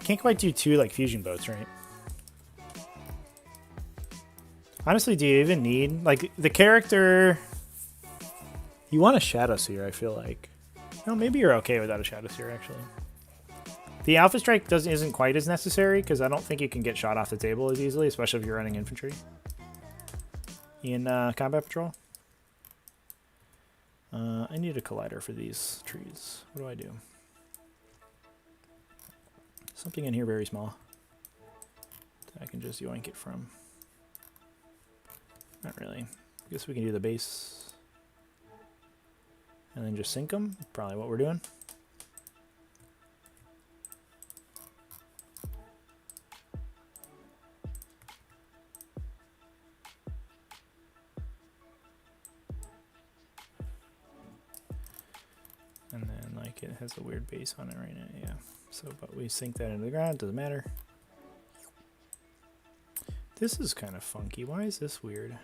Can't quite do 2 like fusion boats, right? Honestly, do you even need... Like, the character... You want a Shadow Seer, I feel like. No, maybe you're okay without a Shadow Seer, actually. The Alpha Strike isn't quite as necessary, because I don't think you can get shot off the table as easily, especially if you're running infantry in Combat Patrol. I need a collider for these trees. What do I do? Something in here very small that I can just yoink it from. Not really. I guess we can do the base and then just sink them. Probably what we're doing. And then like it has a weird base on it right now. Yeah. So, but we sink that into the ground. Doesn't matter. This is kind of funky. Why is this weird?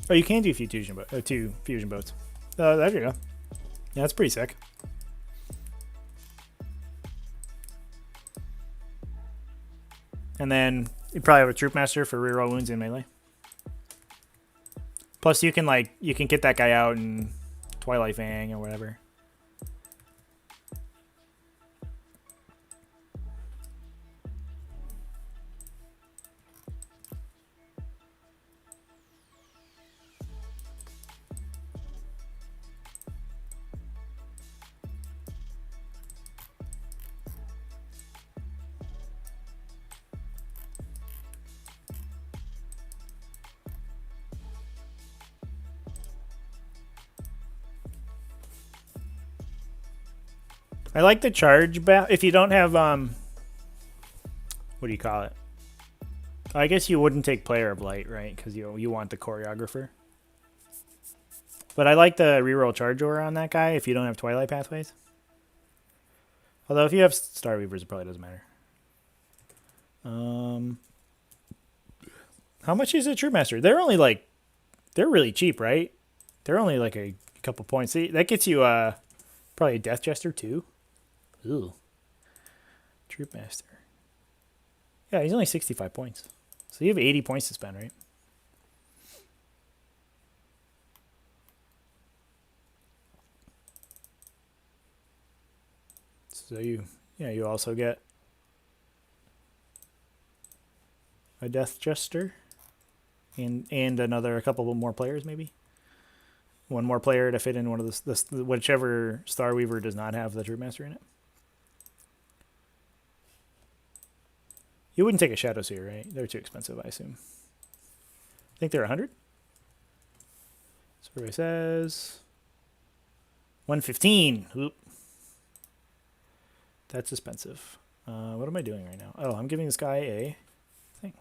Oh, you can do two fusion boats. There you go. Yeah, that's pretty sick. And then you probably have a troop master for reroll wounds in melee. Plus, you can get that guy out in Twilight Fang or whatever. I like the charge if you don't have what do you call it? I guess you wouldn't take Player of Light, right? Because you want the choreographer. But I like the reroll charge aura on that guy if you don't have Twilight Pathways. Although if you have Star Weavers, it probably doesn't matter. How much is a Troop Master? They're really cheap, right? They're only like a couple points. See, that gets you probably a Death Jester too. Ooh. Troop Master. Yeah, he's only 65 points. So you have 80 points to spend, right? So you also get a Death Jester and a couple more players maybe. One more player to fit in one of the whichever Star Weaver does not have the Troop Master in it. You wouldn't take a Shadow Seer, right? They're too expensive, I assume. I think they're 100. Survey says 115. Oop. That's expensive. What am I doing right now? Oh, I'm giving this guy a thing.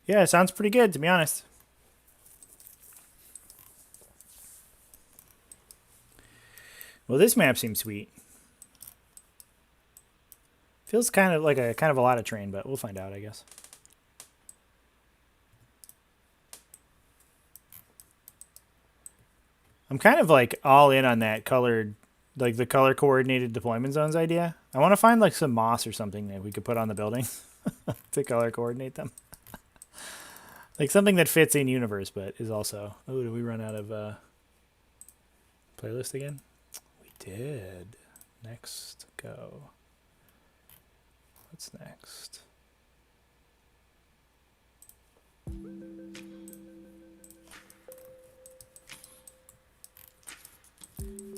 Yeah, it sounds pretty good, to be honest. Well, this map seems sweet. Feels kind of a lot of terrain, but we'll find out, I guess. I'm kind of like all in on that colored, like the color coordinated deployment zones idea. I want to find like some moss or something that we could put on the buildings to color coordinate them. Like something that fits in universe, but is also... Oh, did we run out of playlist again? We did. Next, go. What's next?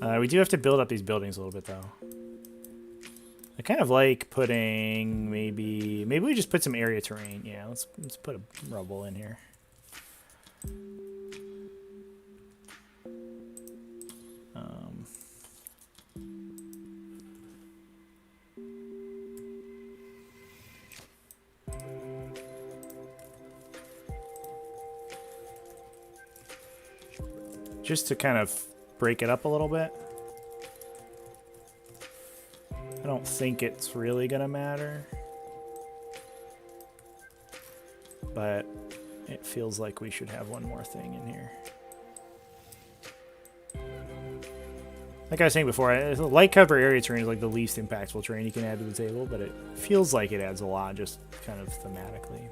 We do have to build up these buildings a little bit, though. I kind of like putting maybe we just put some area terrain. Yeah, let's put a rubble in here. Just to kind of break it up a little bit. I don't think it's really gonna matter. but it feels like we should have one more thing in here. Like I was saying before, light cover area terrain is like the least impactful terrain you can add to the table, but it feels like it adds a lot just kind of thematically.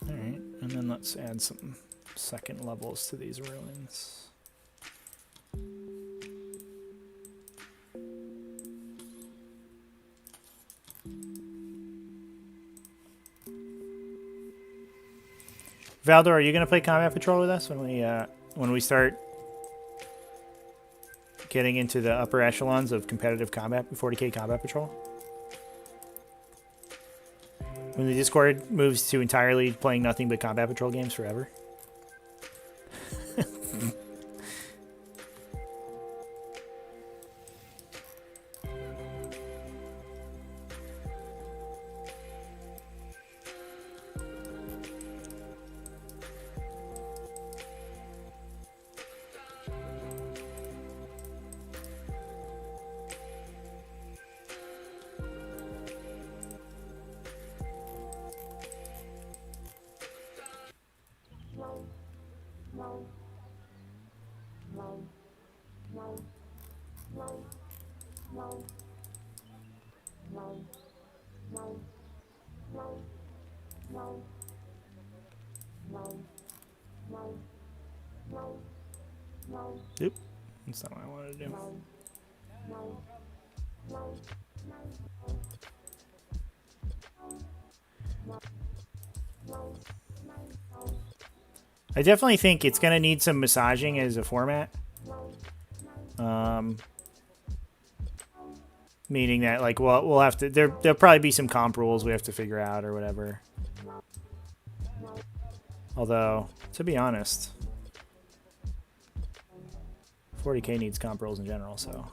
Alright, and then let's add some second levels to these ruins. Valdor, are you going to play Combat Patrol with us when we start getting into the upper echelons of competitive combat, 40k Combat Patrol? When the Discord moves to entirely playing nothing but Combat Patrol games forever? Oop, that's not what I wanted to do. I definitely think it's going to need some massaging as a format. Meaning that, like, we'll have to... There'll probably be some comp rules we have to figure out or whatever. Although, to be honest, 40k needs comp rules in general, so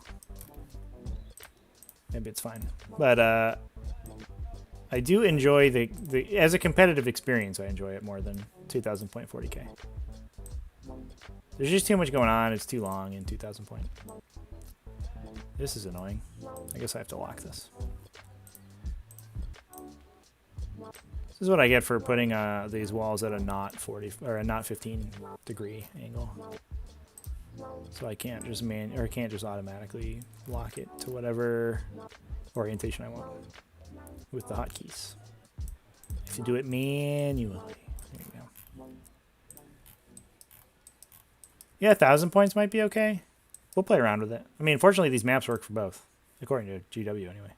maybe it's fine. But I do enjoy the as a competitive experience. I enjoy it more than 2000 point 40k. There's just too much going on. It's too long in 2000 point. This is annoying. I guess I have to lock this. This is what I get for putting these walls at a not 40 or a not 15 degree angle. So I can't just automatically lock it to whatever orientation I want with the hotkeys. I have to do it manually. There you go. Yeah, 1,000 points might be okay. We'll play around with it. I mean, fortunately, these maps work for both, according to GW anyway.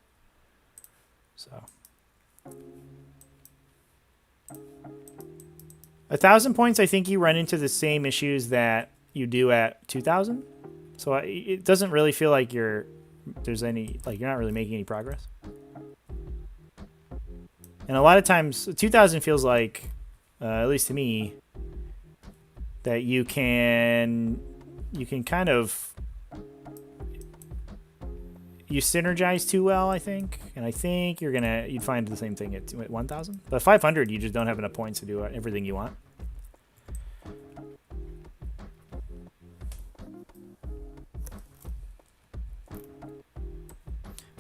So 1,000 points, I think you run into the same issues that you do at 2,000. So it doesn't really feel like you're not really making any progress. And a lot of times, 2,000 feels like, at least to me, that you can kind of, you synergize too well, I think. And I think you'd find the same thing at 1,000. But 500, you just don't have enough points to do everything you want.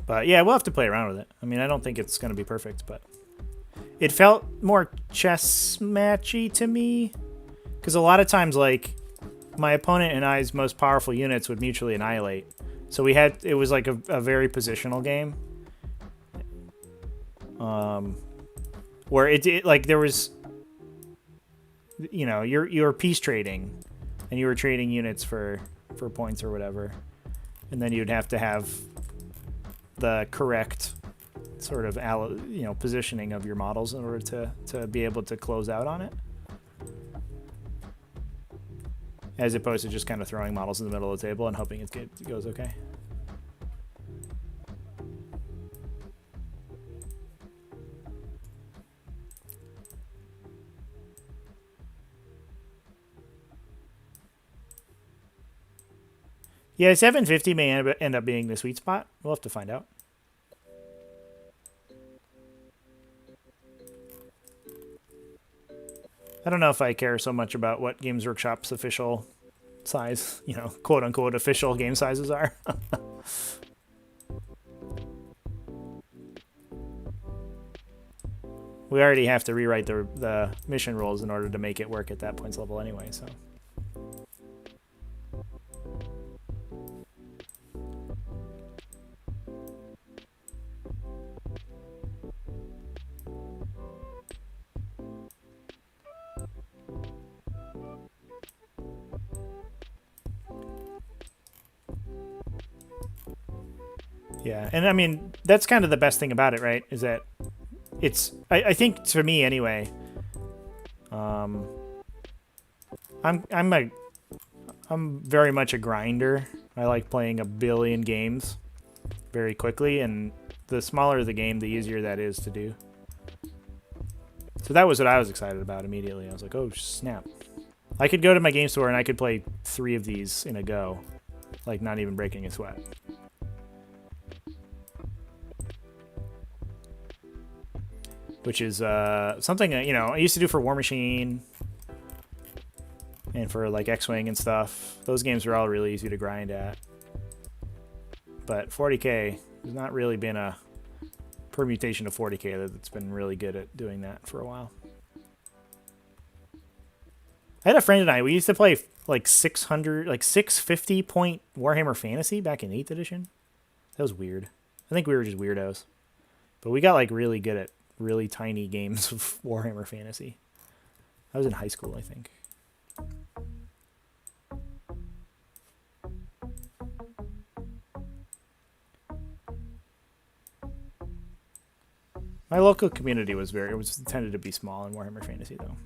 But yeah, we'll have to play around with it. I mean, I don't think it's going to be perfect, but it felt more chess matchy to me. Because a lot of times, like, my opponent and I's most powerful units would mutually annihilate. So it was like a very positional game. Where like there was, you know, you're peace trading and you were trading units for points or whatever. And then you'd have to have the correct sort of, you know, positioning of your models in order to be able to close out on it. As opposed to just kind of throwing models in the middle of the table and hoping it goes okay. Yeah, 750 may end up being the sweet spot. We'll have to find out. I don't know if I care so much about what Games Workshop's official size, you know, quote unquote official game sizes are. We already have to rewrite the mission rules in order to make it work at that points level anyway, so. Yeah, and I mean, that's kind of the best thing about it, right? Is that it's, I think for me anyway, I'm very much a grinder. I like playing a billion games very quickly, and the smaller the game, the easier that is to do. So that was what I was excited about immediately. I was like, oh, snap. I could go to my game store and I could play 3 of these in a go, like not even breaking a sweat. Which is something that, you know, I used to do for War Machine and for like X-Wing and stuff. Those games are all really easy to grind at. But 40k has not really been a permutation of 40k that's been really good at doing that for a while. I had a friend and I, we used to play like 650 point Warhammer Fantasy back in 8th edition. That was weird. I think we were just weirdos. But we got like really good at really tiny games of Warhammer Fantasy. I was in high school, I think. My local community tended to be small in Warhammer Fantasy, though.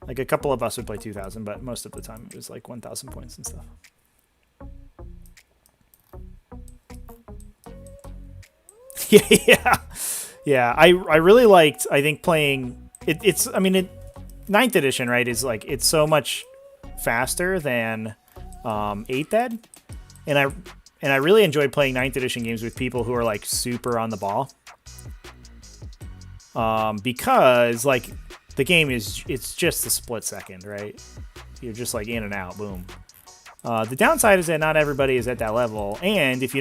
Like a couple of us would play 2,000, but most of the time it was like 1,000 points and stuff. Yeah. I really liked, I think, playing it's I mean, 9th edition, right, is like it's so much faster than 8th ed, and I really enjoyed playing 9th edition games with people who are like super on the ball, because like the game it's just a split second, right? You're just like in and out, boom. The downside is that not everybody is at that level, and if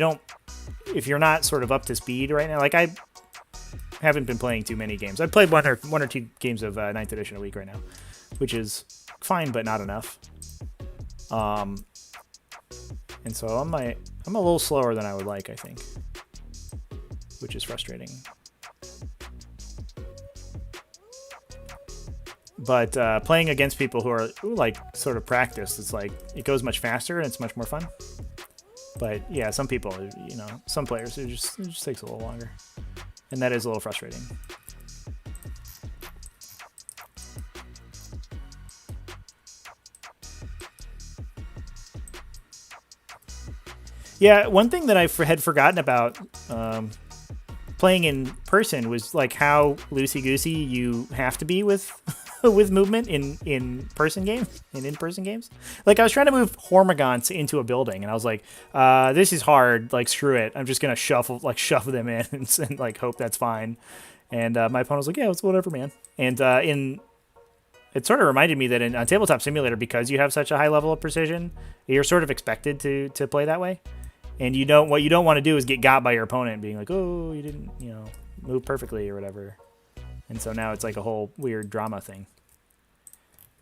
you're not sort of up to speed right now, like I haven't been playing too many games. I've played one or 2 games of 9th edition a week right now, which is fine but not enough. And so I'm a little slower than I would like, I think, which is frustrating. But playing against people who are like sort of practiced, it's like it goes much faster and it's much more fun. But yeah, some people, you know, some players, it just takes a little longer. And that is a little frustrating. Yeah, one thing that I had forgotten about playing in person was like how loosey-goosey you have to be with with movement in-person games. Like I was trying to move Hormagaunts into a building, and I was like, this is hard. Like screw it. I'm just gonna shove them in and like hope that's fine. And my opponent was like, yeah, it's whatever, man. And it sort of reminded me that on Tabletop Simulator, because you have such a high level of precision, you're sort of expected to play that way. And what you don't want to do is get got by your opponent being like, oh, you didn't, you know, move perfectly or whatever. And so now it's like a whole weird drama thing.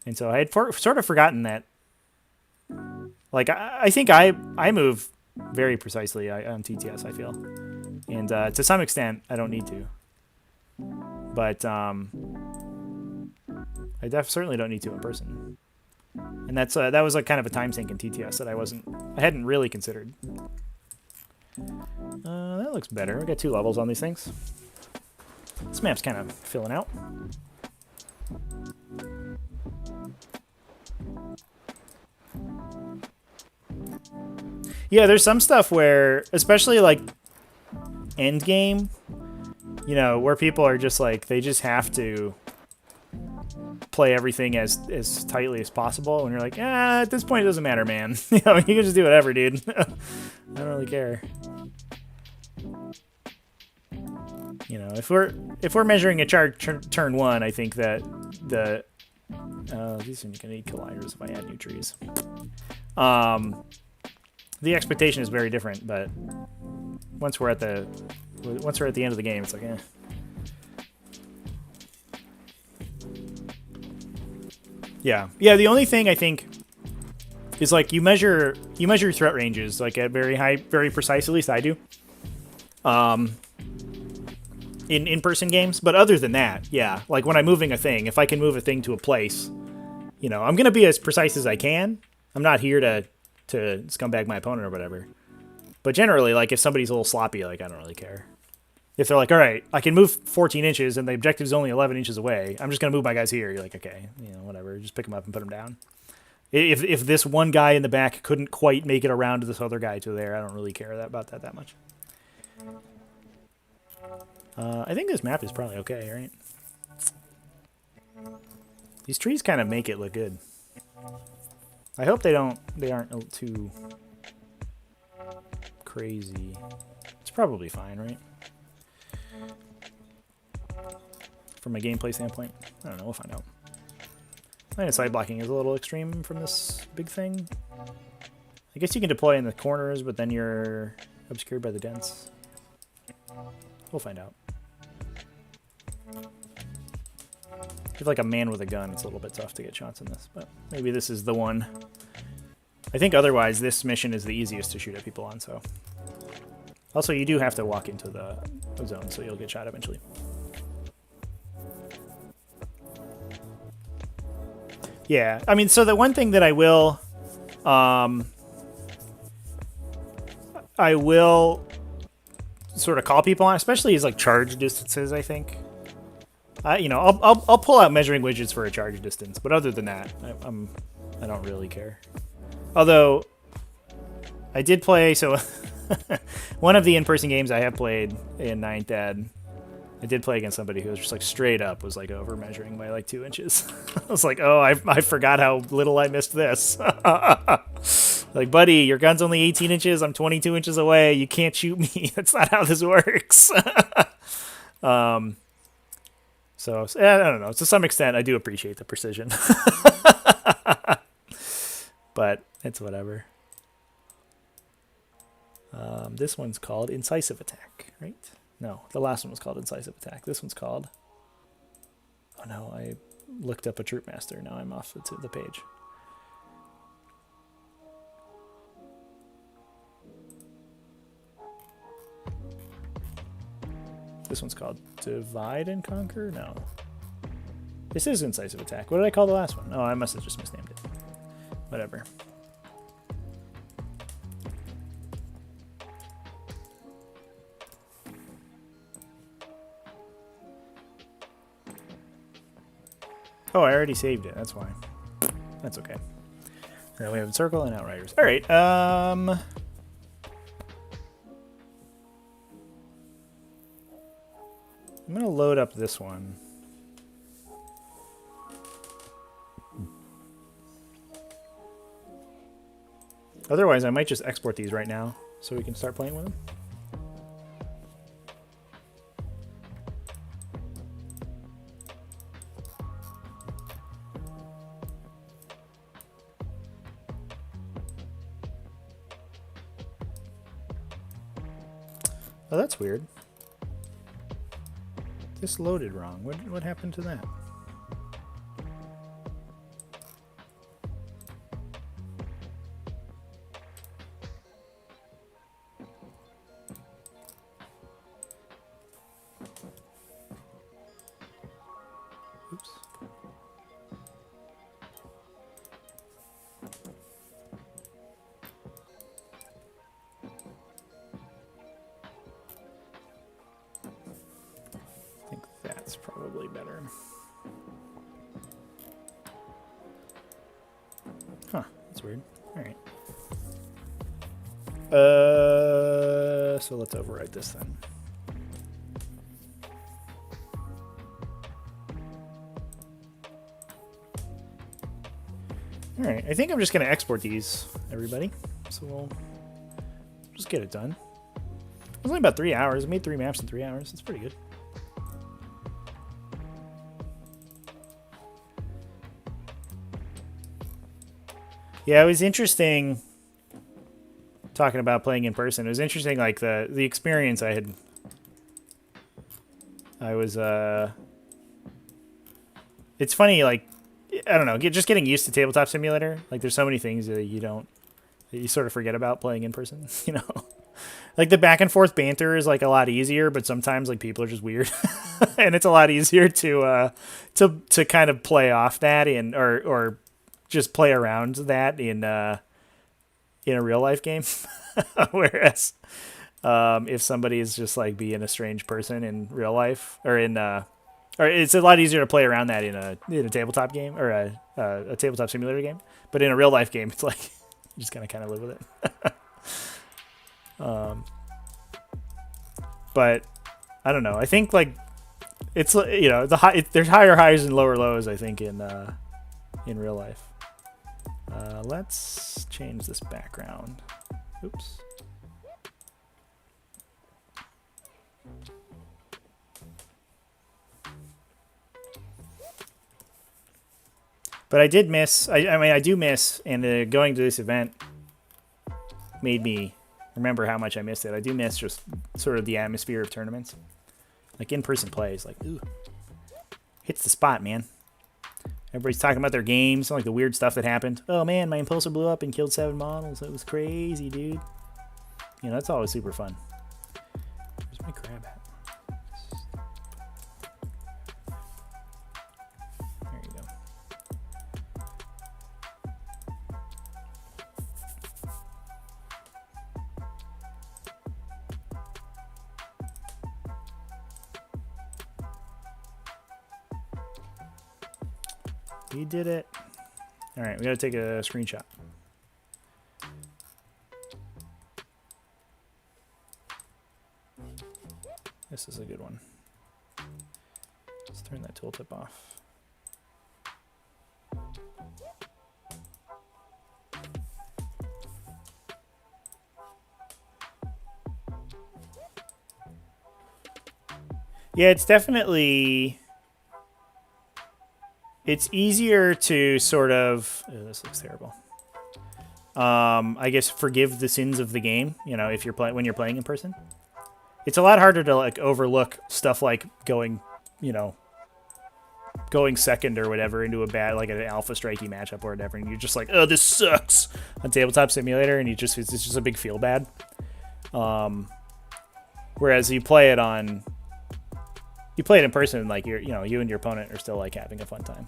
And so I had sort of forgotten that. Like, I think I move very precisely on TTS, I feel. And to some extent, I don't need to. But I certainly don't need to in person. And that was like kind of a time sink in TTS that I hadn't really considered. That looks better. We got 2 levels on these things. This map's kind of filling out. Yeah, there's some stuff where, especially like end game, you know, where people are just like, they just have to play everything as tightly as possible. And you're like, at this point it doesn't matter, man. You know, you can just do whatever, dude. I don't really care. You know, if we're measuring a charge turn 1, I think that these are gonna need colliders if I add new trees. The expectation is very different, but once we're at the end of the game, it's like, eh. Yeah. The only thing I think is like you measure threat ranges like at very precise. At least I do. In in-person games, but other than that, yeah. Like when I'm moving a thing, if I can move a thing to a place, you know, I'm gonna be as precise as I can. I'm not here to scumbag my opponent or whatever. But generally, like if somebody's a little sloppy, like I don't really care. If they're like, all right, I can move 14 inches and the objective is only 11 inches away, I'm just gonna move my guys here. You're like, okay, you know, whatever. Just pick them up and put them down. If this one guy in the back couldn't quite make it around to this other guy to there, I don't really care about that much. I think this map is probably okay, right? These trees kind of make it look good. I hope they aren't too crazy. It's probably fine, right? From a gameplay standpoint, I don't know. We'll find out. I think side blocking is a little extreme from this big thing. I guess you can deploy in the corners, but then you're obscured by the dents. We'll find out. If like a man with a gun, it's a little bit tough to get shots in this, but maybe this is the one. I think otherwise this mission is the easiest to shoot at people on, so. Also, you do have to walk into the zone, so you'll get shot eventually. Yeah, I mean, so the one thing that I will sort of call people on, especially is like charge distances, I think. You know, I'll pull out measuring widgets for a charge distance, but other than that, I don't really care. Although I did play, so one of the in-person games I have played in 9th Ed, I did play against somebody who was just like straight up was like over measuring by like 2 inches. I was like, oh, I forgot how little I missed this. Like, buddy, your gun's only 18 inches. I'm 22 inches away. You can't shoot me. That's not how this works. So I don't know. To some extent, I do appreciate the precision. But it's whatever. This one's called Incisive Attack, right? No, the last one was called Incisive Attack. This one's called... Oh no, I looked up a Troop Master. Now I'm off the page. This one's called Divide and Conquer? No. This is Incisive Attack. What did I call the last one? Oh, I must have just misnamed it. Whatever. Oh, I already saved it. That's why. That's okay. And then we have Circle and Outriders. All right. I'm going to load up this one. Otherwise, I might just export these right now so we can start playing with them. Oh, that's weird. This loaded wrong. What happened to that? Oops. I think that's probably better. Huh, that's weird. All right. So let's override this then. All right, I think I'm just going to export these, everybody. So we'll just get it done. It was only about 3 hours. I made 3 maps in 3 hours. That's pretty good. Yeah, it was interesting talking about playing in person. It was interesting, like the experience I had. I was it's funny, like I don't know, just getting used to Tabletop Simulator. Like there's so many things that you sort of forget about playing in person. You know, like the back and forth banter is like a lot easier, but sometimes like people are just weird, and it's a lot easier to kind of play off that or just play around that in a real life game. Whereas if somebody is just like being a strange person in real life or it's a lot easier to play around that in a tabletop game or a tabletop simulator game. But in a real life game, it's like you just gotta kind of live with it. But I don't know. I think like it's there's higher highs and lower lows. I think in real life. Let's change this background. Oops. But I did miss. I mean, I do miss, and going to this event made me remember how much I missed it. I do miss just sort of the atmosphere of tournaments, like in-person plays. Like, ooh, hits the spot, man. Everybody's talking about their games, like the weird stuff that happened. Oh man, my impulsor blew up and killed 7 models. That was crazy, dude. You know, that's always super fun. Where's my crab at? There you go. We did it. All right, we got to take a screenshot. This is a good one. Let's turn that tooltip off. Yeah, it's definitely... It's easier to sort of... Oh, this looks terrible. I guess forgive the sins of the game, you know, if you're when you're playing in person. It's a lot harder to like overlook stuff like going second or whatever into a bad, like an alpha strikey matchup or whatever, and you're just like, oh, this sucks on Tabletop Simulator, and it's just a big feel bad. Whereas you play it in person, like you and your opponent are still like having a fun time.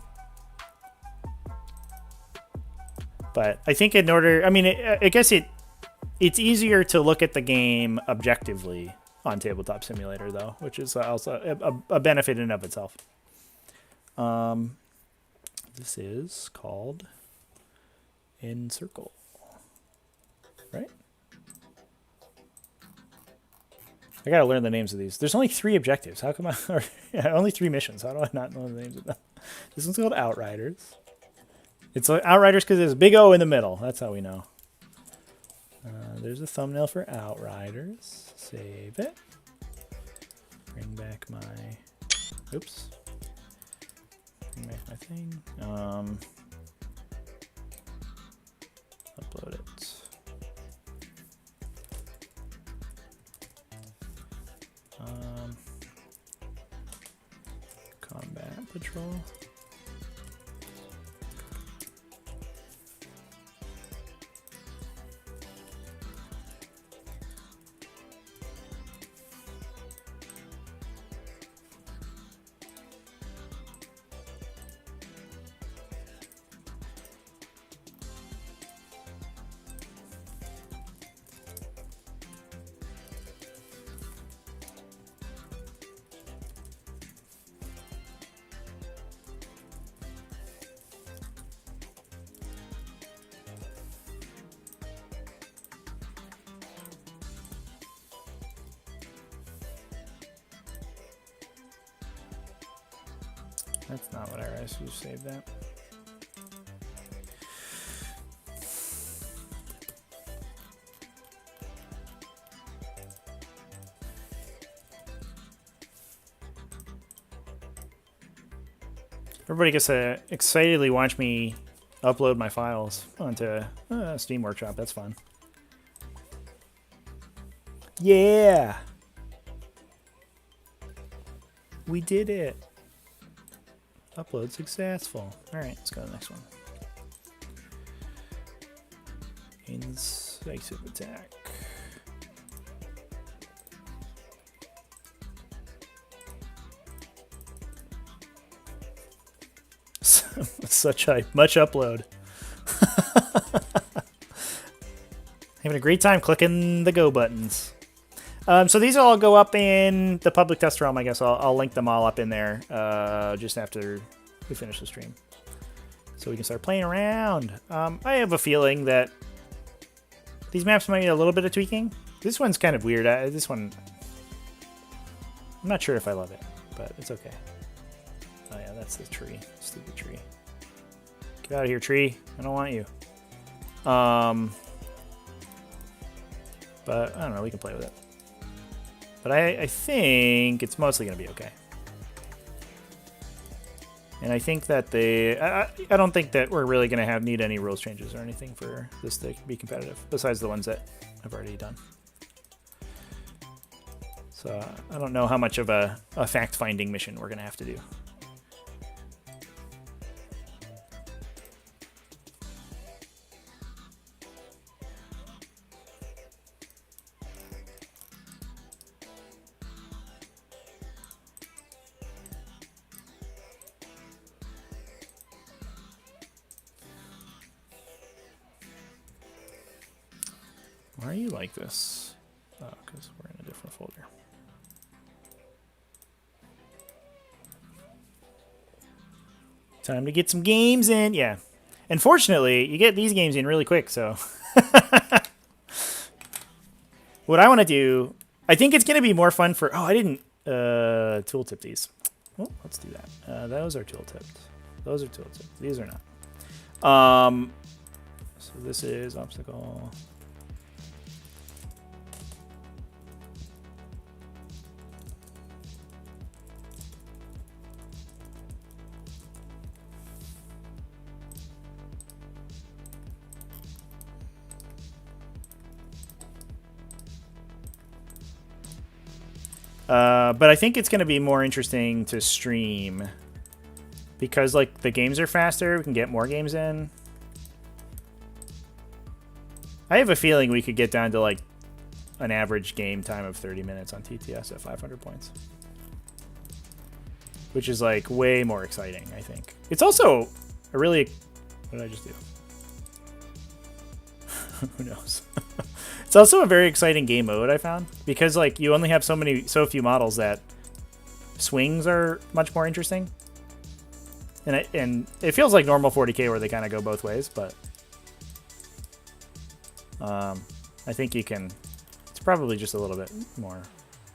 But I think I guess it's easier to look at the game objectively on Tabletop Simulator, though, which is also a benefit in and of itself. This is called Encircle, right? I gotta learn the names of these. There's only 3 objectives. How come only 3 missions? How do I not know the names of them? This one's called Outriders. It's Outriders because there's a big O in the middle. That's how we know. There's a thumbnail for Outriders. Save it. Bring back my... Oops. Bring back my thing. Upload it. Combat Patrol. That's not what I should save that. Everybody gets to excitedly watch me upload my files onto Steam Workshop. That's fun. Yeah! We did it. Upload successful. Alright, let's go to the next one. Incisive attack. Such much upload. Having a great time clicking the go buttons. So these all go up in the public test realm, I guess. I'll link them all up in there just after we finish the stream. So we can start playing around. I have a feeling that these maps might need a little bit of tweaking. This one's kind of weird. This one, I'm not sure if I love it, but it's okay. Oh yeah, that's the tree. Stupid tree. Get out of here, tree. I don't want you. But I don't know, we can play with it. But I think it's mostly going to be okay. And I think that I don't think that we're really going to need any rules changes or anything for this to be competitive, besides the ones that I've already done. So I don't know how much of a fact-finding mission we're going to have to do. Why are you like this? Oh, because we're in a different folder. Time to get some games in. Yeah. Unfortunately, you get these games in really quick, so. What I want to do, I think it's going to be more fun for... Oh, I didn't tooltip these. Well, let's do that. Those are tooltipped. Those are tooltipped. These are not. So this is obstacle... But I think it's going to be more interesting to stream because, like, the games are faster. We can get more games in. I have a feeling we could get down to, like, an average game time of 30 minutes on TTS at 500 points. Which is, like, way more exciting, I think. It's also a really... What did I just do? Who knows? It's also a very exciting game mode, I found, because like you only have so few models that swings are much more interesting. And it feels like normal 40k where they kind of go both ways, but I think you can. It's probably just a little bit more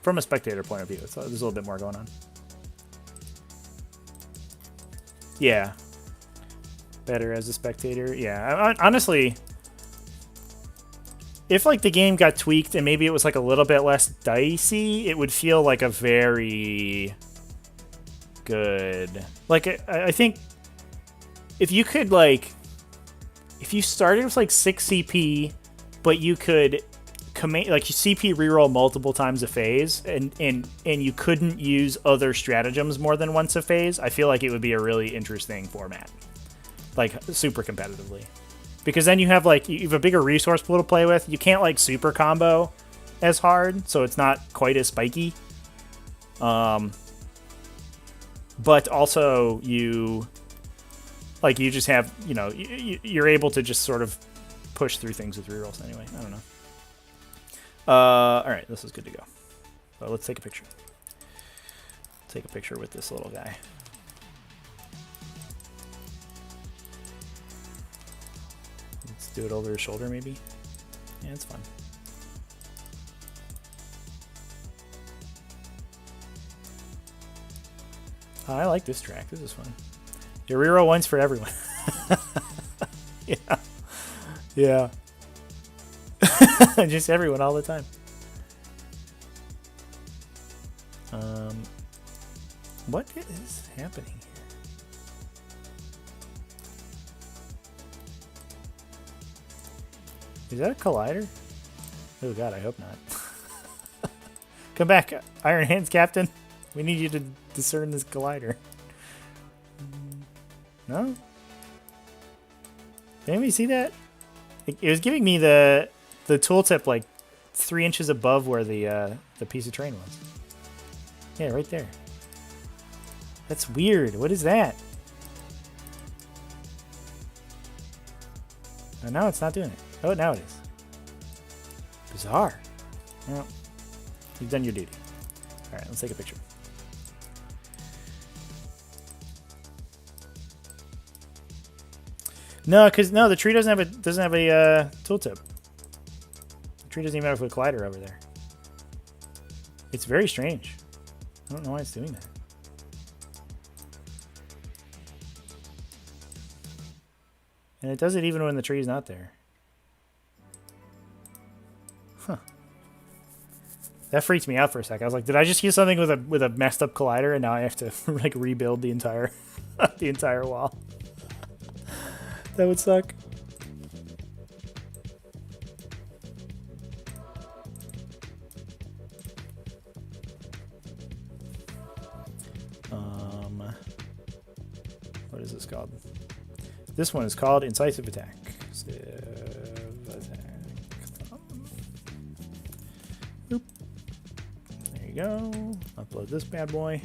from a spectator point of view. There's a little bit more going on. Yeah, better as a spectator. Yeah, honestly. If, like, the game got tweaked and maybe it was, like, a little bit less dicey, it would feel like a very good... Like, I think if you could, like... If you started with, like, 6 CP, but you could like, CP reroll multiple times a phase, and you couldn't use other stratagems more than once a phase, I feel like it would be a really interesting format. Like, super competitively. Because then you have, like, you have a bigger resource pool to play with. You can't, like, super combo as hard, so it's not quite as spiky. But also you just have, you know, you're able to just sort of push through things with rerolls anyway. I don't know. All right, this is good to go. So let's take a picture. Take a picture with this little guy. Do it over his shoulder, maybe. Yeah, it's fun. I like this track. This is fun. Your reroll once for everyone. Yeah. Yeah. Just everyone all the time. What is happening here? Is that a collider? Oh god, I hope not. Come back, Iron Hands Captain. We need you to discern this collider. No? Did anybody see that? It was giving me the tooltip like 3 inches above where the piece of terrain was. Yeah, right there. That's weird. What is that? Oh, now it's not doing it. Oh, now it is. Bizarre. Well, you've done your duty. All right, let's take a picture. No, because the tree doesn't have a tooltip. The tree doesn't even have a collider over there. It's very strange. I don't know why it's doing that. And it does it even when the tree's not there. Huh. That freaked me out for a sec. I was like, did I just use something with a messed up collider and now I have to like rebuild the entire the entire wall? That would suck. What is this called? This one is called Incisive Attack. Boop. There you go. Upload this bad boy.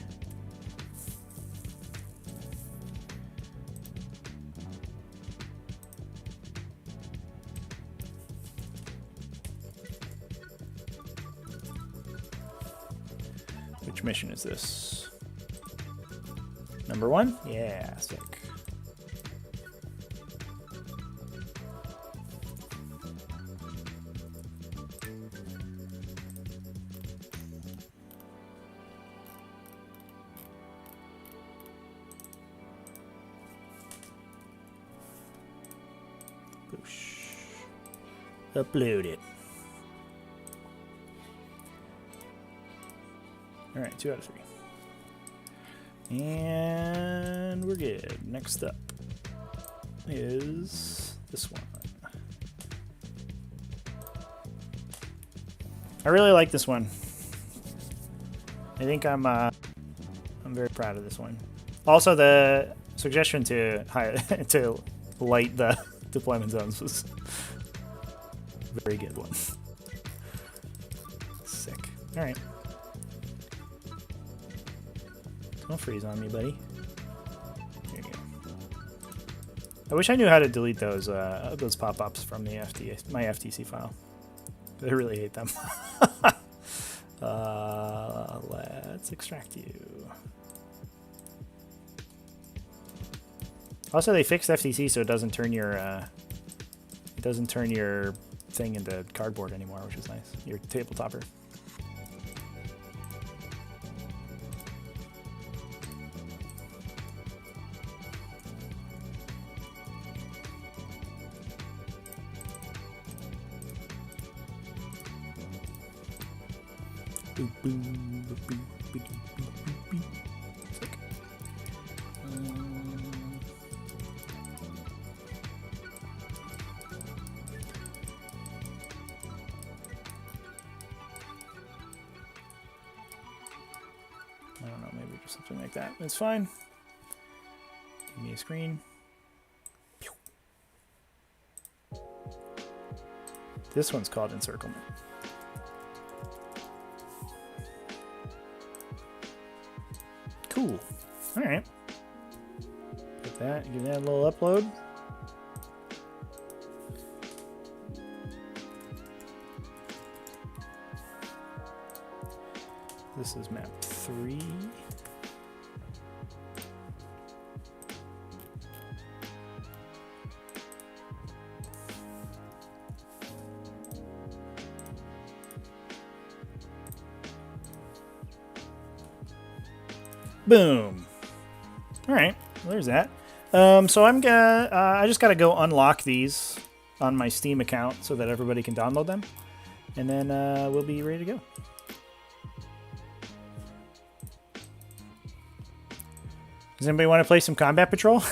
Which mission is this? Number 1? Yeah, sick. Upload it. All right, 2 out of 3. And we're good. Next up is this one. I really like this one. I think I'm very proud of this one. Also, the suggestion to to light the deployment zones was a very good one. Sick. All right. Don't freeze on me, buddy. There you go. I wish I knew how to delete those pop-ups from the my FTC file. I really hate them. Let's extract you. Also, they fixed FTC so it doesn't turn your thing into cardboard anymore, which is nice. Your table topper. Sick. I don't know, maybe just something like that. It's fine. Give me a screen. This one's called encirclement. Cool. All right. Put that. Give that a little upload. This is map 3. Boom. All right, well, there's that. So I'm gonna, I just gotta go unlock these on my Steam account so that everybody can download them, and then we'll be ready to go. Does anybody want to play some Combat Patrol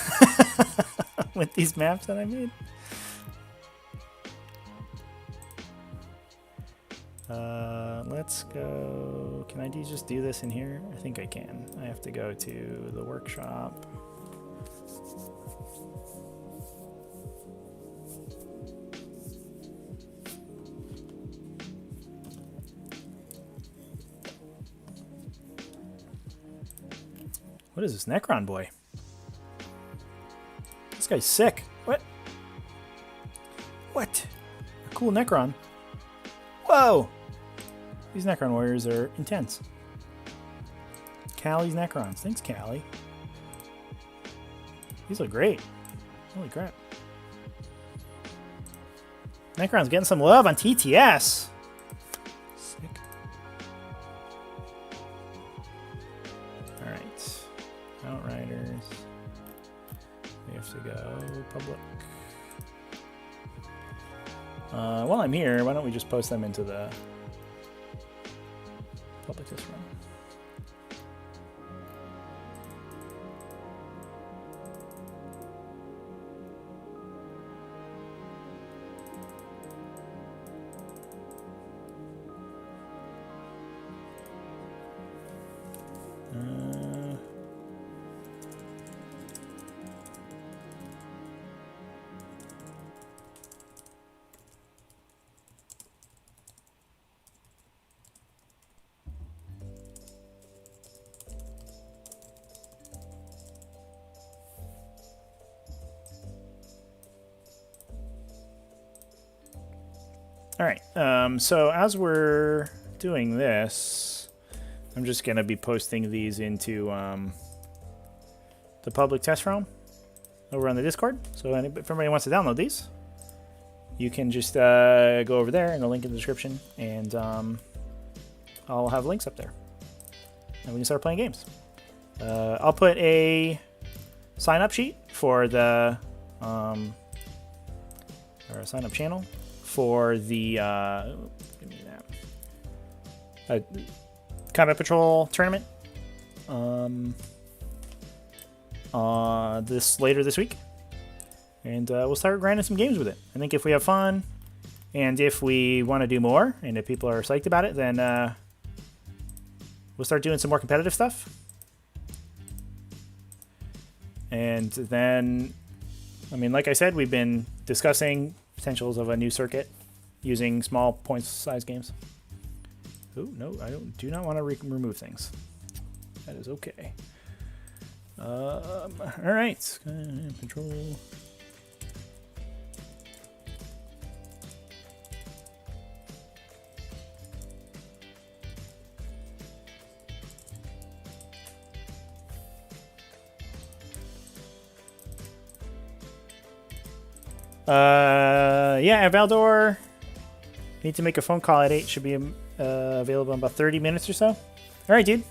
with these maps that I made? Let's go. Can I just do this in here? I think I can. I have to go to the workshop. What is this Necron boy? This guy's sick. What? What? A cool Necron. Whoa! These Necron warriors are intense. Callie's Necrons. Thanks, Callie. These look great. Holy crap. Necron's getting some love on TTS. Sick. Alright. Outriders. We have to go public. While I'm here, why don't we just post them into the public test run? All right, so as we're doing this, I'm just going to be posting these into the public test realm over on the Discord. So if anybody wants to download these, you can just go over there and the link in the description, and I'll have links up there. And we can start playing games. I'll put a sign-up sheet for the or a sign-up channel for the give me that Combat Patrol tournament later this week, and we'll start grinding some games with it. I think if we have fun, and if we want to do more, and if people are psyched about it, then we'll start doing some more competitive stuff. And then, I mean, like I said, we've been discussing potentials of a new circuit using small points size games. Oh no, I do not want to remove things. That is okay. All right, control. Yeah, Valdor. Need to make a phone call at 8. Should be available in about 30 minutes or so. All right, dude.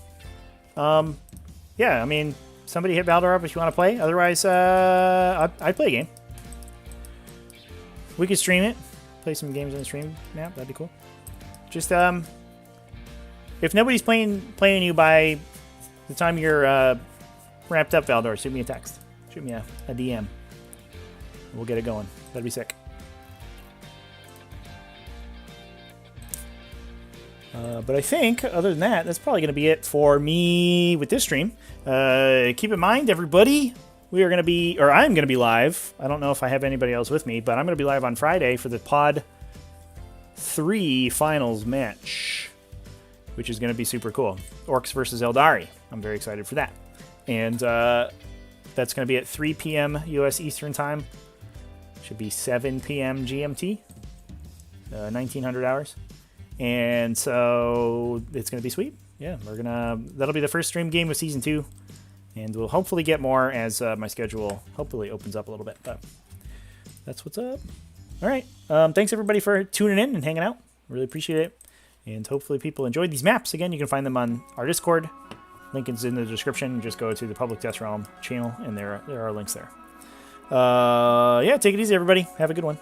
Yeah, I mean, somebody hit Valdor up if you want to play. Otherwise, I'd play a game. We could stream it. Play some games on the stream map. That'd be cool. Just, if nobody's playing you by the time you're wrapped up, Valdor, shoot me a text. Shoot me a DM. We'll get it going. That'd be sick. But I think, other than that, that's probably going to be it for me with this stream. Keep in mind, everybody, we are going to be, or I'm going to be live. I don't know if I have anybody else with me, but I'm going to be live on Friday for the Pod 3 finals match, which is going to be super cool. Orcs versus Eldari. I'm very excited for that. And that's going to be at 3 p.m. U.S. Eastern Time. Should be 7 p.m. GMT, 1900 hours. And so it's going to be sweet. Yeah, that'll be the first stream game of season 2. And we'll hopefully get more as my schedule hopefully opens up a little bit. But that's what's up. All right. Thanks everybody for tuning in and hanging out. Really appreciate it. And hopefully people enjoyed these maps. Again, you can find them on our Discord. Link is in the description. Just go to the Public Test Realm channel and there are links there. Yeah, take it easy everybody. Have a good one.